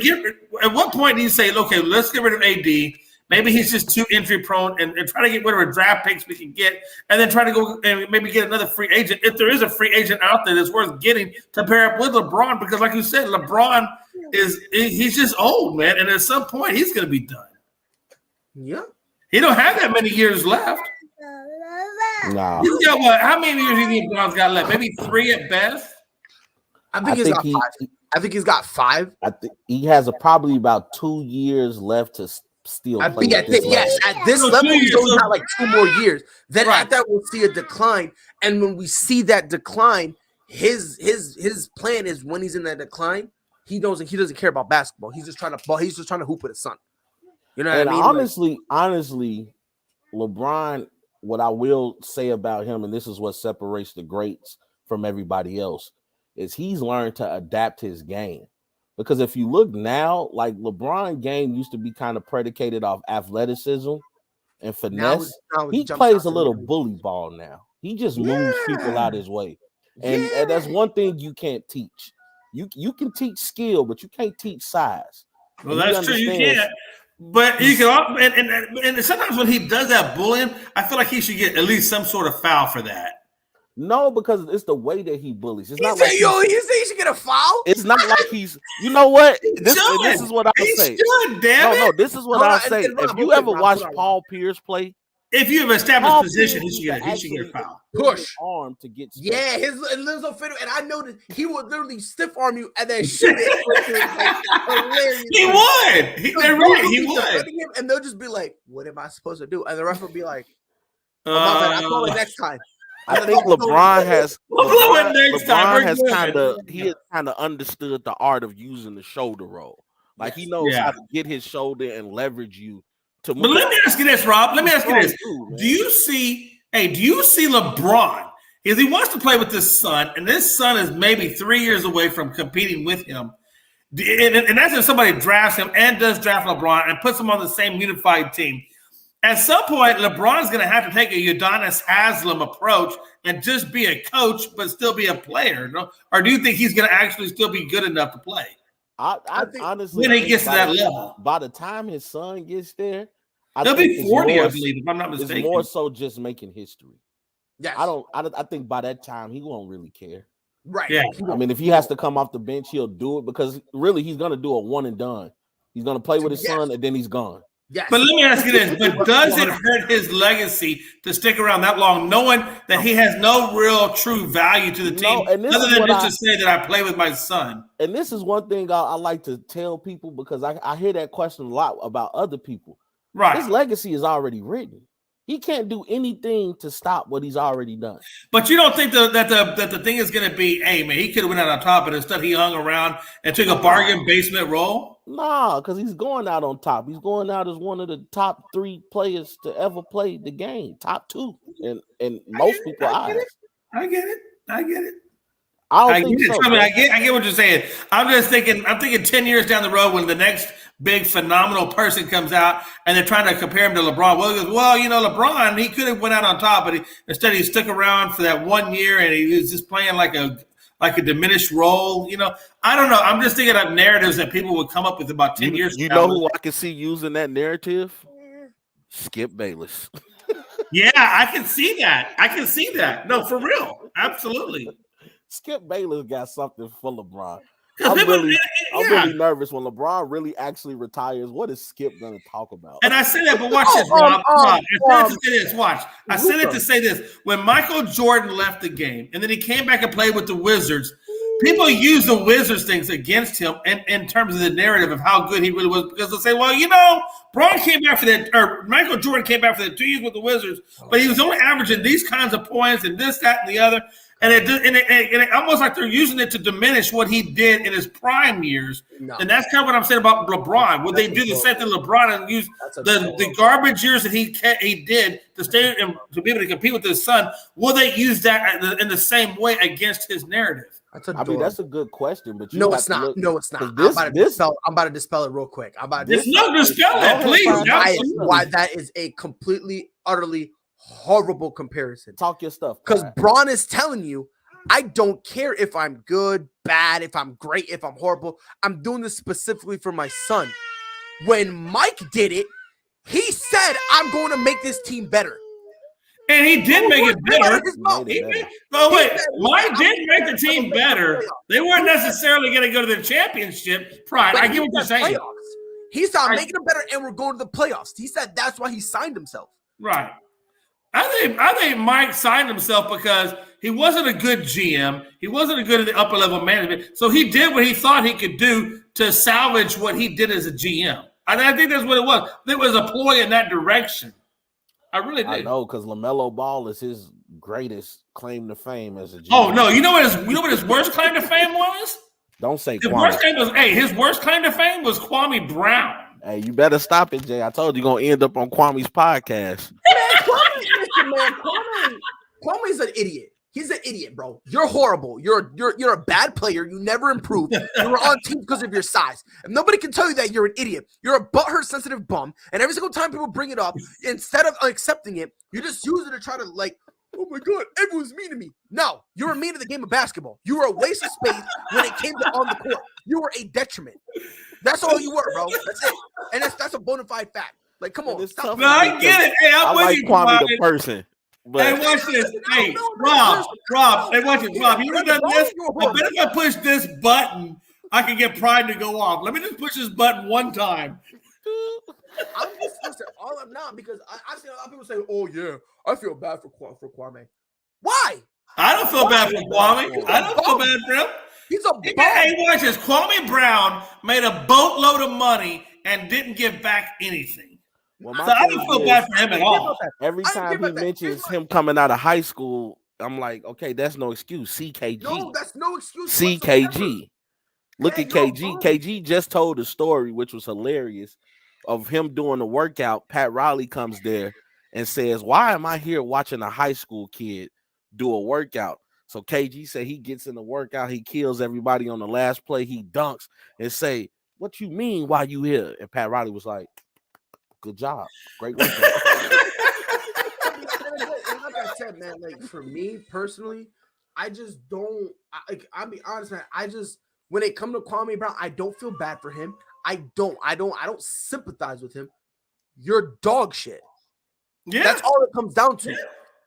at what point do you say, okay, let's get rid of AD? Maybe he's just too injury prone and try to get whatever draft picks we can get and then try to go and maybe get another free agent. If there is a free agent out there that's worth getting to pair up with LeBron, because like you said, LeBron he's just old, man. And at some point he's going to be done. Yeah. He don't have that many years left. Nah. He's got what? How many years do you think LeBron's got left? Maybe 3 at best? I think he's got 5. I think he's got 5. I think he has probably about 2 years left to still play. At this level, he's only got like 2 more years. Then at that, we'll see a decline. And when we see that decline, his plan is when he's in that decline, he doesn't care about basketball. He's just trying to ball. He's just trying to hoop with his son. You know what I mean? Honestly, LeBron, what I will say about him, and this is what separates the greats from everybody else, is he's learned to adapt his game. Because if you look now, like LeBron game used to be kind of predicated off athleticism and finesse. Now he plays a little bully ball now. He just moves people out his way. And that's one thing you can't teach. You can teach skill, but you can't teach size. Well, that's true. You can't. But you can, and sometimes when he does that bullying, I feel like he should get at least some sort of foul for that. No, because it's the way that he bullies. It's not like he should get a foul. It's not like he's. You know what? This is what I'll say. No, this is what I'll say. If you ever watch Paul Pierce play, if you have established position, he should get a foul. Push arm to get. Stuff. Yeah, his little fit, and I know that he would literally stiff arm you and then shoot it. He would. They're right. He would. Him, and they'll just be like, "What am I supposed to do?" And the ref will be like, "I'll call it next time." I think LeBron has kind of understood the art of using the shoulder roll. Like he knows how to get his shoulder and leverage you to move. But let me ask you this, Rob. Let me ask you this. Do you see LeBron? Because he wants to play with his son, and this son is maybe 3 years away from competing with him. And that's if somebody drafts him and does draft LeBron and puts him on the same unified team. At some point, LeBron's going to have to take a Udonis Haslem approach and just be a coach, but still be a player. No? Or do you think he's going to actually still be good enough to play? I think honestly, when he gets to that level, by the time his son gets there, he'll be 40, I believe, if I'm not mistaken. It's more so just making history. Yes. I think by that time he won't really care. Right. Yeah. I mean, if he has to come off the bench, he'll do it because really he's going to do a one and done. He's going to play with his son and then he's gone. Yes. But let me ask you this, but does it hurt his legacy to stick around that long, knowing that he has no real true value to the team, other than just to say that I play with my son? And this is one thing I like to tell people because I hear that question a lot about other people. Right. His legacy is already written. He can't do anything to stop what he's already done. But you don't think that the thing is going to be, hey, man, he could have went out on top, but instead he hung around and took a bargain basement role? Nah, because he's going out on top. He's going out as one of the top 3 players to ever play the game, top 2, and most people eyes. I get it. I don't think so. I get what you're saying. I'm thinking 10 years down the road when the next big phenomenal person comes out and they're trying to compare him to LeBron. Well, he goes, LeBron, he could have went out on top, but instead he stuck around for that 1 year and he was just playing like a diminished role. I don't know. I'm just thinking of narratives that people would come up with about 10 years. You know who I can see using that narrative? Skip Bayless. Yeah, I can see that. No, for real. Absolutely. Skip Bayless got something for LeBron. I'm really nervous when LeBron really actually retires. What is Skip going to talk about? And I say that, but watch this, Rob. I said it to say this. Watch. I said it to say this. When Michael Jordan left the game and then he came back and played with the Wizards, people use the Wizards things against him in terms of the narrative of how good he really was, because they'll say, well, Bron came back for that, or Michael Jordan came back for that 2 years with the Wizards, but he was only averaging these kinds of points and this, that, and the other. And it almost like they're using it to diminish what he did in his prime years. No. And that's kind of what I'm saying about LeBron. Would they do the same thing to LeBron and use the garbage years that he did to stay and to be able to compete with his son? Will they use that in the same way against his narrative? That's a good question, but no, it's not. I'm about to dispel it real quick. Dispel it, please. Why that is a completely, utterly horrible comparison. Talk your stuff. Because Bron is telling you, I don't care if I'm good, bad, if I'm great, if I'm horrible. I'm doing this specifically for my son. When Mike did it, he said, I'm going to make this team better. And he did make it better. Mike did make the team better. They weren't necessarily going to go to the championship. Pride. I get what you're saying. He started making it better, and we're going to the playoffs. He said that's why he signed himself. Right. I think Mike signed himself because he wasn't a good GM. He wasn't a good at the upper level management. So he did what he thought he could do to salvage what he did as a GM. I think that's what it was. There was a ploy in that direction. I really did. I know, because LaMelo Ball is his greatest claim to fame as a GM. Oh no, you know what his worst claim to fame was? Don't say Kwame. His worst claim to fame was Kwame Brown. Hey, you better stop it, Jay. I told you you're gonna end up on Kwame's podcast. Kwame's an idiot. He's an idiot, bro. You're horrible. You're a bad player. You never improved. You were on team because of your size. And nobody can tell you that you're an idiot. You're a butthurt sensitive bum. And every single time people bring it up, instead of accepting it, you just use it to try to oh my God, everyone's mean to me. No, you were mean to the game of basketball. You were a waste of space when it came to on the court. You were a detriment. That's all you were, bro. That's it. And that's a bona fide fact. Like, come on. Stop. No, I get it. Hey, I'm with like you, Kwame Kwame. the person. But Hey, watch this. Hey, No, Rob. no. Hey, watch it. Rob, you ever done this? You're I horrible. bet if I push this button, I can get Pride to go off. Let me just push this button one time. I'm just listen, all I'm not because I see a lot of people say, "Oh yeah, I feel bad for Kwame." Why? I don't feel bad for Kwame. I don't feel bad for him. He's a bum. Hey, watch this. Kwame Brown made a boatload of money and didn't give back anything. well, So I don't feel bad for him at all. every time he mentions him coming out of high school, I'm like, okay, that's no excuse. CKG. No, that's no excuse. CKG. Look at you're KG. wrong. KG just told a story, which was hilarious, of him doing the workout. Pat Riley comes there and says, why am I here watching a high school kid do a workout? So KG said he gets in the workout, he kills everybody on the last play, he dunks and say, what you mean why you here? And Pat Riley was like, good job. Great workout. Like I said, man, like for me personally, I just don't I'll be honest, man. I just when it comes to Kwame Brown, I don't feel bad for him. I don't sympathize with him. You're dog shit. Yeah. That's all it comes down to.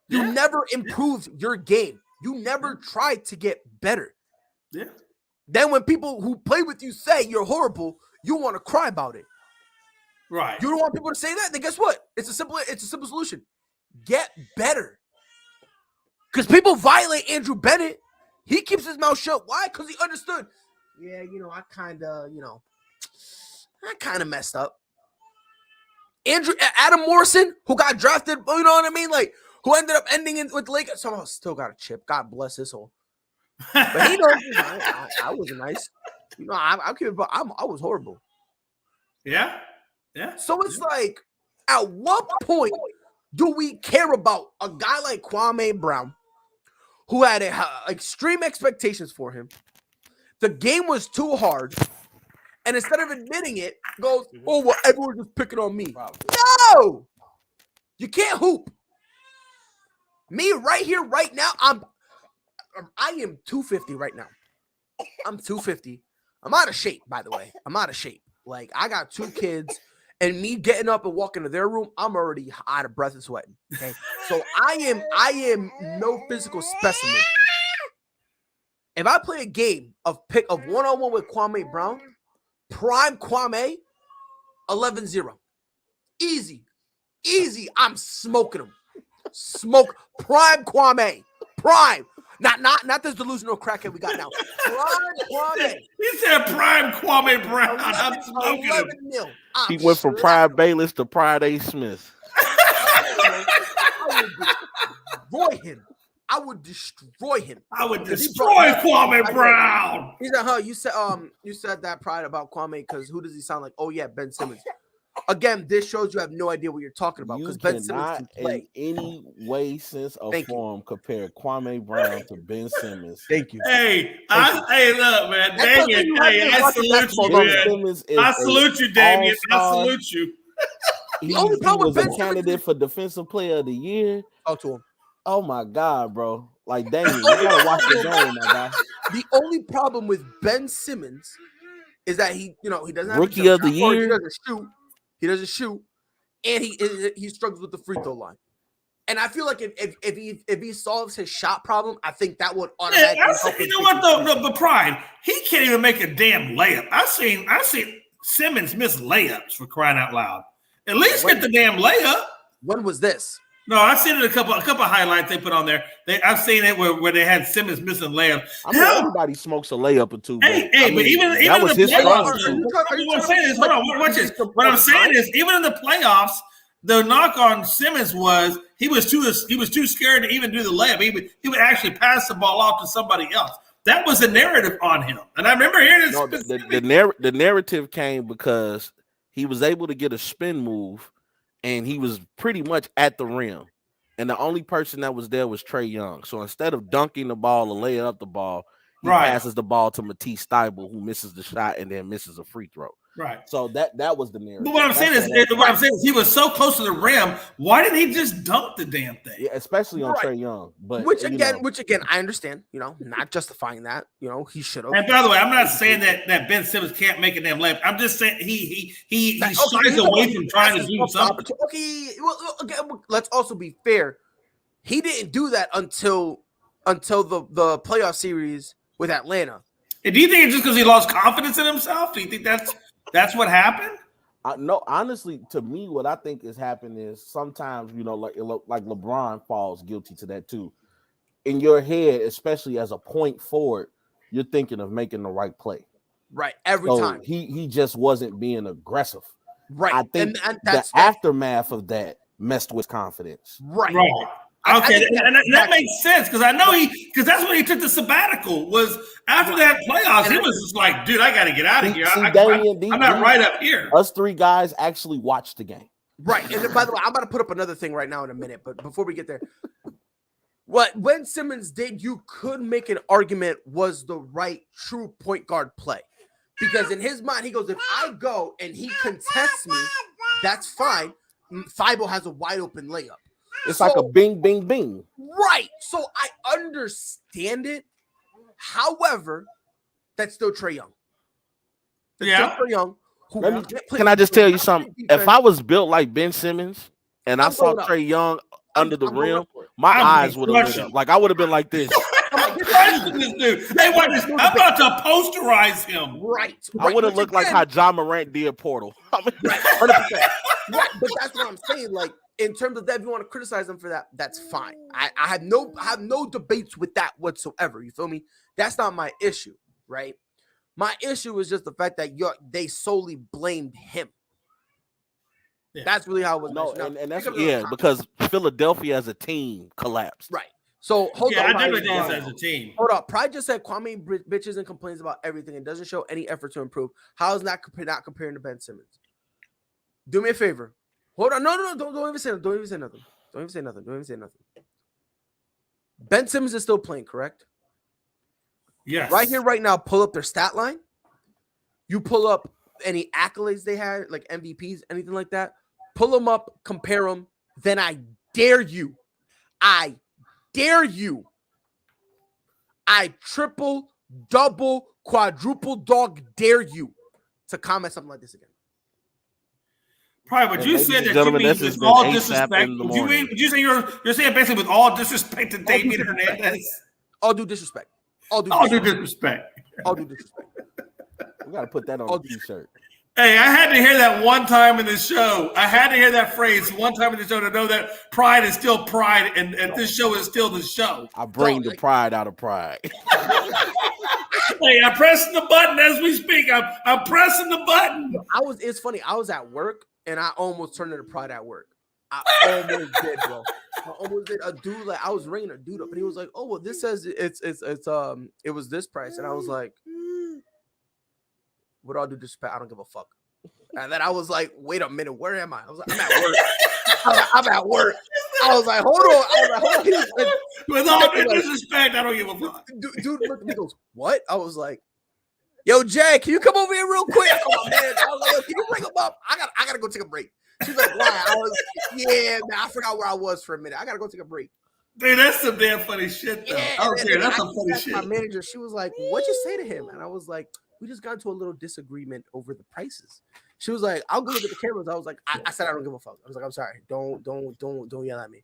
You never improved your game. You never tried to get better. Yeah. Then when people who play with you say you're horrible, you want to cry about it. Right. You don't want people to say that, then guess what? It's a simple solution. Get better. Because people violate Andrew Bennett. He keeps his mouth shut. Why? Because he understood. Yeah, I kind of messed up. Adam Morrison, who got drafted, you know what I mean? Like, who ended up ending in with the Lakers. Somehow still got a chip. God bless his soul. But he knows I wasn't nice. I was horrible. Yeah. Yeah. So it's like, at what point do we care about a guy like Kwame Brown, who had extreme expectations for him? The game was too hard. And instead of admitting it, goes, oh, well, everyone's just picking on me. No! You can't hoop. Me right here, right now, I am 250 right now. I'm 250. I'm out of shape, by the way. I'm out of shape. Like, I got 2 kids, and me getting up and walking to their room, I'm already out of breath and sweating. Okay, so I am no physical specimen. If I play a game of one-on-one with Kwame Brown, prime Kwame, 11-0. Easy. I'm smoking him. Smoke prime Kwame. Prime. Not this delusional crackhead we got now. Prime Kwame. He said prime Kwame Brown. I'm smoking him. He went from Pride Bayless to Pride A. Smith. I would destroy him. I would destroy Kwame Brown. He said, you said that Pride about Kwame because who does he sound like? Oh yeah, Ben Simmons. Again, this shows you have no idea what you're talking about because Ben Simmons can play. In any way, sense, or form compare Kwame Brown to Ben Simmons. Thank you. Hey, look, man. Damien, I salute you, man. I salute you, Damien. I salute you. He was a candidate for Defensive Player of the Year. Talk to him. Oh my God, bro. Like, Damien, you gotta watch the game, my guy. The only problem with Ben Simmons is that he doesn't have Rookie of the Year. He doesn't shoot, and he struggles with the free throw line. And I feel like if he solves his shot problem, I think that would automatically help. You know what though? But Pride, he can't even make a damn layup. I've seen Simmons miss layups, for crying out loud. At least get the damn layup. When was this? No, I've seen it a couple highlights they put on there. I've seen it where they had Simmons missing layups. I mean, everybody smokes a layup or two. But even that was his playoffs. What I'm saying is, even in the playoffs, the knock on Simmons was he was too scared to even do the layup. He would actually pass the ball off to somebody else. That was the narrative on him, and I remember hearing this. The narrative came because he was able to get a spin move. And he was pretty much at the rim. And the only person that was there was Trae Young. So instead of dunking the ball or laying up the ball, he Right. passes the ball to Matisse Thybulle, who misses the shot and then misses a free throw. Right. So that was the narrative. But what I'm saying is he was so close to the rim. Why didn't he just dunk the damn thing? Yeah, especially on Right. Trae Young. But which again, I understand. Not justifying that. He should have. And by the way, I'm not saying that Ben Simmons can't make a damn layup. I'm just saying he shies away from trying to do something. Okay, well, again, let's also be fair. He didn't do that until the playoff series with Atlanta. And do you think it's just because he lost confidence in himself? Do you think that's what happened? No, honestly, to me, what I think is happening is sometimes, like LeBron falls guilty to that too. In your head, especially as a point forward, you're thinking of making the right play. Right, every time. He just wasn't being aggressive. Right. I think and the aftermath of that messed with confidence. Right. Okay, and that makes sense because I know because that's when he took the sabbatical. Was after that playoffs, he was just like, "Dude, I got to get out of here. I'm not right up here." Us three guys actually watched the game. Right, and then, by the way, I'm about to put up another thing right now in a minute, but before we get there, what Ben Simmons did, you could make an argument was the right true point guard play, because in his mind, he goes, "If I go and he contests me, that's fine. Thibault has a wide open layup." It's like a bing, bing, bing. Right. So I understand it. However, that's still Trae Young. Trae Young. Can I just tell you something? If I was built like Ben Simmons and I saw Trae Young under the rim, my eyes would have lit up. Like I would have been like this. This dude. Hey, what is, I'm about to posterize him. Right. I would have looked like how John Morant did Portal. Right. 100%. Right. But that's what I'm saying. Like, in terms of that, if you want to criticize them for that, that's fine. I have no debates with that whatsoever. You feel me? That's not my issue, right? My issue is just the fact that they solely blamed him. Yeah. That's really how it was. No, and that's because Philadelphia as a team collapsed. Right. So hold on. I definitely think as a team. Hold up. Pride just said Kwame bitches and complains about everything and doesn't show any effort to improve. How is not comparing to Ben Simmons? Do me a favor. Hold on. No. Don't even say nothing. Don't even say nothing. Ben Simmons is still playing, correct? Yes. Right here, right now, pull up their stat line. You pull up any accolades they had, like MVPs, anything like that. Pull them up, compare them. Then I dare you. I triple, double, quadruple dog dare you to comment something like this again. Probably, but you said that you mean with all disrespect. Would you say you're saying basically with all disrespect to David Hernandez? All due disrespect. All due disrespect. We got to put that on a t-shirt. Hey, I had to hear that one time in the show. I had to hear that phrase one time in the show to know that pride is still pride, and this show is still the show. I bring the pride out of pride. Hey, I'm pressing the button as we speak. I'm pressing the button. It's funny. I was at work and I almost turned into pride at work. I almost did, bro. I almost did. A dude, like, I was ringing a dude up, and he was like, "Oh, well, this says it was this price," and I was like, "With all due respect, I don't give a fuck." And then I was like, "Wait a minute, where am I?" I was like, "I'm at work." I'm at work. I was like, "Hold on." He was like, with all due disrespect, I don't give a fuck. Dude looked at me, goes, "What?" I was like, "Yo, Jack, can you come over here real quick?" Oh, man. I was like, "Yo, can you bring him up? I gotta go take a break." She's like, "Why?" I was like, "Yeah, man, I forgot where I was for a minute. I gotta go take a break." Dude, that's some damn funny shit, though. Yeah, I don't care. That's some funny shit. My manager, she was like, "What'd you say to him?" And I was like, "We just got into a little disagreement over the prices." She was like, "I'll go look at the cameras." I was like, I said, "I don't give a fuck." I was like, "I'm sorry. Don't yell at me."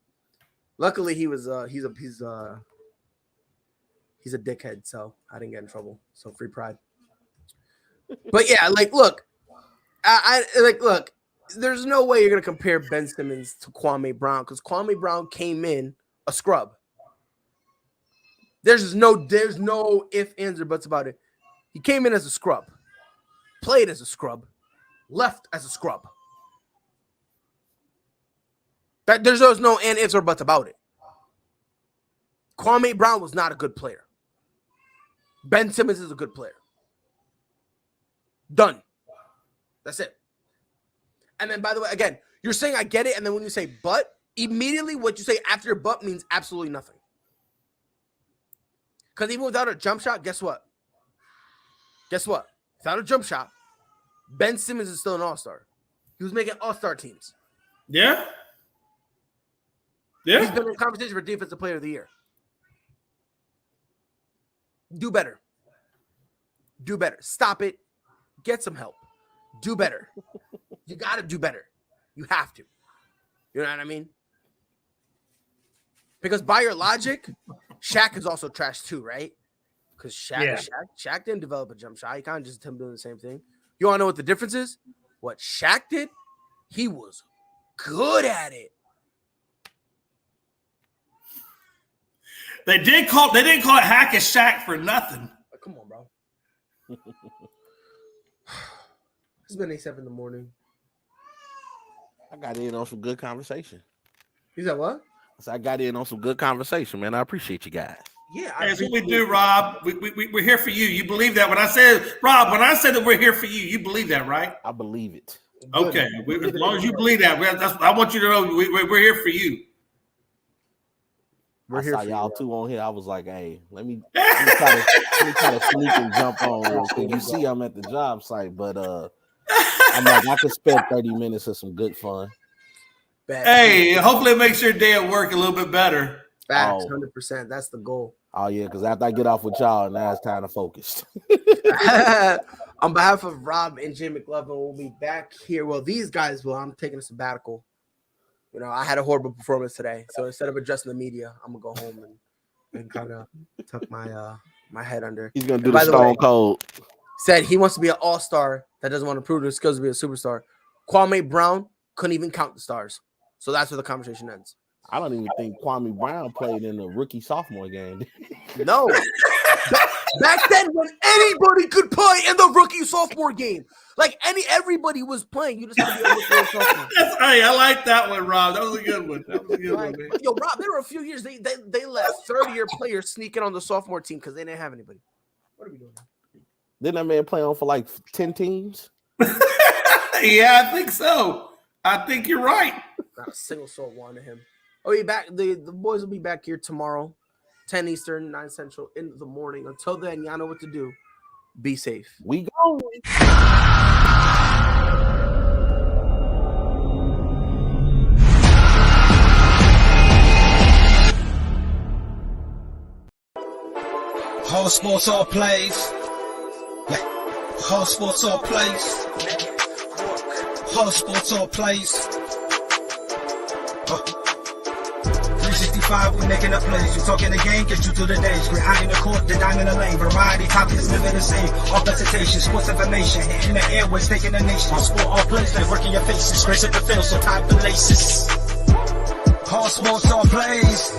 Luckily, he's a dickhead, so I didn't get in trouble. So free pride. But yeah, like, look, look. There's no way you're gonna compare Ben Simmons to Kwame Brown because Kwame Brown came in a scrub. There's no ifs, ands, or buts about it. He came in as a scrub, played as a scrub, left as a scrub. There's no ifs or buts about it. Kwame Brown was not a good player. Ben Simmons is a good player. Done. That's it. And then, by the way, again, you're saying I get it, and then when you say but, immediately what you say after your but means absolutely nothing. Because even without a jump shot, guess what? Without a jump shot, Ben Simmons is still an all-star. He was making all-star teams. Yeah. He's been in conversation for Defensive Player of the Year. Do better. Stop it. Get some help. Do better. You got to do better. You have to. You know what I mean? Because by your logic, Shaq is also trash too, right? Because Shaq didn't develop a jump shot. He kind of just him doing the same thing. You want to know what the difference is? What Shaq did, he was good at it. They didn't call it Hack and Shaq for nothing. Come on, bro. It's been 8:07 in the morning. I got in on some good conversation. You said what? I got in on some good conversation, man. I appreciate you guys. Yeah, that's what we do, Rob. We're here for you. You believe that? When I said that we're here for you, you believe that, right? I believe it. Okay, as long as you believe that, I want you to know we're here for you. I saw y'all two on here. I was like, hey, let me try to sneak and jump on real quick. You see, I'm at the job site, but I'm like, I could spend 30 minutes of some good fun. Hey, hopefully it makes your day at work a little bit better. Facts, 100%. That's the goal. Oh, yeah, because after I get off with y'all, now it's time to focus. On behalf of Rob and Jim McLovin, we'll be back here. Well, these guys will. I'm taking a sabbatical. You know, I had a horrible performance today. So instead of addressing the media, I'm going to go home and kind of tuck my head under. He's going to do the Stone Cold. Said he wants to be an all-star that doesn't want to prove his skills to be a superstar. Kwame Brown couldn't even count the stars. So that's where the conversation ends. I don't even think Kwame Brown played in the rookie-sophomore game. No. Back then, when anybody could play in the rookie-sophomore game. Like, everybody was playing. You just had to be a rookie-sophomore. Hey, I like that one, Rob. That was a good one. Man. Yo, Rob, there were a few years they let third-year players sneak in on the sophomore team because they didn't have anybody. What are we doing now? Didn't that man play on for like 10 teams? Yeah, I think so. I think you're right. Not a single soul wanted him. Oh, he back. The boys will be back here tomorrow, 10 Eastern, 9 Central in the morning. Until then, y'all know what to do. Be safe. We go. Whole sports all plays. Yeah. Whole sports all plays. Whole sports all plays. 365, we making up plays. You talking the game, get you through the days. We're high in the court, the dime in the lane. Variety topics, living the same. All presentation, sports information. Hitting the airways, taking the nation. All sport, all plays, like working your faces. Grace at the field, so tie the laces. All sports, all plays.